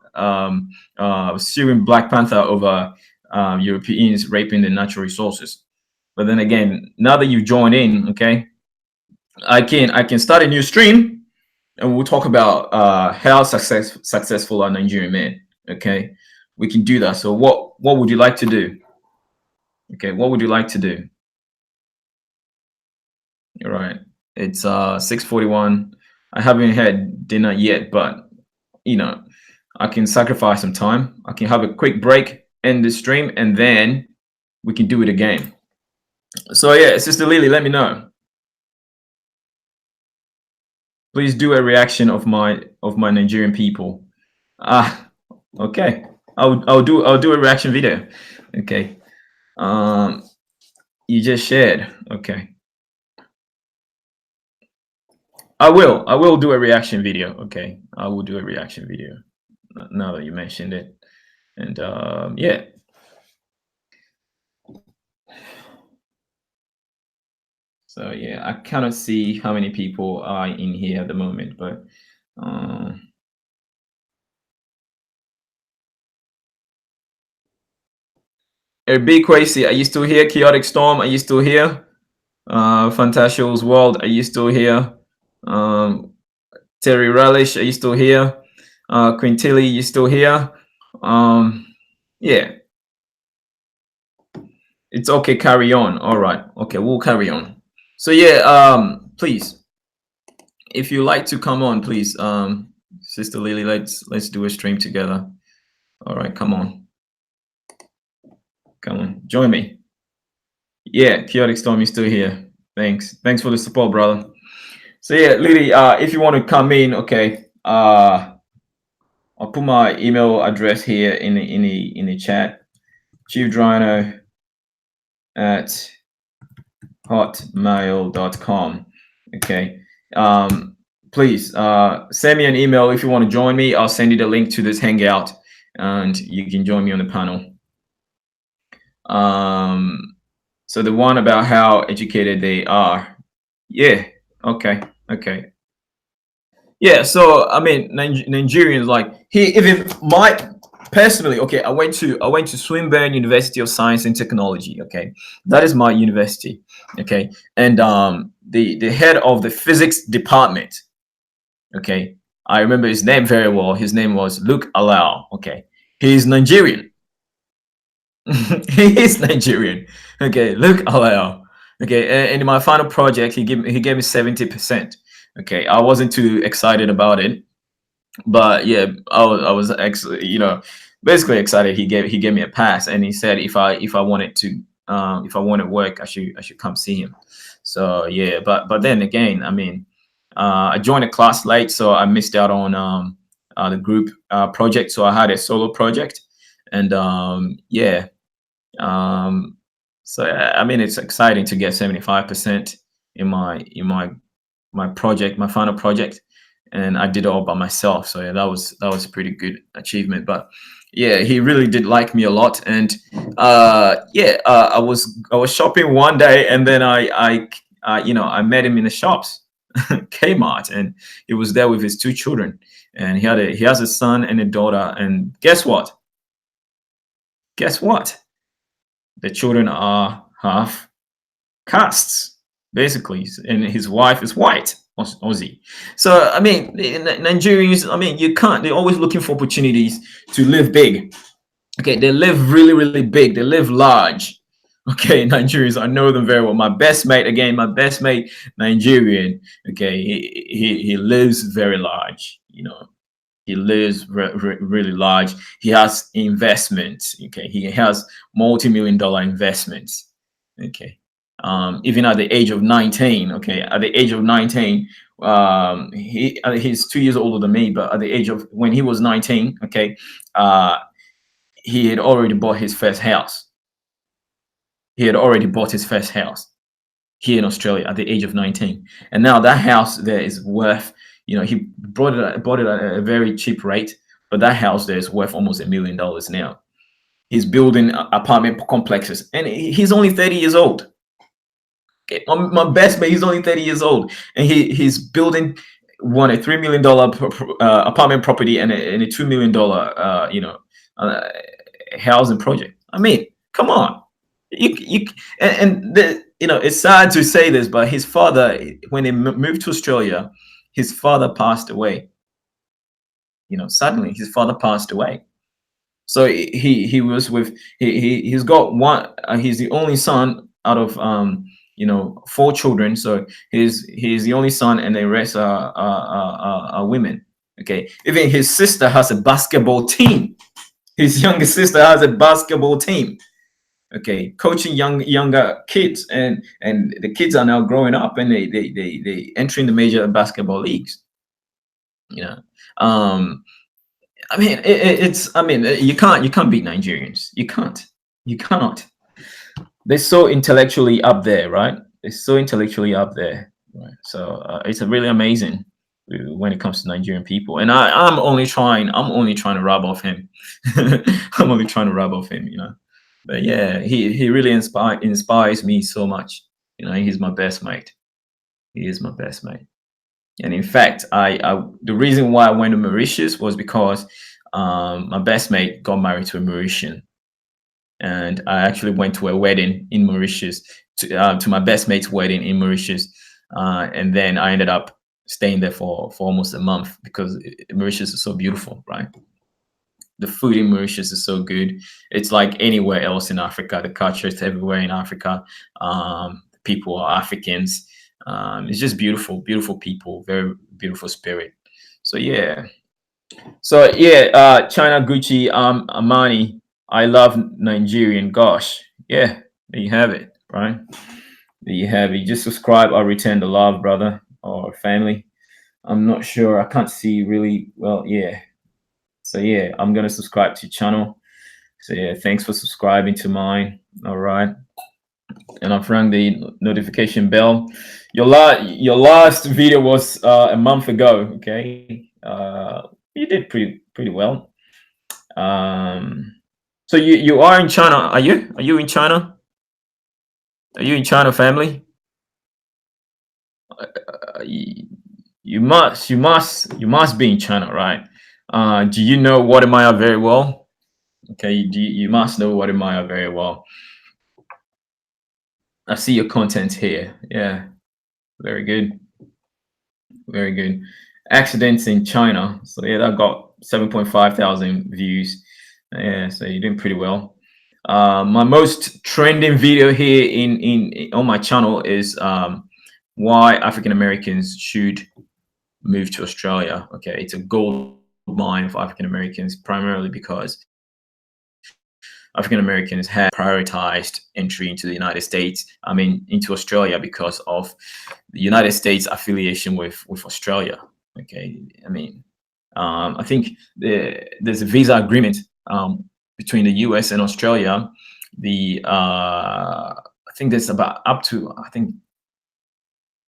suing Black Panther over Europeans raping the natural resources. But then again, now that you join in, okay, I can start a new stream, and we'll talk about how successful are Nigerian men. Okay, we can do that. So what would you like to do? Okay, what would you like to do? All right, it's 6:41. I haven't had dinner yet, but I can sacrifice some time. I can have a quick break, end the stream, and then we can do it again. So yeah, Sister Lily, let me know. Please do a reaction of my Nigerian people. Ah, okay. I'll do a reaction video. Okay. Um, you just shared. Okay. I will do a reaction video. Okay. I will do a reaction video now that you mentioned it. And yeah. So yeah, I cannot see how many people are in here at the moment, but big Quasi, are you still here? Chaotic Storm, are you still here? Fantasio's World, are you still here? Terry Relish, are you still here? Quintilly, you still here? Yeah, it's okay. Carry on. All right. Okay, we'll carry on. So yeah, please, if you like to come on, please, Sister Lily, let's do a stream together. All right, come on, join me. Yeah, Chaotic Storm, you're still here. Thanks for the support, brother. So yeah, Lily, if you want to come in, okay, I'll put my email address here in the chat. Chiefdryno at hotmail.com. Okay. Please send me an email if you want to join me. I'll send you the link to this hangout and you can join me on the panel. So the one about how educated they are. Yeah. Okay. Yeah. So I mean, Nigerians, like even my personally. Okay, I went to Swinburne University of Science and Technology. Okay, that is my university. Okay, and the head of the physics department. Okay, I remember his name very well. His name was Luke Alau. Okay, he's Nigerian. He is Nigerian. Okay, Luke Alau. Okay, and in my final project, he gave me 70%. Okay, I wasn't too excited about it, but yeah, I was actually, basically excited. He gave me a pass, and he said if I wanted work, I should come see him. So yeah, but then again, I mean, I joined a class late, so I missed out on the group project. So I had a solo project, and yeah, so I mean, it's exciting to get 75% in my project, my final project, and I did it all by myself. So yeah, that was a pretty good achievement. But yeah, he really did like me a lot, and yeah, I was shopping one day, and then I met him in the shops, Kmart, and he was there with his two children, and he has a son and a daughter, and guess what? Guess what? The children are half castes, basically, and his wife is white, Aussie. So I mean, Nigerians, I mean, you can't. They're always looking for opportunities to live big. Okay, they live really, really big. They live large. Okay, Nigerians, I know them very well. My best mate, Nigerian. Okay, he lives very large. He lives really large. He has investments. Okay, he has multi-million-dollar investments. Okay, even at the age of 19. Okay, at the age of 19, he's 2 years older than me. But at the age of when he was 19, okay, he had already bought his first house. He had already bought his first house here in Australia at the age of 19, and now that house there is worth. He bought it at a very cheap rate, but that house there is worth almost $1 million now. He's building apartment complexes, and he's only 30 years old. Okay, my best mate, he's only 30 years old, and he's building a $3 million apartment property and a $2 million housing project. I mean, come on, it's sad to say this, but his father, when he moved to Australia, his father passed away. Suddenly his father passed away. So he was with he's got one. He's the only son out of 4 children. So he's the only son, and the rest are women. Okay, even his sister has a basketball team. His younger sister has a basketball team. Okay, coaching younger kids, and the kids are now growing up, and they entering the major basketball leagues. You know, um, I mean, it's I mean, you can't beat Nigerians. You cannot. They're so intellectually up there, right? They're so intellectually up there, right? So it's really amazing when it comes to Nigerian people. And I'm only trying to rub off him. I'm only trying to rub off him, you know. But yeah, he really inspires me so much. You know, he's my best mate. He is my best mate. And in fact, I the reason why I went to Mauritius was because my best mate got married to a Mauritian, and I actually went to a wedding in Mauritius, to my best mate's wedding in Mauritius, and then I ended up staying there for almost a month because Mauritius is so beautiful, right? The food in Mauritius is so good. It's like anywhere else in Africa. The culture is everywhere in Africa. People are Africans. It's just beautiful, beautiful people, very beautiful spirit. So yeah, China, Gucci, Armani. I love Nigerian. Gosh, yeah, there you have it, right? There you have it. Just subscribe or return the love, brother or family. I'm not sure. I can't see really well. Yeah. So yeah, I'm gonna subscribe to your channel. So yeah, thanks for subscribing to mine. All right, and I've rang the notification bell. Your last video was a month ago. Okay, you did pretty well. So you are in China, are you? Are you in China? Are you in China, family? You must be in China, right? Do you know Guatemala very well? Okay, you must know Guatemala very well. I see your content here. Yeah, very good, very good. Accidents in China. So yeah, that got 7.5 thousand views. Yeah, so you're doing pretty well. My most trending video here in on my channel is why African Americans should move to Australia. Okay, it's a gold mine for African Americans, primarily because African Americans have prioritized entry into the United States. I mean, into Australia because of the United States affiliation with Australia. Okay, I mean, I think there's a visa agreement between the U.S. and Australia. I think there's about up to I think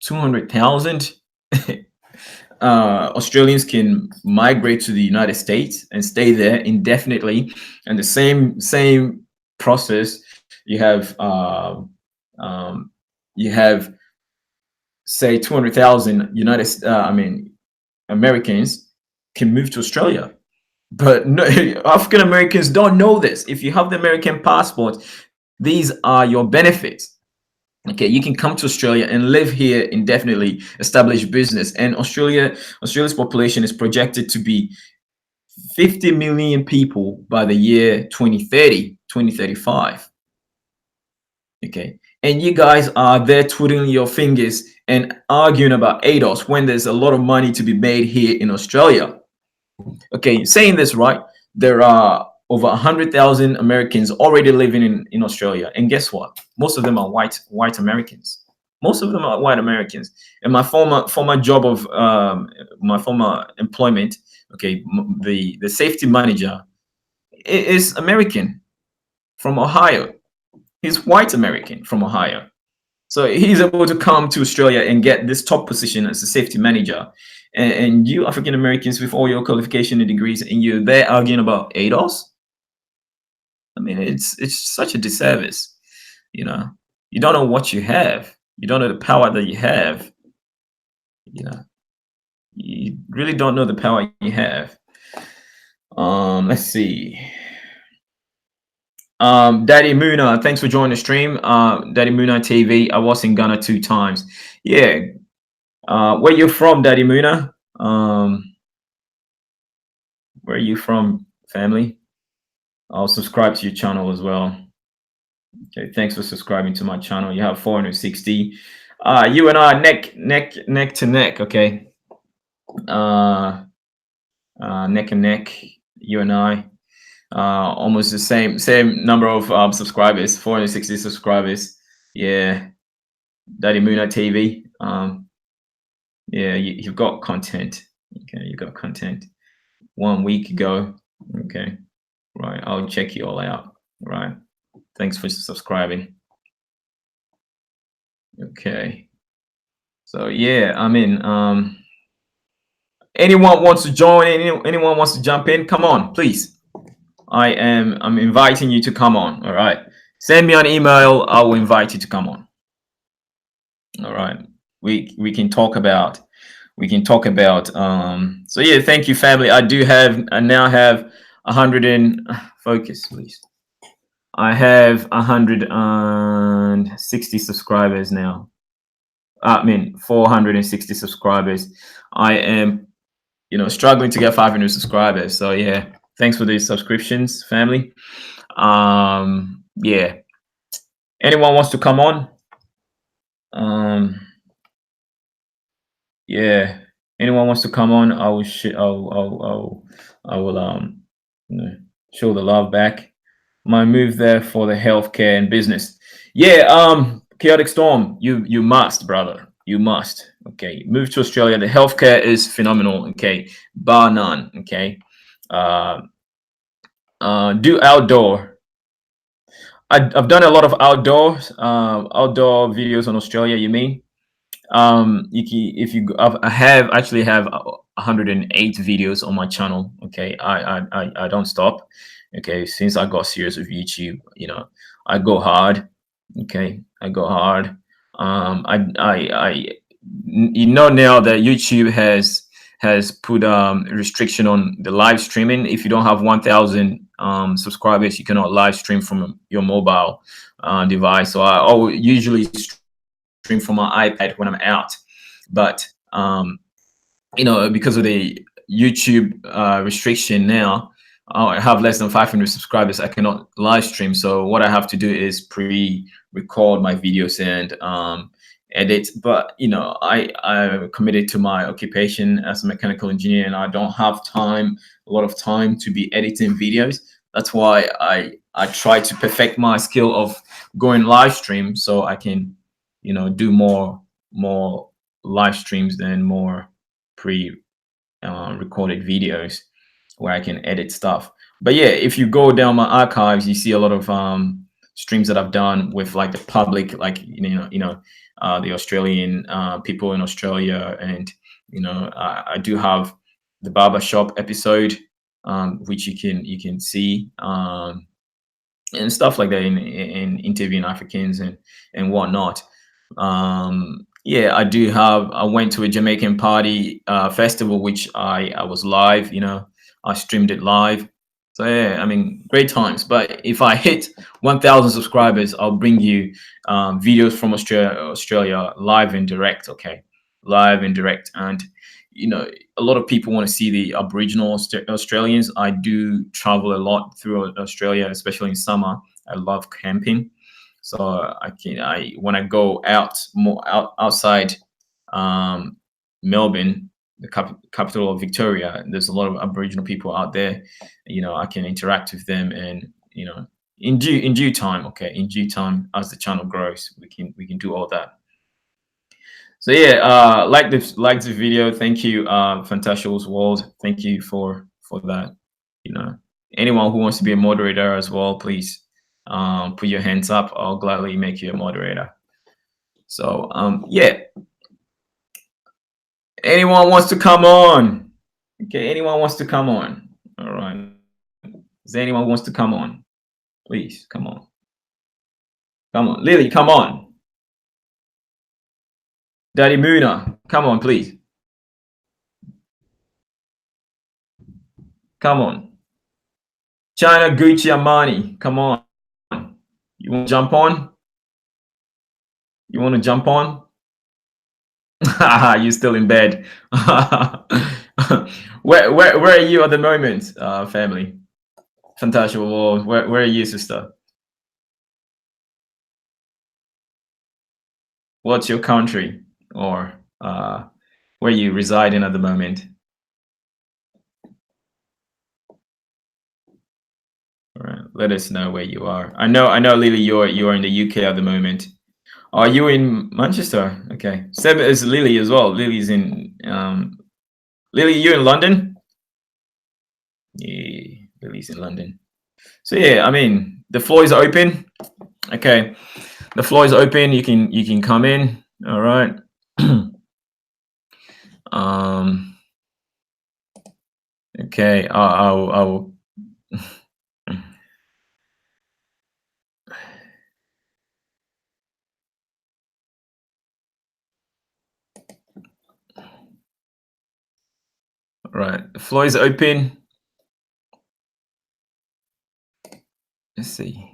200,000 Australians can migrate to the United States and stay there indefinitely. And the same process, you have um, you have say 200,000 Americans can move to Australia. But no, African Americans don't know this. If you have the American passport, these are your benefits. Okay, you can come to Australia and live here indefinitely, establish business. And Australia's population is projected to be 50 million people by the year 2030, 2035. Okay, and you guys are there twiddling your fingers and arguing about ADOS when there's a lot of money to be made here in Australia. Okay, saying this right, there are over 100,000 Americans already living in Australia, and guess what? Most of them are white Americans. Most of them are white Americans. And my former job of my former employment, okay, the safety manager is American from Ohio. He's white American from Ohio. So he's able to come to Australia and get this top position as a safety manager. And you African Americans with all your qualification and degrees, and you're there arguing about ADOS. I mean, it's such a disservice. You know, you don't know what you have. You don't know the power that you have. You know, you really don't know the power you have. Let's see. Daddy Muna, thanks for joining the stream. Daddy Muna TV. I was in Ghana 2 times. Yeah. Where you from, Daddy Muna? Where are you from, family? I'll subscribe to your channel as well. Okay, thanks for subscribing to my channel. You have 460. You and I neck to neck. Okay. neck and neck, you and I. Almost the same number of subscribers, 460 subscribers. Yeah, Daddy Muna TV. Yeah, you've got content. Okay, you got content. 1 week ago. Okay, right. I'll check you all out. Right. Thanks for subscribing. Okay. So yeah, I mean, anyone wants to join? Anyone wants to jump in? Come on, please. I'm inviting you to come on. All right. Send me an email. I will invite you to come on. All right. We can talk about so yeah, thank you, family. I now have 100 and focus, please. I have 160 subscribers now. I mean 460 subscribers. I am, struggling to get 500 subscribers. So yeah, thanks for these subscriptions, family. Yeah. Anyone wants to come on? Yeah. Anyone wants to come on? I will I will show the love back. My move there for the healthcare and business. Yeah, chaotic storm. You must, brother. You must. Okay. Move to Australia. The healthcare is phenomenal. Okay. Bar none. Okay. Uh do outdoor. I've done a lot of outdoor videos on Australia. You mean? If you I have actually have 108 videos on my channel. Okay, I don't stop. Okay, since I got serious with YouTube, I go hard. Okay, I go hard. Now that YouTube has put restriction on the live streaming. If you don't have 1,000 subscribers, you cannot live stream from your mobile device. So I always usually stream from my iPad when I'm out. But because of the YouTube restriction now, I have less than 500 subscribers. I cannot live stream. So what I have to do is pre-record my videos and edit. But I'm committed to my occupation as a mechanical engineer, and I don't have a lot of time to be editing videos. That's why I try to perfect my skill of going live stream so I can do more live streams than more pre recorded videos where I can edit stuff. But yeah, if you go down my archives, you see a lot of streams that I've done with like the public, like the Australian people in Australia, and I do have the barbershop episode, which you can see. And stuff like that in interviewing Africans and whatnot. Yeah, I went to a Jamaican party festival, which I was live. I streamed it live. So yeah, I mean, great times. But if I hit 1,000 subscribers, I'll bring you videos from Australia live and direct. Okay, live and direct. And a lot of people want to see the Aboriginal Australians. I do travel a lot through Australia, especially in summer. I love camping, so when I go outside Melbourne, the capital of Victoria, there's a lot of Aboriginal people out there. I can interact with them, and in due time. Okay, in due time, as the channel grows, we can do all that. So yeah, like the video. Thank you, Fantastic's World. Thank you for that. Anyone who wants to be a moderator as well, please put your hands up. I'll gladly make you a moderator. So yeah, anyone wants to come on? Okay, anyone wants to come on? All right. Is there anyone who wants to come on? Please come on. Come on, Lily, come on. Daddy Muna, come on, please. Come on. China Gucci Armani, come on. You want to jump on? You want to jump on? You're still in bed. Where are you at the moment, family? Fantastic World. Where are you, sister? What's your country, or where you reside in at the moment? let us know where you are. I know, Lily, you're in the UK at the moment. Are you in Manchester? Okay. Same as Lily as well. Lily's in Lily, you in London? Yeah, Lily's in London. So yeah, I mean, the floor is open. Okay, the floor is open. You can come in. All right. um. Okay. I'll. All right. The floor is open. Let's see.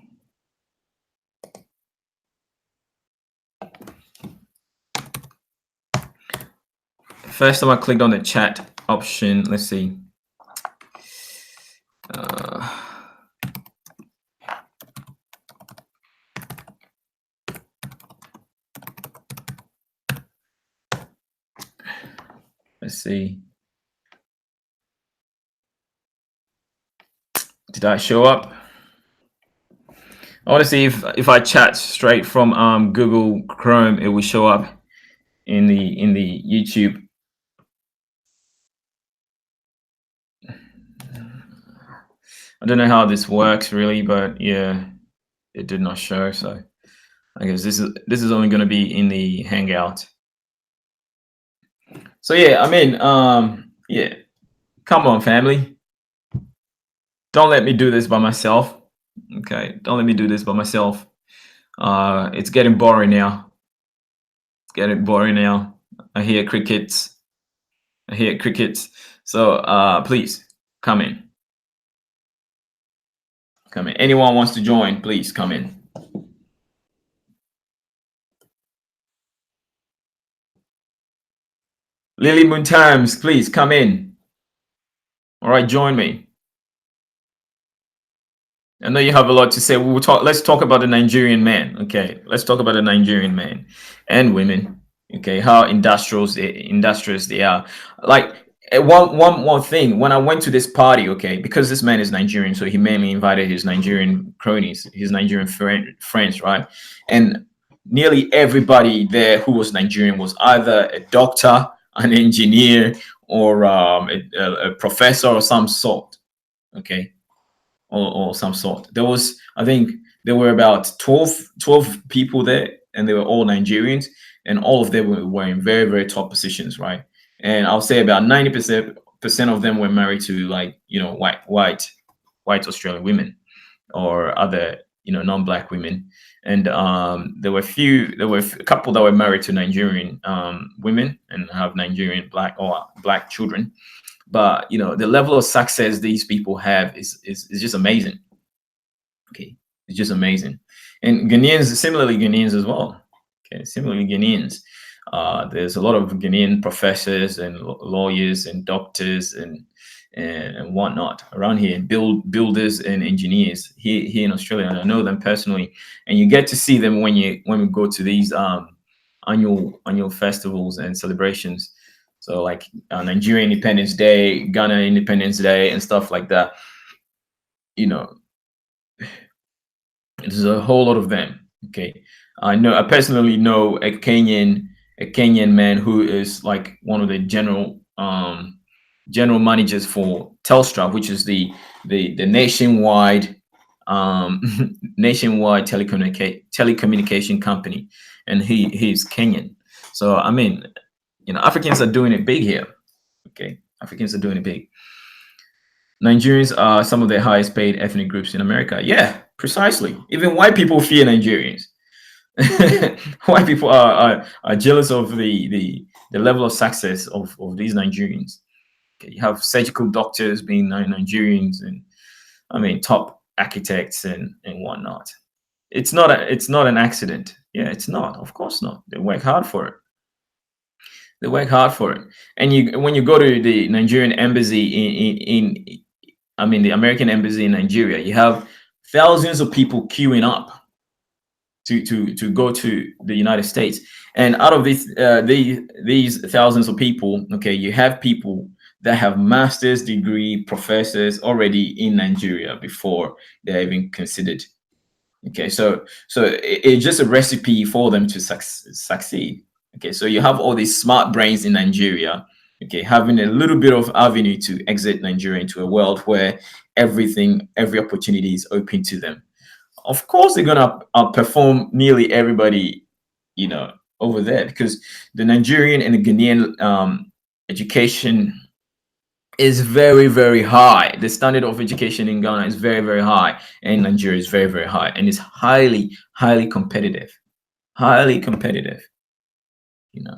First time I clicked on the chat option. Let's see. Uh, let's see. Did I show up? I want to see if I chat straight from Google Chrome, it will show up in the YouTube. I don't know how this works really, but yeah, it did not show. So I guess this is only going to be in the Hangout. So yeah, I mean, yeah, come on, family. Don't let me do this by myself. Okay, don't let me do this by myself. It's getting boring now. It's getting boring now. I hear crickets. I hear crickets. So please come in. Come in. Anyone wants to join, please come in. Lily Moon Times, please come in. All right, join me. I know you have a lot to say. We will talk. Let's talk about the Nigerian man. Okay, let's talk about the Nigerian man and women. Okay, how industrious they are. Like one thing. When I went to this party, okay, because this man is Nigerian, so he mainly invited his Nigerian cronies, his Nigerian friends, right? And nearly everybody there who was Nigerian was either a doctor, an engineer, or a professor of some sort. Okay, or some sort. There was, I think, there were about 12 people there, and they were all Nigerians, and all of them were in very, very top positions, right? And I'll say about 90% of them were married to, like, white Australian women or other, non-black women. And there were a couple that were married to Nigerian women and have Nigerian black children. But the level of success these people have is just amazing. Okay, it's just amazing. And similarly Ghanaians as well. Okay, similarly Ghanaians. There's a lot of Ghanaian professors and lawyers and doctors and whatnot around here, builders and engineers here in Australia. And I know them personally, and you get to see them when we go to these annual festivals and celebrations. So like Nigerian Independence Day, Ghana Independence Day, and stuff like that. There's a whole lot of them. Okay, I personally know a Kenyan man who is like one of the general managers for Telstra, which is the nationwide nationwide telecommunication company, and he's Kenyan. So I mean, Africans are doing it big here. Okay, Africans are doing it big. Nigerians are some of the highest paid ethnic groups in America. Yeah, precisely. Even white people fear Nigerians. White people are jealous of the level of success of these Nigerians. Okay, you have surgical doctors being Nigerians, and I mean top architects and whatnot. It's not an accident. Yeah, it's not. Of course not. They work hard for it. They work hard for it. And when you go to the Nigerian embassy in I mean the American embassy in Nigeria, you have thousands of people queuing up to go to the United States. And out of these these thousands of people, okay, you have people that have master's degree professors already in Nigeria before they're even considered. Okay, so it's just a recipe for them to succeed. Okay, so you have all these smart brains in Nigeria, okay, having a little bit of avenue to exit Nigeria into a world where every opportunity is open to them. Of course, they're gonna outperform nearly everybody, over there, because the Nigerian and the Ghanaian education is very, very high. The standard of education in Ghana is very, very high, and Nigeria is very, very high, and it's highly, highly competitive. Highly competitive, you know,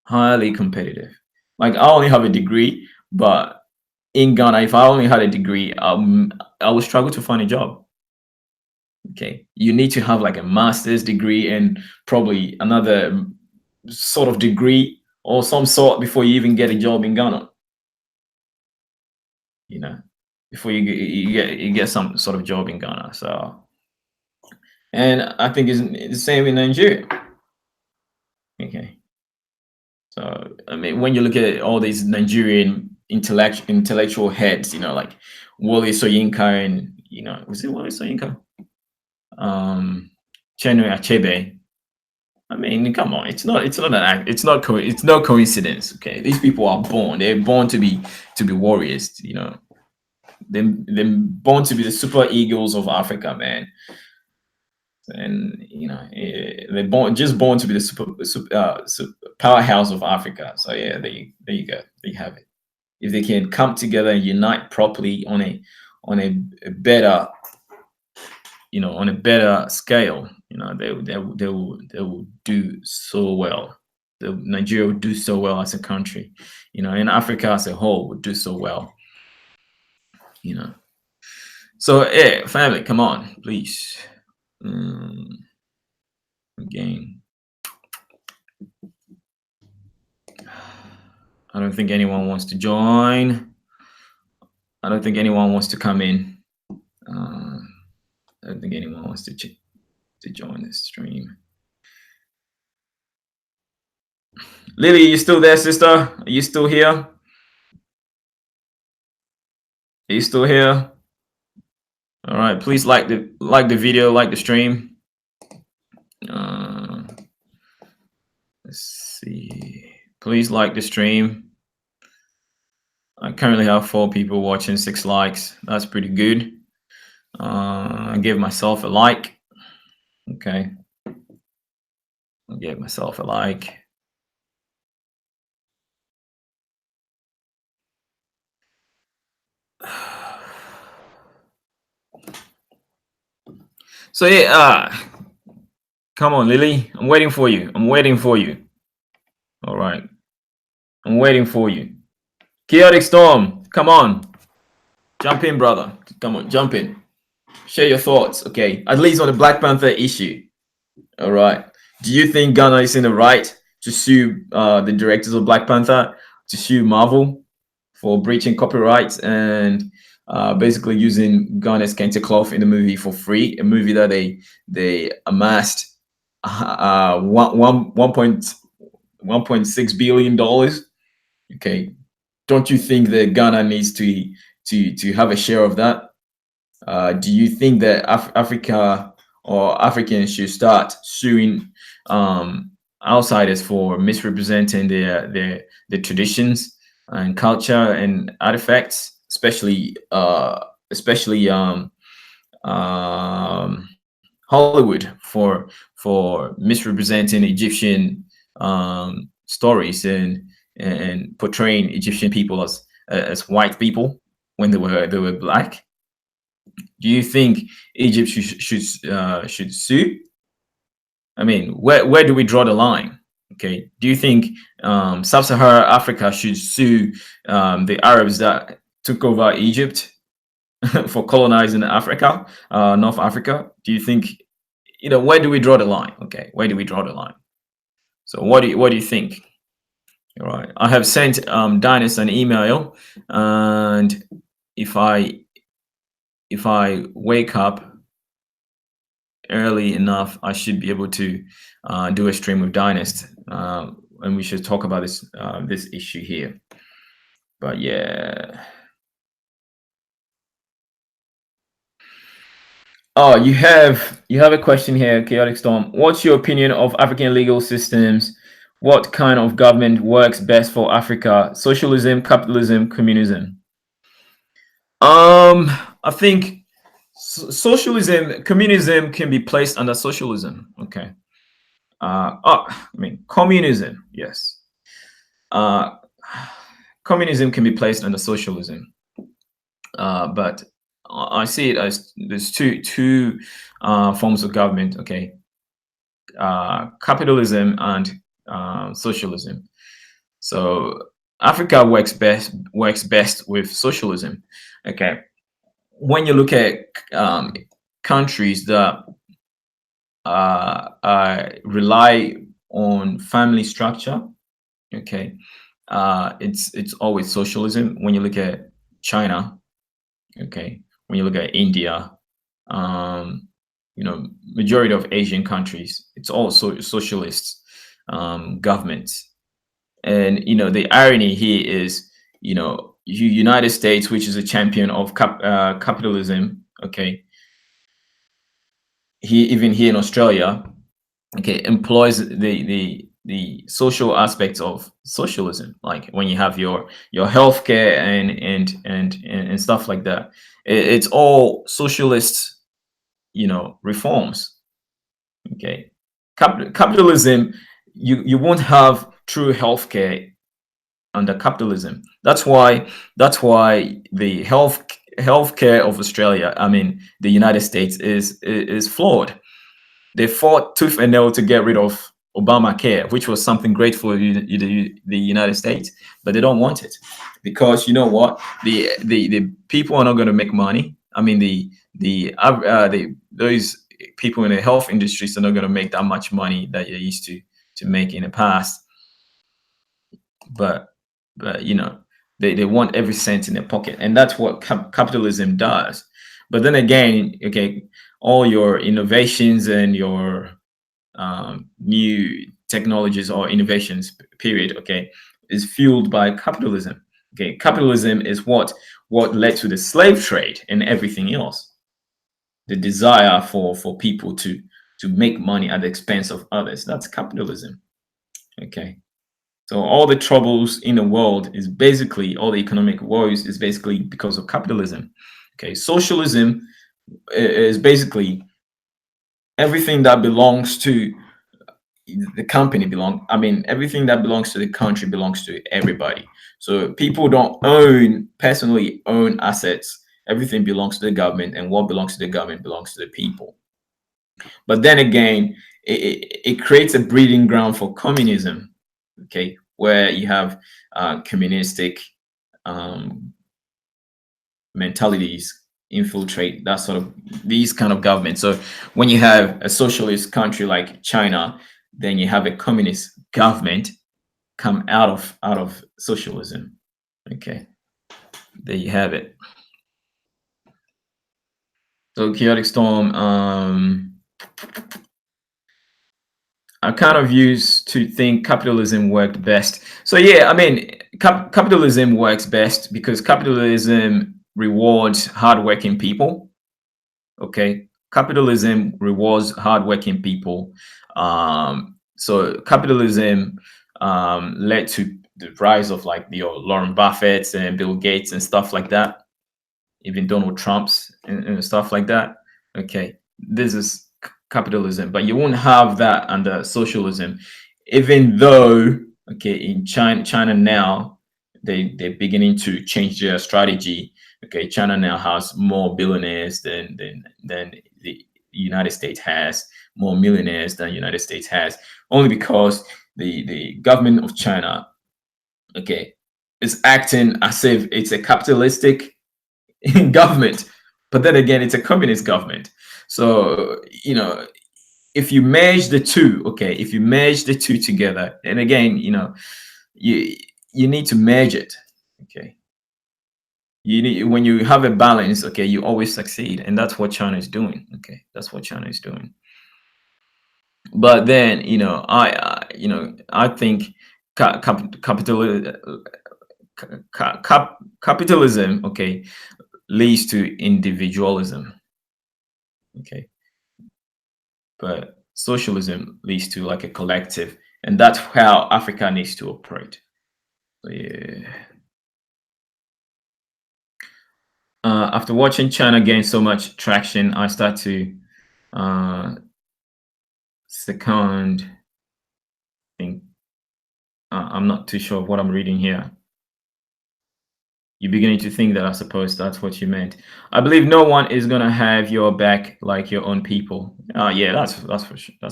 highly competitive. Like I only have a degree, but in Ghana, if I only had a degree, I would struggle to find a job. Okay, you need to have like a master's degree and probably another sort of degree or some sort before you even get a job in Ghana. You know, before you get some sort of job in Ghana. So, and I think it's the same in Nigeria. Okay, so I mean, when you look at all these Nigerian intellectual heads, like Wole Soyinka and was it Wole Soyinka? Chinua Achebe. I mean, come on, it's no coincidence. Okay, these people are born. They're born to be warriors. They're born to be the super eagles of Africa, man. And they're born to be the super powerhouse of Africa. So yeah, there you go. There you have it. If they can come together and unite properly on a better on a better scale, they will do so well. Nigeria will do so well as a country, and Africa as a whole would do so well, you know. So yeah, family, come on, please. Again, I don't think anyone wants to join. I don't think anyone wants to come in. I don't think anyone wants to join this stream. Lily, you still there, sister? Are you still here? Are you still here? All right, please like the video, like the stream. Let's see. Please like the stream. I currently have 4 people watching, 6 likes. That's pretty good. I gave myself a like. Okay. I gave myself a like. So yeah, come on, Lily. I'm waiting for you. I'm waiting for you. All right. I'm waiting for you. Chaotic Storm, come on. Jump in, brother. Come on, jump in. Share your thoughts, okay? At least on the Black Panther issue. All right. Do you think Ghana is in the right to sue the directors of Black Panther, to sue Marvel for breaching copyrights and basically using Ghana's kente cloth in the movie for free? A movie that they amassed 1.6 billion dollars. Okay, don't you think that Ghana needs to have a share of that? Do you think that Africa or Africans should start suing outsiders for misrepresenting their traditions and culture and artifacts, especially Hollywood for misrepresenting Egyptian stories and portraying Egyptian people as white people when they were black? Do you think Egypt should sue? I mean, where do we draw the line? Okay, do you think Sub-Saharan Africa should sue the Arabs that took over Egypt for colonizing Africa, North Africa? Do you think, where do we draw the line? Okay, where do we draw the line? So what do you think? All right, I have sent Dynast an email, and if I wake up early enough, I should be able to do a stream with Dynast, and we should talk about this issue here. But yeah. Oh, you have a question here, Chaotic Storm. What's your opinion of African legal systems? What kind of government works best for Africa? Socialism, capitalism, communism? I think socialism, communism can be placed under socialism. Okay. Communism. Yes. Uh, communism can be placed under socialism. But I see it as there's two forms of government. Okay, capitalism and socialism. So Africa works best with socialism. Okay, when you look at countries that rely on family structure, okay, it's always socialism. When you look at China, okay, when you look at India, um, majority of Asian countries, it's also socialist governments. And the irony here is, United States, which is a champion of capitalism, okay, even here in Australia, okay, employs the social aspects of socialism, like when you have your healthcare and stuff like that. It's all socialist, reforms. Okay, capitalism, you won't have true healthcare under capitalism. That's why the healthcare of Australia, I mean the United States, is flawed. They fought tooth and nail to get rid of Obamacare, which was something great for the United States, but they don't want it because you know what? The people are not going to make money. I mean, the those people in the health industries are not going to make that much money that you're used to make in the past. But they want every cent in their pocket, and that's what capitalism does. But then again, okay, all your innovations and your new technologies or innovations, period, okay, is fueled by capitalism. Okay, capitalism is what led to the slave trade and everything else. The desire for people to make money at the expense of others. That's capitalism. Okay. So all the troubles in the world is basically all the economic woes is basically because of capitalism. Okay, socialism is basically everything that belongs to the company everything that belongs to the country belongs to everybody. So people don't personally own assets. Everything belongs to the government, and what belongs to the government belongs to the people. But then again, it creates a breeding ground for communism. Okay, where you have communistic um, mentalities infiltrate that sort of these kind of governments. So when you have a socialist country like China, then you have a communist government come out of socialism. Okay, there you have it. So chaotic storm. I kind of used to think capitalism worked best. So yeah, I mean, capitalism works best because capitalism rewards hardworking people. Okay, capitalism rewards hardworking people. So capitalism led to the rise of like the Lauren Buffett's and Bill Gates and stuff like that, even Donald Trump's and stuff like that. Okay, this is capitalism, but you won't have that under socialism, even though okay in China now they're beginning to change their strategy. Okay, China now has more billionaires than the United States has, more millionaires than United States has, only because the government of China, okay, is acting as if it's a capitalistic government, but then again, it's a communist government. So if you merge the two, okay, if you merge the two together, and again, you you need to merge it, okay. You need when you have a balance, okay, you always succeed, and that's what China is doing. Okay, that's what China is doing. But then, I think capital capitalism, okay, leads to individualism, okay, but socialism leads to like a collective, and that's how Africa needs to operate. So, yeah. After watching China gain so much traction, I start to uh, second. Think I'm not too sure of what I'm reading here. You're beginning to think that I suppose that's what you meant. I believe no one is gonna have your back like your own people. Yeah, that's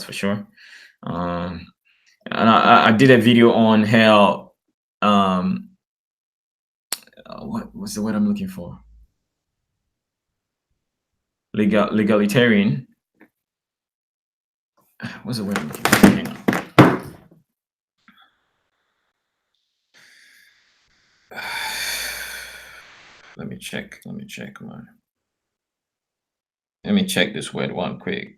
for sure. Um, and I did a video on how what's the word I'm looking for? Legalitarian. What's the word I'm looking for? Hang on. Let me check. Let me check my. Let me check this word one quick.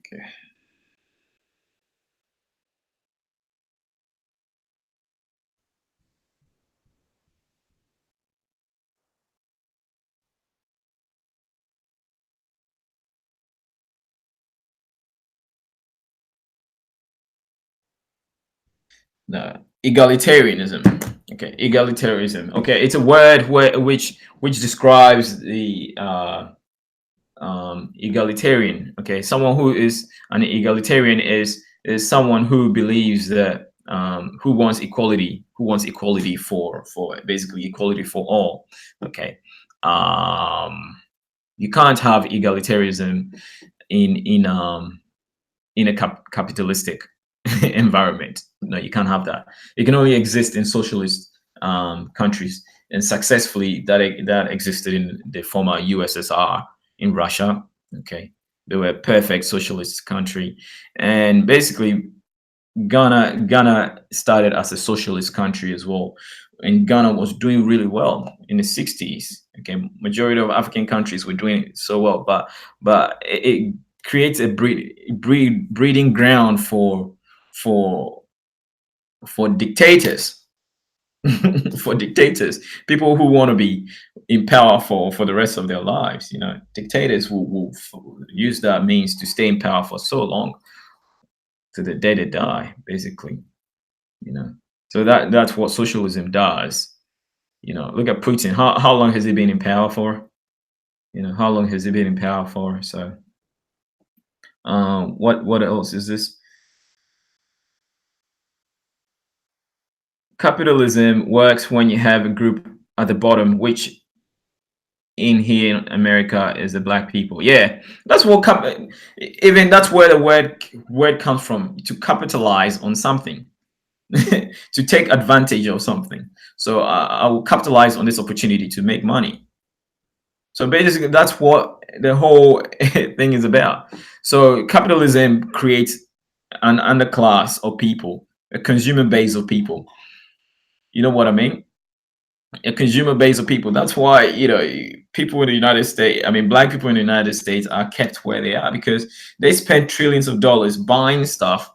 No, egalitarianism. Okay, egalitarianism. Okay, it's a word which describes the egalitarian. Okay, someone who is an egalitarian is someone who believes that who wants equality for basically equality for all. Okay, you can't have egalitarianism in in a capitalistic environment. No, you can't have that. It can only exist in socialist countries, and successfully that existed in the former USSR, in Russia. Okay, they were a perfect socialist country, and basically Ghana started as a socialist country as well, and Ghana was doing really well in the 60s. Okay, majority of African countries were doing so well, but it creates a breeding ground for for dictators, for dictators, people who want to be in power for the rest of their lives. You know, dictators will use that means to stay in power for so long, to the day they die, basically. You know, so that's what socialism does. You know, look at Putin. How long has he been in power for? You know, how long has he been in power for? So, what else is this? Capitalism works when you have a group at the bottom, which in here in America is the black people. Yeah, that's what even that's where the word comes from, to capitalize on something, to take advantage of something. So I will capitalize on this opportunity to make money. So basically, that's what the whole thing is about. So capitalism creates an underclass of people, a consumer base of people. You know what I mean? A consumer base of people. That's why, you know, people in the United States, I mean, black people in the United States are kept where they are because they spend trillions of dollars buying stuff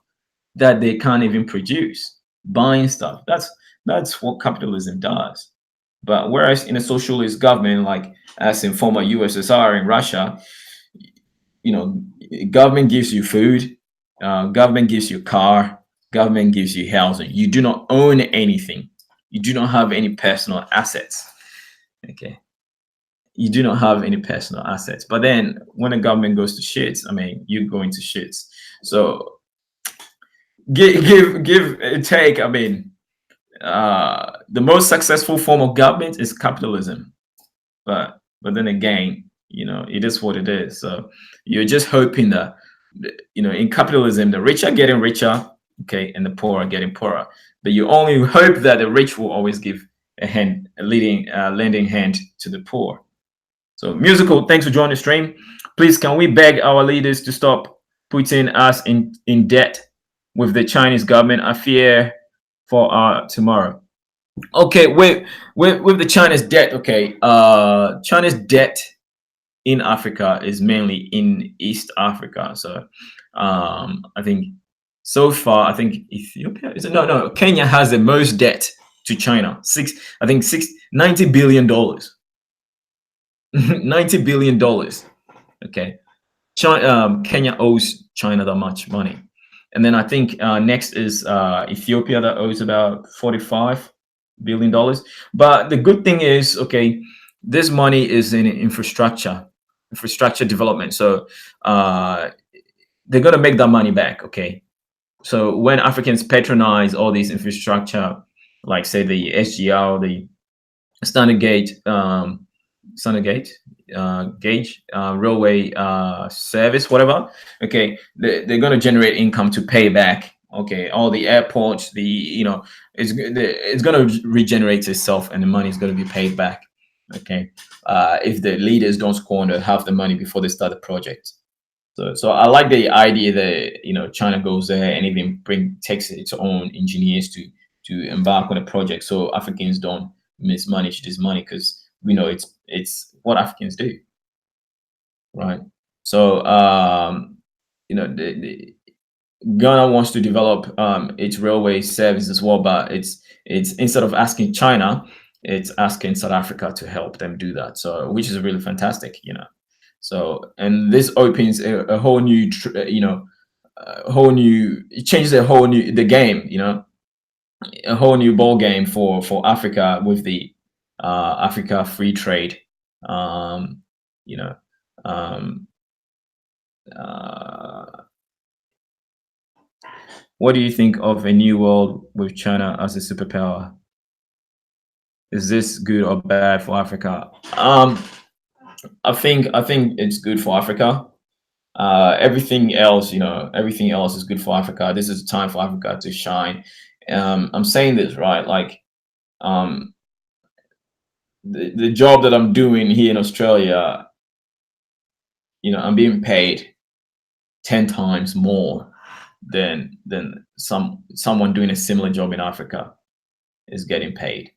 that they can't even produce. Buying stuff. That's what capitalism does. But whereas in a socialist government, like as in former USSR in Russia, you know, government gives you food, government gives you car, government gives you housing. You do not own anything. You do not have any personal assets. Okay. You do not have any personal assets. But then when the government goes to shits, I mean, you go into shits. So give and take. I mean, the most successful form of government is capitalism. But then again, you know, it is what it is. So you're just hoping that, you know, in capitalism, the rich are getting richer, okay, and the poor are getting poorer. But you only hope that the rich will always give a lending hand to the poor. So musical, thanks for joining the stream. Please, can we beg our leaders to stop putting us in debt with the Chinese government? I fear for our tomorrow. Okay, with the China's debt, okay, China's debt in Africa is mainly in East Africa. So I think so far, I think Ethiopia is it? No, Kenya has the most debt to China. I think 90 billion dollars. 90 billion dollars. Okay. Kenya owes China that much money. And then I think next is Ethiopia, that owes about $45 billion. But the good thing is, okay, this money is in infrastructure development. So they're going to make that money back. Okay. So when Africans patronize all these infrastructure, like say the SGR, the Standard Gauge, gauge railway service, whatever. Okay, they're going to generate income to pay back. Okay, all the airports, it's going to regenerate itself, and the money is going to be paid back. Okay, if the leaders don't squander half the money before they start the project. So I like the idea that China goes there and even takes its own engineers to embark on a project, so Africans don't mismanage this money, because we know it's what Africans do, right? So the Ghana wants to develop its railway service as well, but it's instead of asking China, it's asking South Africa to help them do that. So which is really fantastic. So, and this opens a whole new, it changes the game, a whole new ball game for Africa with the Africa free trade. Um, you know, um, uh, what do you think of a new world with China as a superpower? Is this good or bad for Africa? I think it's good for Africa. Everything else, everything else is good for Africa. This is time for Africa to shine. I'm saying this right, like the job that I'm doing here in Australia, I'm being paid 10 times more than someone doing a similar job in Africa is getting paid.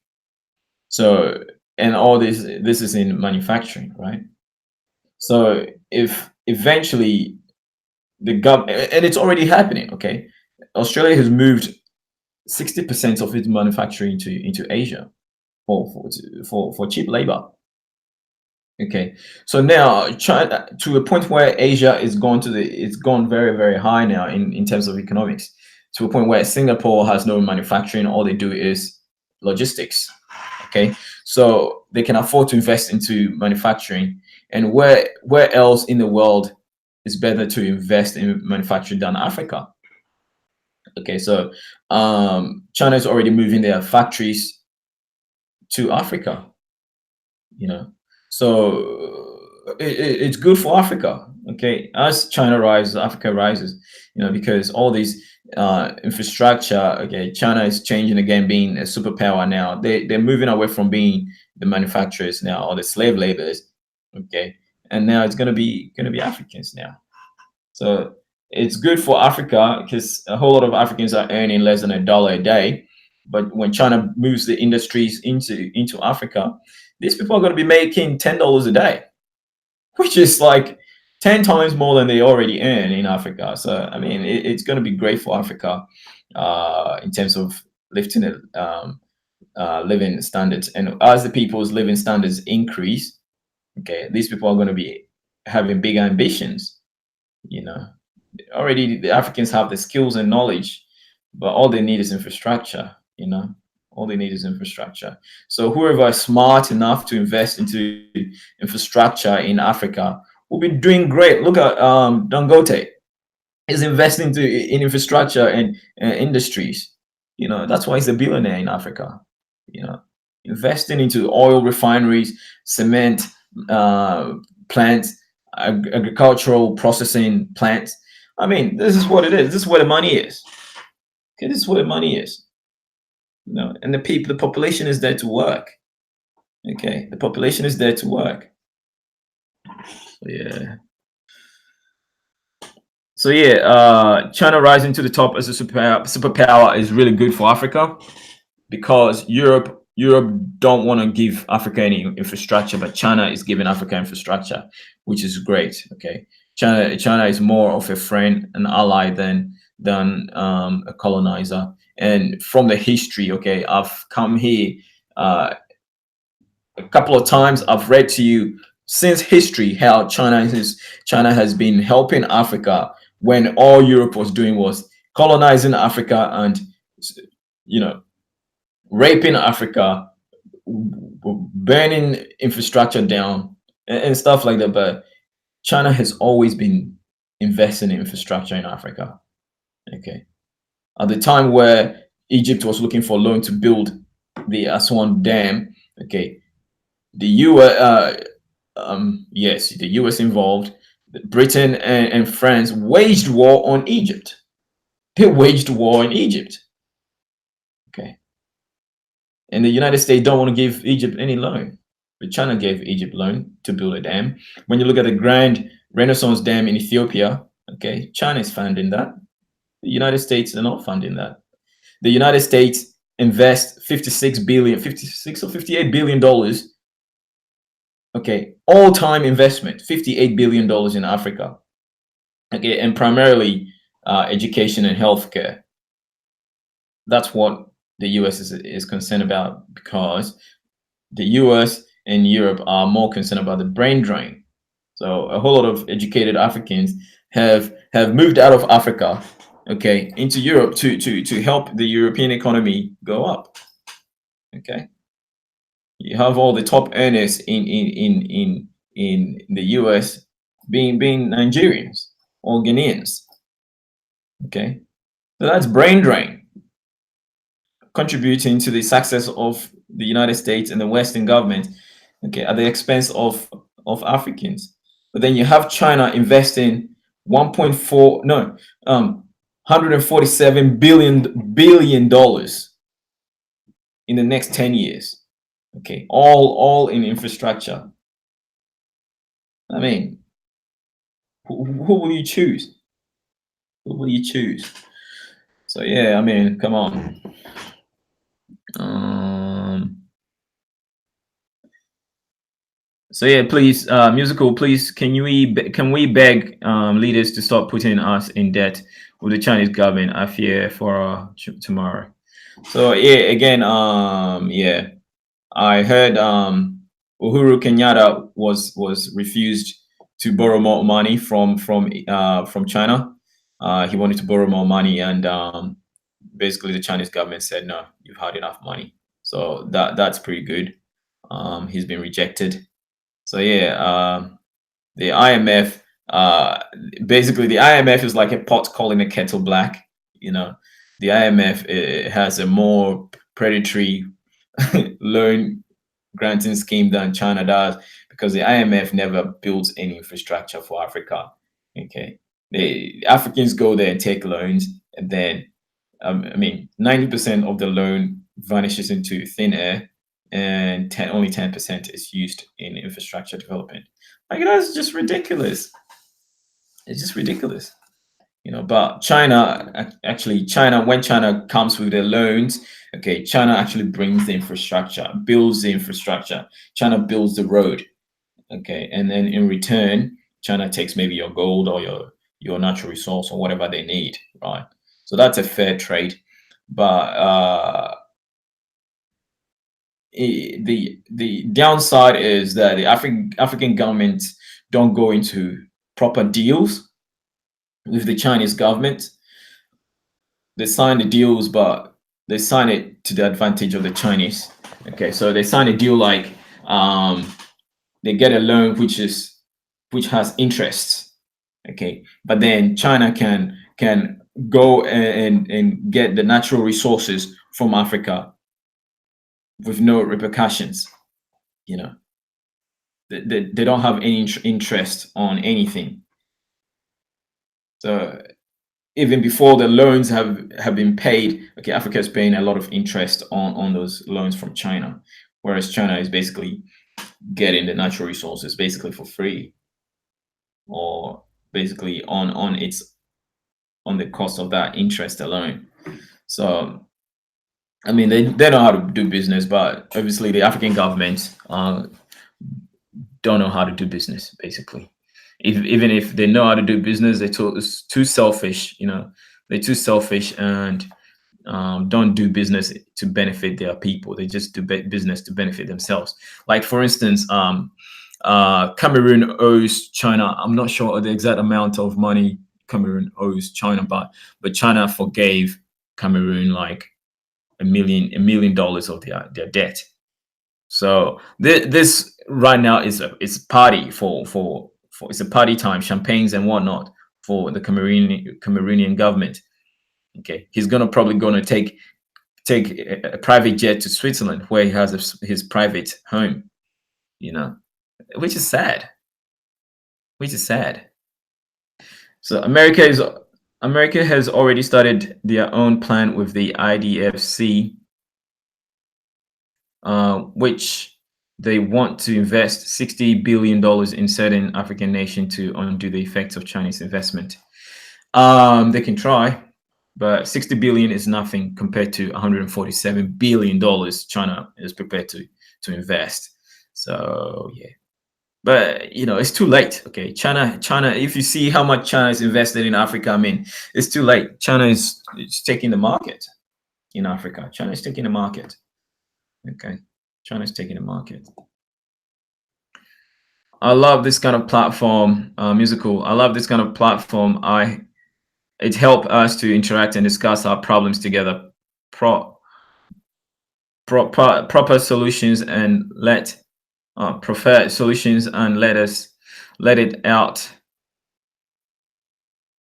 So, and all this is in manufacturing, right? So if eventually the government, and it's already happening, okay, Australia has moved 60% of its manufacturing into Asia for cheap labor. Okay, so now China, to a point where Asia is it's gone very, very high now in terms of economics, to a point where Singapore has no manufacturing. All they do is logistics. Okay, so they can afford to invest into manufacturing. And where else in the world is better to invest in manufacturing than Africa? Okay, so China is already moving their factories to Africa. So it's good for Africa. Okay, as China rises, Africa rises. Because all these infrastructure. Okay, China is changing again, being a superpower now. They're moving away from being the manufacturers now, or the slave laborers. Okay, and now it's gonna be Africans now. So it's good for Africa because a whole lot of Africans are earning less than $1 a day. But when China moves the industries into Africa, these people are going to be making $10 a day, which is like 10 times more than they already earn in Africa. So I mean, it's going to be great for Africa in terms of lifting living standards. And as the people's living standards increase, okay, these people are going to be having big ambitions. Already the Africans have the skills and knowledge, but all they need is infrastructure. All they need is infrastructure. So whoever is smart enough to invest into infrastructure in Africa will be doing great. Look at Dangote is investing in infrastructure and industries. That's why he's a billionaire in Africa. Investing into oil refineries, cement plants, agricultural processing plants. I mean, this is what it is. This is where the money is. Okay, this is where the money is. And the population is there to work. Okay, the population is there to work. So yeah, China rising to the top as a superpower is really good for Africa, because Europe don't want to give Africa any infrastructure, but China is giving Africa infrastructure, which is great. Okay, China is more of a friend, an ally than a colonizer. and from the history. Okay, I've come here a couple of times. I've read to you since history how China has been helping Africa when all Europe was doing was colonizing Africa and, you know, raping Africa, burning infrastructure down, and stuff like that. But China has always been investing in infrastructure in Africa. Okay. At the time where Egypt was looking for a loan to build the Aswan Dam, okay, the US, yes, the US involved, Britain and France waged war on Egypt. They waged war in Egypt. Okay. And the United States don't want to give Egypt any loan. But China gave Egypt loan to build a dam. When you look at the Grand Renaissance Dam in Ethiopia, okay, China is funding that. The United States are not funding that. The United States invest 56 or 58 billion dollars. Okay, all-time investment, $58 billion in Africa. Okay, and primarily education and healthcare. That's what the US is concerned about, because the US and Europe are more concerned about the brain drain. So a whole lot of educated Africans have moved out of Africa, okay, into Europe to help the European economy go up. Okay, you have all the top earners in the US being Nigerians or Ghanaians. Okay, so that's brain drain, contributing to the success of the United States and the Western government, okay, at the expense of Africans. But then you have China investing 1.4 no 147 billion dollars in the next 10 years. Okay, all in infrastructure. I mean, who will you choose? Who will you choose? So yeah, I mean, come on. So yeah, please, musical, please, can we beg leaders to stop putting us in debt with the Chinese government? I fear for tomorrow. So yeah, again, yeah, I heard Uhuru Kenyatta was refused to borrow more money from China. He wanted to borrow more money, and basically the Chinese government said, no, you've had enough money. So that's pretty good. He's been rejected. So yeah, the IMF, basically the IMF is like a pot calling a kettle black. You know, the IMF has a more predatory loan granting scheme than China does, because the IMF never builds any infrastructure for Africa. Okay, the Africans go there and take loans, and then I mean, 90% of the loan vanishes into thin air, and only 10% is used in infrastructure development. Like, that's just ridiculous. It's just ridiculous. You know, but China, actually, when China comes with their loans, okay, China actually brings the infrastructure, builds the infrastructure. China builds the road, okay, and then in return, China takes maybe your gold or your natural resource or whatever they need, right? So that's a fair trade. But the downside is that the African governments don't go into proper deals with the Chinese government. They sign the deals, but they sign it to the advantage of the Chinese. Okay, so they sign a deal like they get a loan which has interests. Okay, but then China can go and get the natural resources from Africa with no repercussions. You know, they don't have any interest on anything. So even before the loans have been paid, okay, Africa is paying a lot of interest on those loans from China, whereas China is basically getting the natural resources basically for free, or basically on the cost of that interest alone. So I mean, they know how to do business, but obviously the African governments don't know how to do business. Basically, even if they know how to do business, it's too selfish. You know, they're too selfish, and don't do business to benefit their people. They just do business to benefit themselves. Like for instance, Cameroon owes China. I'm not sure the exact amount of money Cameroon owes China, but China forgave Cameroon like $1 million of their debt. So this right now is a party for it's a party time, champagnes and whatnot for the Cameroonian government. Okay, he's probably gonna take a private jet to Switzerland where he has his private home. You know, which is sad. Which is sad. So America has already started their own plan with the IDFC, which they want to invest $60 billion in certain African nation to undo the effects of Chinese investment. They can try, but 60 billion is nothing compared to 147 billion dollars China is prepared to invest. So yeah, but it's too late. Okay, China. If you see how much China is invested in Africa, I mean, it's too late. China is taking the market in Africa. China is taking the market. Okay, China is taking the market. I love this kind of platform, musical. I love this kind of platform. It helped us to interact and discuss our problems together. Proper solutions and prefer solutions and let it out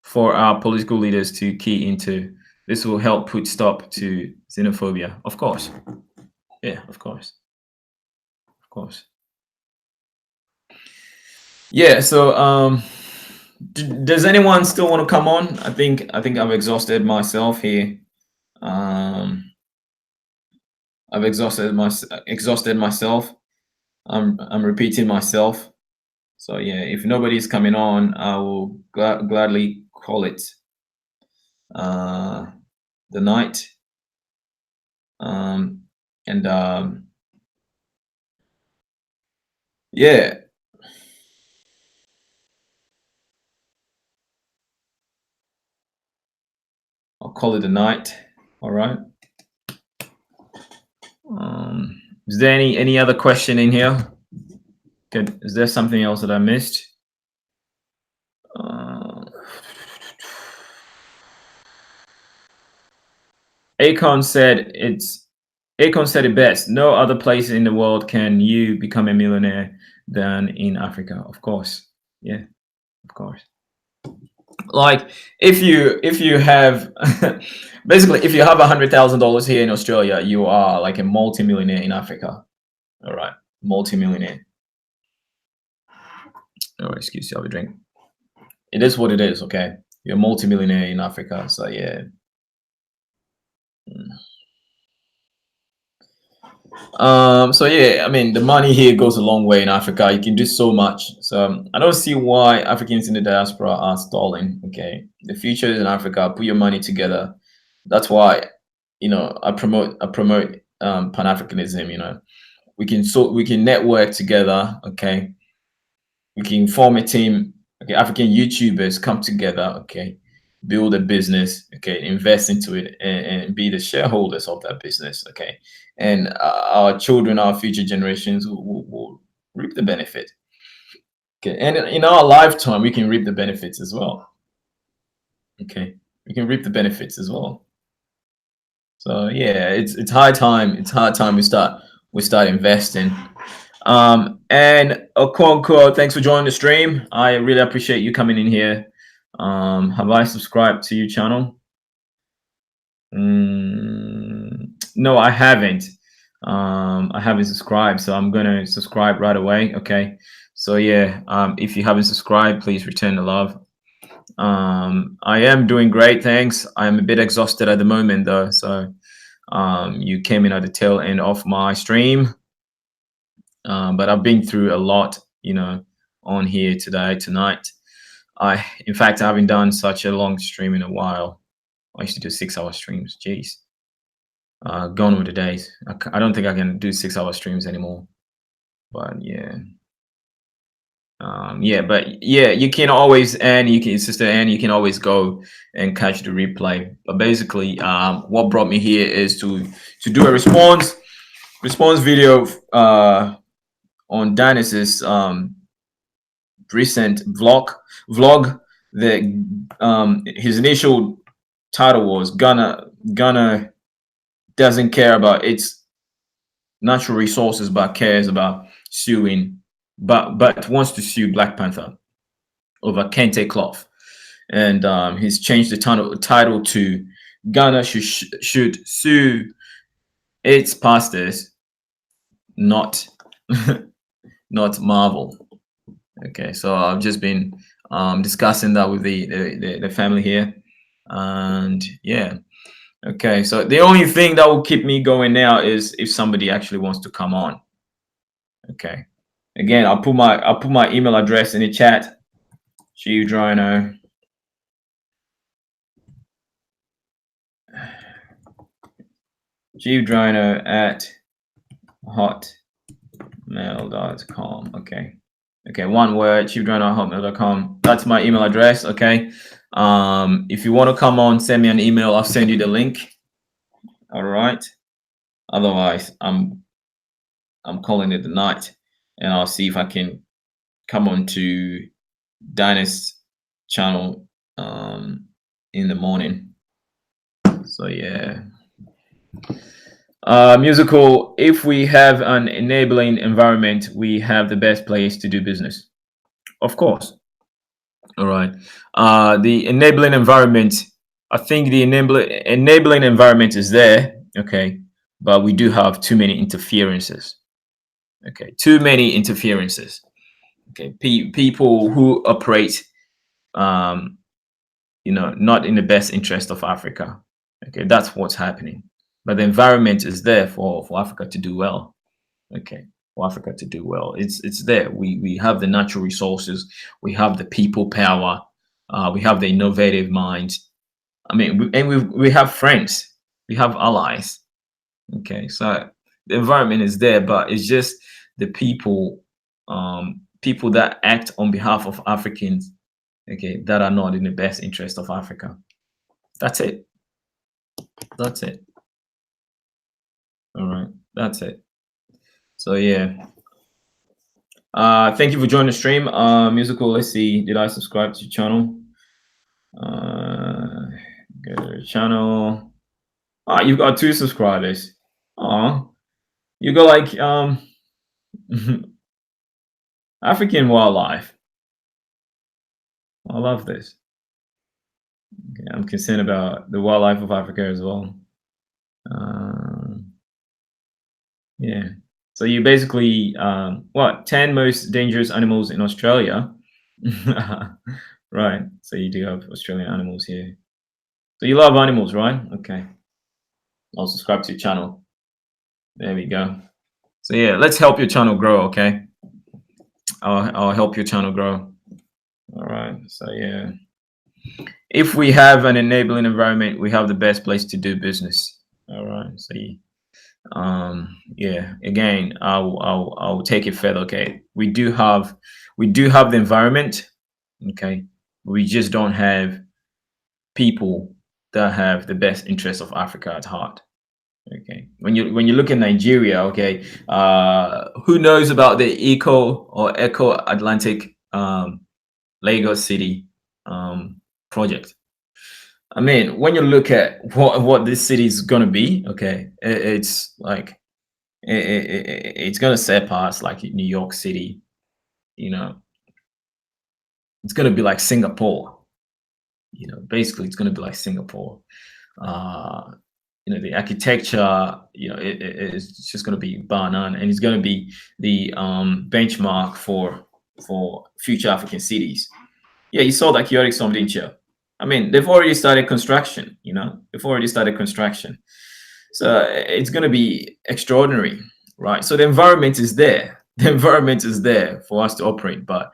for our political leaders to key into. This will help put stop to xenophobia. Of course. Yeah, of course. Of course. Yeah, so does anyone still want to come on? I think I've exhausted myself here. I've exhausted myself. I'm repeating myself. So yeah, if nobody's coming on, I will gladly call it the night. And yeah, I'll call it a night. All right. Is there any other question in here? Good. Is there something else that I missed? Akon said it best. No other place in the world can you become a millionaire than in Africa. Of course. Yeah, of course. Like if you have basically if you have $100,000 here in Australia, you are like a multi-millionaire in Africa. All right, multi-millionaire. Oh, excuse you, have a drink. It is what it is. Okay, you're a multi-millionaire in Africa. So yeah. So yeah, I mean, the money here goes a long way in Africa. You can do so much. So I don't see why Africans in the diaspora are stalling. Okay, the future is in Africa. Put your money together. That's why, I promote Pan-Africanism. We can network together. Okay, we can form a team. Okay, African YouTubers come together. Okay, build a business. Okay, invest into it and be the shareholders of that business. Okay, and our children, our future generations will reap the benefit. Okay, and in our lifetime, we can reap the benefits as well. Okay, we can reap the benefits as well. So yeah, it's high time. It's high time we start investing. And Okonkwo, thanks for joining the stream. I really appreciate you coming in here. Have I subscribed to your channel? No, I haven't. I haven't subscribed, so I'm gonna subscribe right away. Okay. So yeah, if you haven't subscribed, please return the love. I am doing great, thanks. I'm a bit exhausted at the moment though, so you came in at the tail end of my stream. But I've been through a lot, on here tonight. In fact, I haven't done such a long stream in a while. I used to do 6-hour streams. Jeez, gone with the days. I don't think I can do 6-hour streams anymore. But yeah, Yeah, but yeah, you can always, and you can, sister, and you can always go and catch the replay. But basically, what brought me here is to do a response video on Dynast's recent vlog. The his initial title was Ghana doesn't care about its natural resources, but cares about suing, but wants to sue Black Panther over kente cloth. And he's changed the title to Ghana should sue its pastors, not not Marvel. Okay, so I've just been discussing that with the family here, and yeah. Okay, so the only thing that will keep me going now is if somebody actually wants to come on. Okay, again, I'll put my email address in the chat. Chiefdryno. Chiefdryno at hotmail.com. Okay. Okay, one word, chiefdryno@hotmail.com. That's my email address. Okay. If you want to come on, send me an email. I'll send you the link. All right. Otherwise, I'm calling it the night, and I'll see if I can come on to Dynast channel in the morning. So yeah. Musical, if we have an enabling environment, we have the best place to do business. Of course. All right. The enabling environment, I think the enabling environment is there. Okay. But we do have too many interferences. Okay. Too many interferences. Okay. People who operate, not in the best interest of Africa. Okay. That's what's happening. But the environment is there for Africa to do well. Okay, for Africa to do well, it's there. We have the natural resources, we have the people power, we have the innovative mind. I mean, we have friends, we have allies. Okay, so the environment is there, but it's just the people, people that act on behalf of Africans. Okay, that are not in the best interest of Africa. That's it. That's it. All right, that's it. So yeah. Thank you for joining the stream. Musical, let's see. Did I subscribe to your channel? Go to the channel. You've got 2 subscribers. You got like African wildlife. I love this. Okay, I'm concerned about the wildlife of Africa as well. Yeah. So you basically, 10 most dangerous animals in Australia. Right. So you do have Australian animals here. So you love animals, right? Okay. I'll subscribe to your channel. There we go. So yeah, let's help your channel grow, okay? I'll help your channel grow. All right. So yeah. If we have an enabling environment, we have the best place to do business. All right. So yeah, again, I'll take it further. Okay. We do have the environment. Okay. We just don't have people that have the best interests of Africa at heart. Okay. When you look at Nigeria, okay, who knows about the Eco Atlantic Lagos City project? I mean, when you look at what this city is gonna be, okay, it's like it's gonna surpass like New York City. It's gonna be like Singapore. Basically, it's gonna be like Singapore. The architecture, it's just going to be bar none, and it's going to be the benchmark for future African cities. Yeah, you saw that chaotic storm, didn't you? I mean, they've already started construction. They've already started construction, so it's going to be extraordinary, right? So the environment is there. The environment is there for us to operate, but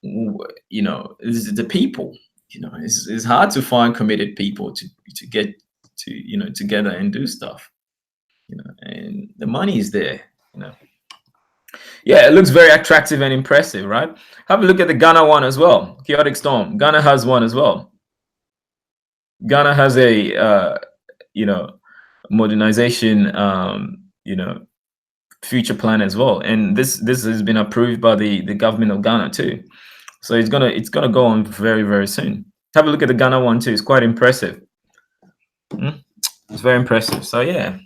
it's the people. It's hard to find committed people to get together and do stuff, and the money is there. Yeah, it looks very attractive and impressive, right? Have a look at the Ghana one as well. Chaotic Storm. Ghana has one as well. Ghana has a you know, modernization future plan as well, and this has been approved by the government of Ghana too. So it's gonna go on very very soon. Have a look at the Ghana one too. It's quite impressive. Mm, It's very impressive. So yeah,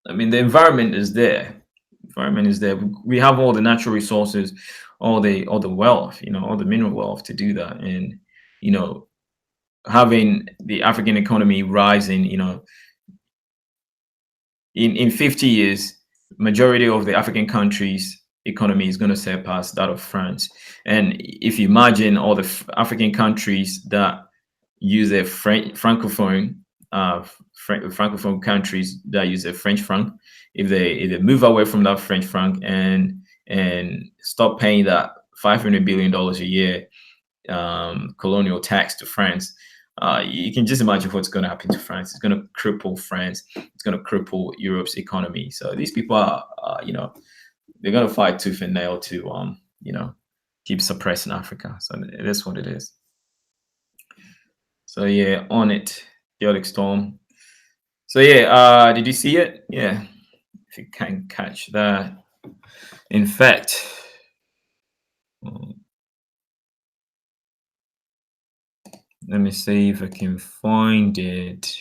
I mean the environment is there. Environment is there. We have all the natural resources, all the wealth, all the mineral wealth to do that, and you know having the African economy rising, in 50 years, majority of the African countries' economy is going to surpass that of France. And if you imagine all the African countries that use a francophone, francophone countries that use a French franc, if they move away from that French franc and stop paying that $500 billion a year colonial tax to France, you can just imagine what's going to happen to France. It's going to cripple France. It's going to cripple Europe's economy. So these people are, they're going to fight tooth and nail to, keep suppressing Africa. So it is what it is. So yeah, on it, chaotic storm. So yeah, did you see it? Yeah, if you can catch that. In fact, let me see if I can find it.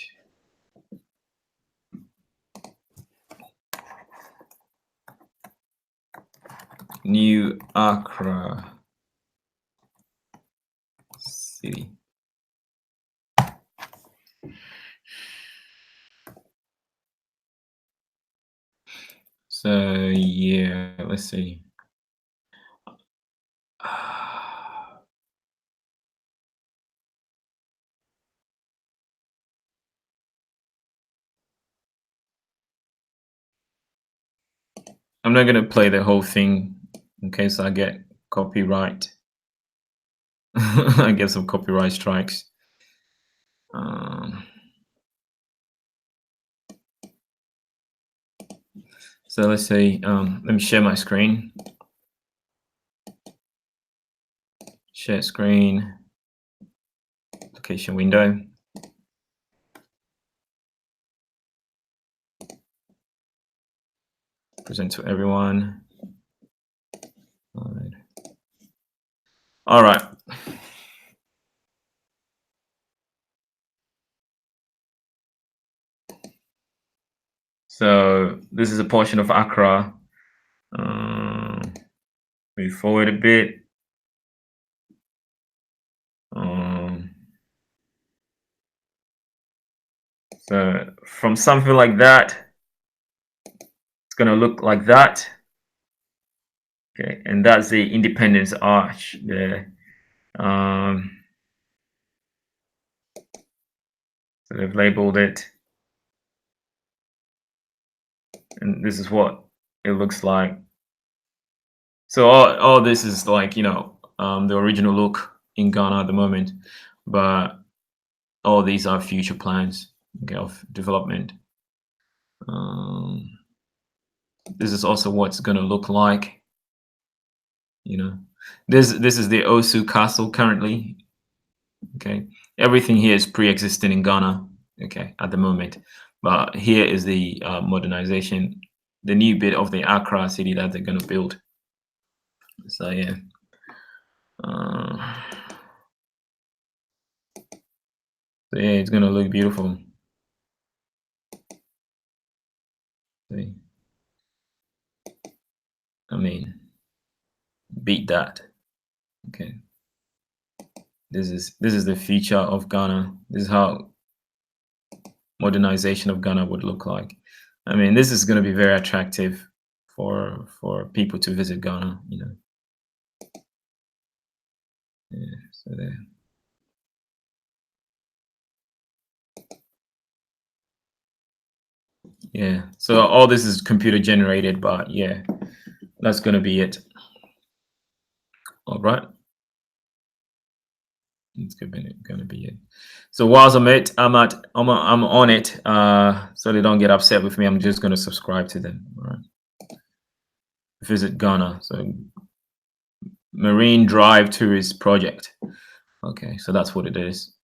New Accra City. So yeah, let's see. I'm not gonna play the whole thing in case I get copyright. I get some copyright strikes. Um, so let's say, let me share my screen. Share screen, application window. Present to everyone. All right. So this is a portion of Accra. Move forward a bit. So from something like that, it's gonna look like that. Okay, and that's the Independence Arch there. So they've labeled it, and this is what it looks like. So all this is like the original look in Ghana at the moment, but all these are future plans, okay, of development. This is also what's going to look like. This is the Osu Castle currently. Okay, everything here is pre-existing in Ghana. Okay, at the moment, but here is the modernization, the new bit of the Accra city that they're going to build. So yeah. So yeah, it's gonna look beautiful. See? I mean, beat that. Okay. This is the future of Ghana. This is how modernization of Ghana would look like. I mean, this is gonna be very attractive for people to visit Ghana, Yeah, so there. Yeah. So all this is computer generated, but yeah, that's gonna be it. All right. It's gonna be it. So whilst I'm on it, so they don't get upset with me. I'm just gonna subscribe to them. All right. visit Ghana. So Marine Drive Tourist Project. Okay, so that's what it is.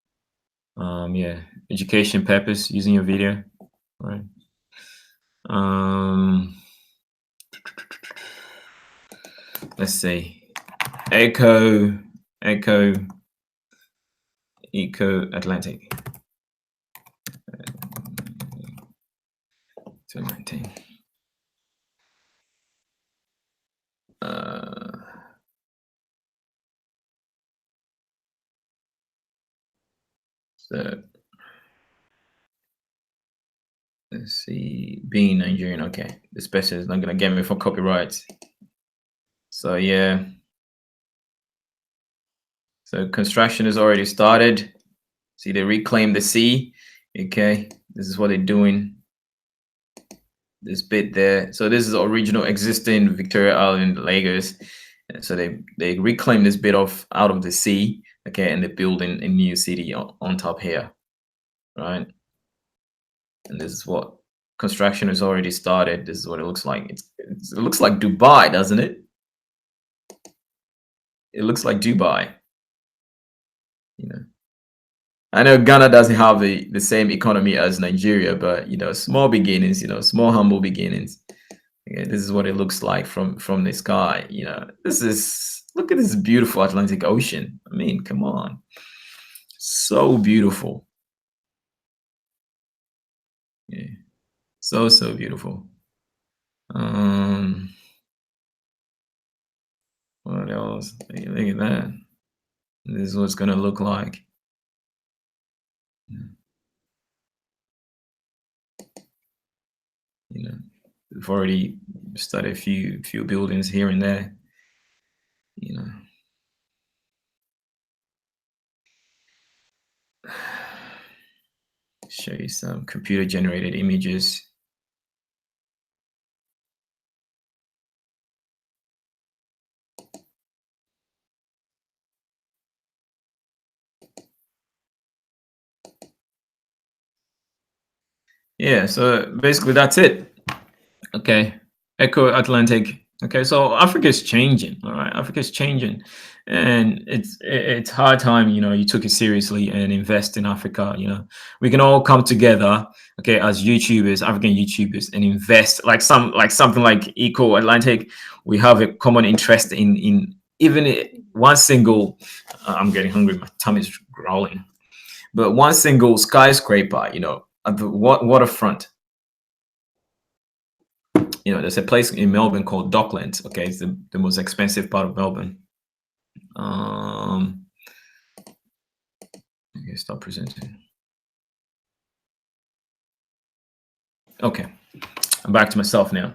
Yeah, education purpose using your video, right? Let's see, Eco Atlantic 2019. So let's see, being Nigerian. Okay, this person is not gonna get me for copyrights. So yeah, so construction has already started. See, they reclaim the sea. Okay, this is what they're doing. This bit there. So this is original existing Victoria Island, Lagos. So they reclaim this bit of out of the sea. Okay, and they're building a new city on top here, right? And this is what construction has already started. This is what it looks like. It looks like Dubai, doesn't it? It looks like Dubai. You know, I know Ghana doesn't have the same economy as Nigeria, but small beginnings. Small humble beginnings. Okay, this is what it looks like from the sky. Look at this beautiful Atlantic Ocean. I mean, come on, so beautiful. Yeah, so beautiful. What else? Hey, look at that. This is what it's gonna look like. We've already started a few buildings here and there. Show you some computer generated images. Yeah, so basically that's it. Okay, Echo Atlantic. Okay, so Africa is changing. All right, Africa is changing, and it's high time you took it seriously and invest in Africa. We can all come together, okay, as YouTubers, African YouTubers, and invest something like Eco Atlantic. We have a common interest in even one single. I'm getting hungry. My tummy's growling. But one single skyscraper, at the waterfront. There's a place in Melbourne called Docklands. Okay, it's the most expensive part of Melbourne. Okay, stop presenting. Okay, I'm back to myself now.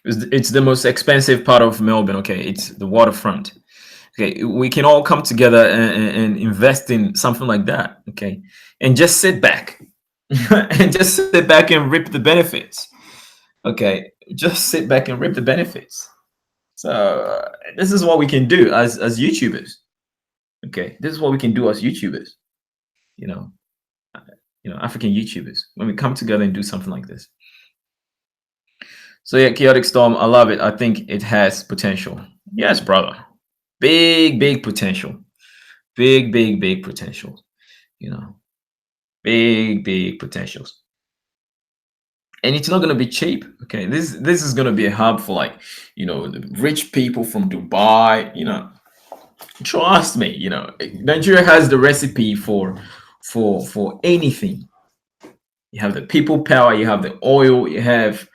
It's the most expensive part of Melbourne. Okay, it's the waterfront. Okay, we can all come together and invest in something like that. Okay, and just sit back and just sit back and reap the benefits. Okay, just sit back and reap the benefits. So this is what we can do as YouTubers. Okay, this is what we can do as YouTubers. African YouTubers, when we come together and do something like this. So yeah, Chaotic Storm, I love it. I think it has potential. Yes, brother. Big potential. Big potential. Big potentials. And it's not going to be cheap. Okay, this is going to be a hub for the rich people from Dubai. Trust me. Nigeria has the recipe for anything. You have the people power. You have the oil. You have,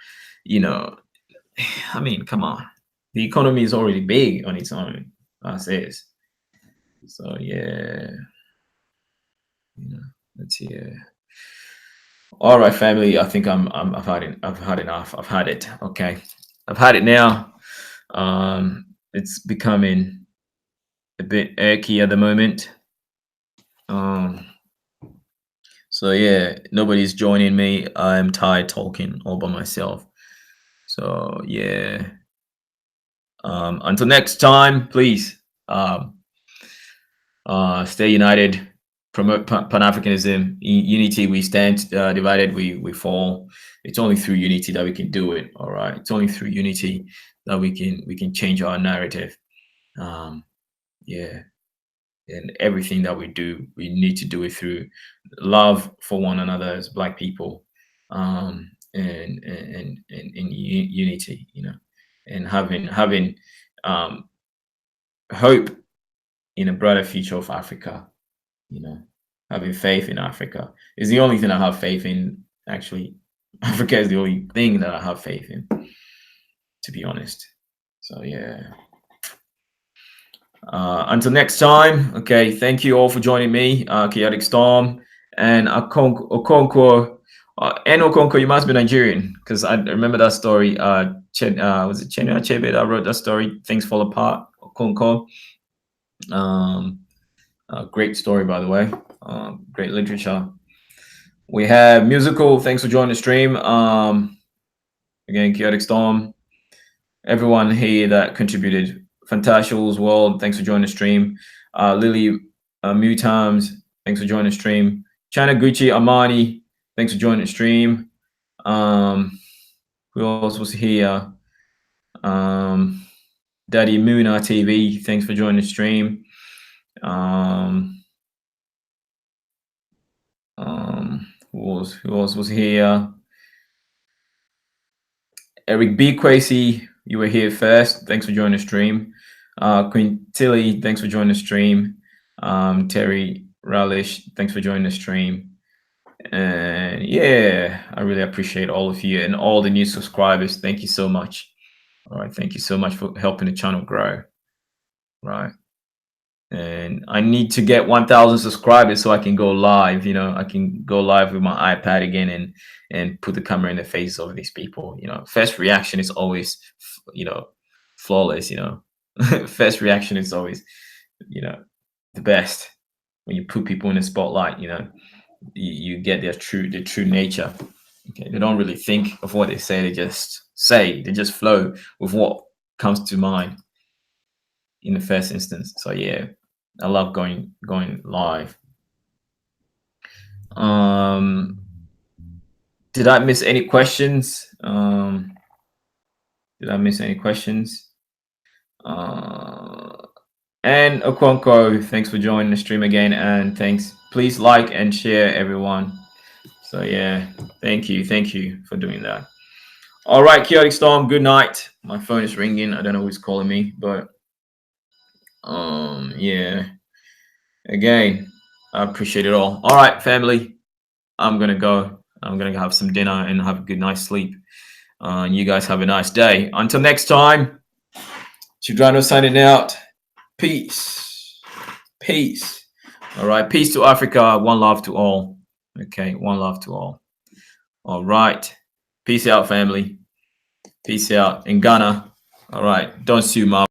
I mean, come on. The economy is already big on its own, as is. So yeah, let's see. All right, family. I think I've had it. I've had enough. I've had it. Okay, I've had it now. It's becoming a bit irky at the moment. So yeah, nobody's joining me. I'm tired talking all by myself. So yeah. Until next time, please stay united. promote Pan-Africanism, unity. We stand, divided we fall. It's only through unity that we can do it. All right, it's only through unity that we can change our narrative. Yeah, and everything that we do, we need to do it through love for one another as Black people, and unity, and having hope in a brighter future of Africa. Having faith in Africa is the only thing I have faith in. Actually, Africa is the only thing that I have faith in, to be honest. So yeah. Until next time, okay, thank you all for joining me, Chaotic Storm and Okonkwo. And Okonkwo, you must be Nigerian, because I remember that story. Was it Chinua Achebe that wrote that story, Things Fall Apart? Okonkwo. Great story, by the way. Great literature. We have Musical. Thanks for joining the stream. Again, Chaotic Storm. Everyone here that contributed. Fantasticals World, thanks for joining the stream. Lily Mew Times, thanks for joining the stream. China Gucci Amani, thanks for joining the stream. Who else was here? Daddy Moona TV, thanks for joining the stream. Who else was here? Eric B. Quasey, you were here first. Thanks for joining the stream. Queen Tilly, thanks for joining the stream. Terry Relish, thanks for joining the stream. And yeah, I really appreciate all of you and all the new subscribers. Thank you so much. All right, thank you so much for helping the channel grow. Right. And I need to get 1,000 subscribers so I can go live. I can go live with my iPad again and put the camera in the face of these people. First reaction is always, flawless. First reaction is always, the best. When you put people in the spotlight, you get their true nature. Okay, they don't really think of what they say. They just flow with what comes to mind in the first instance. So yeah, I love going live. Did I miss any questions? Did I miss any questions? And Okonkwo, thanks for joining the stream again, and thanks. Please like and share, everyone. So yeah, thank you for doing that. All right, Chaotic Storm, good night. My phone is ringing. I don't know who's calling me, but yeah. Again, I appreciate it all. All right, family, I'm gonna go. I'm gonna have some dinner and have a good night's sleep. You guys have a nice day. Until next time, Chiefdryno signing out. Peace. All right, peace to Africa. One love to all. Okay, one love to all. All right, peace out, family. Peace out in Ghana. All right, don't sue Mom.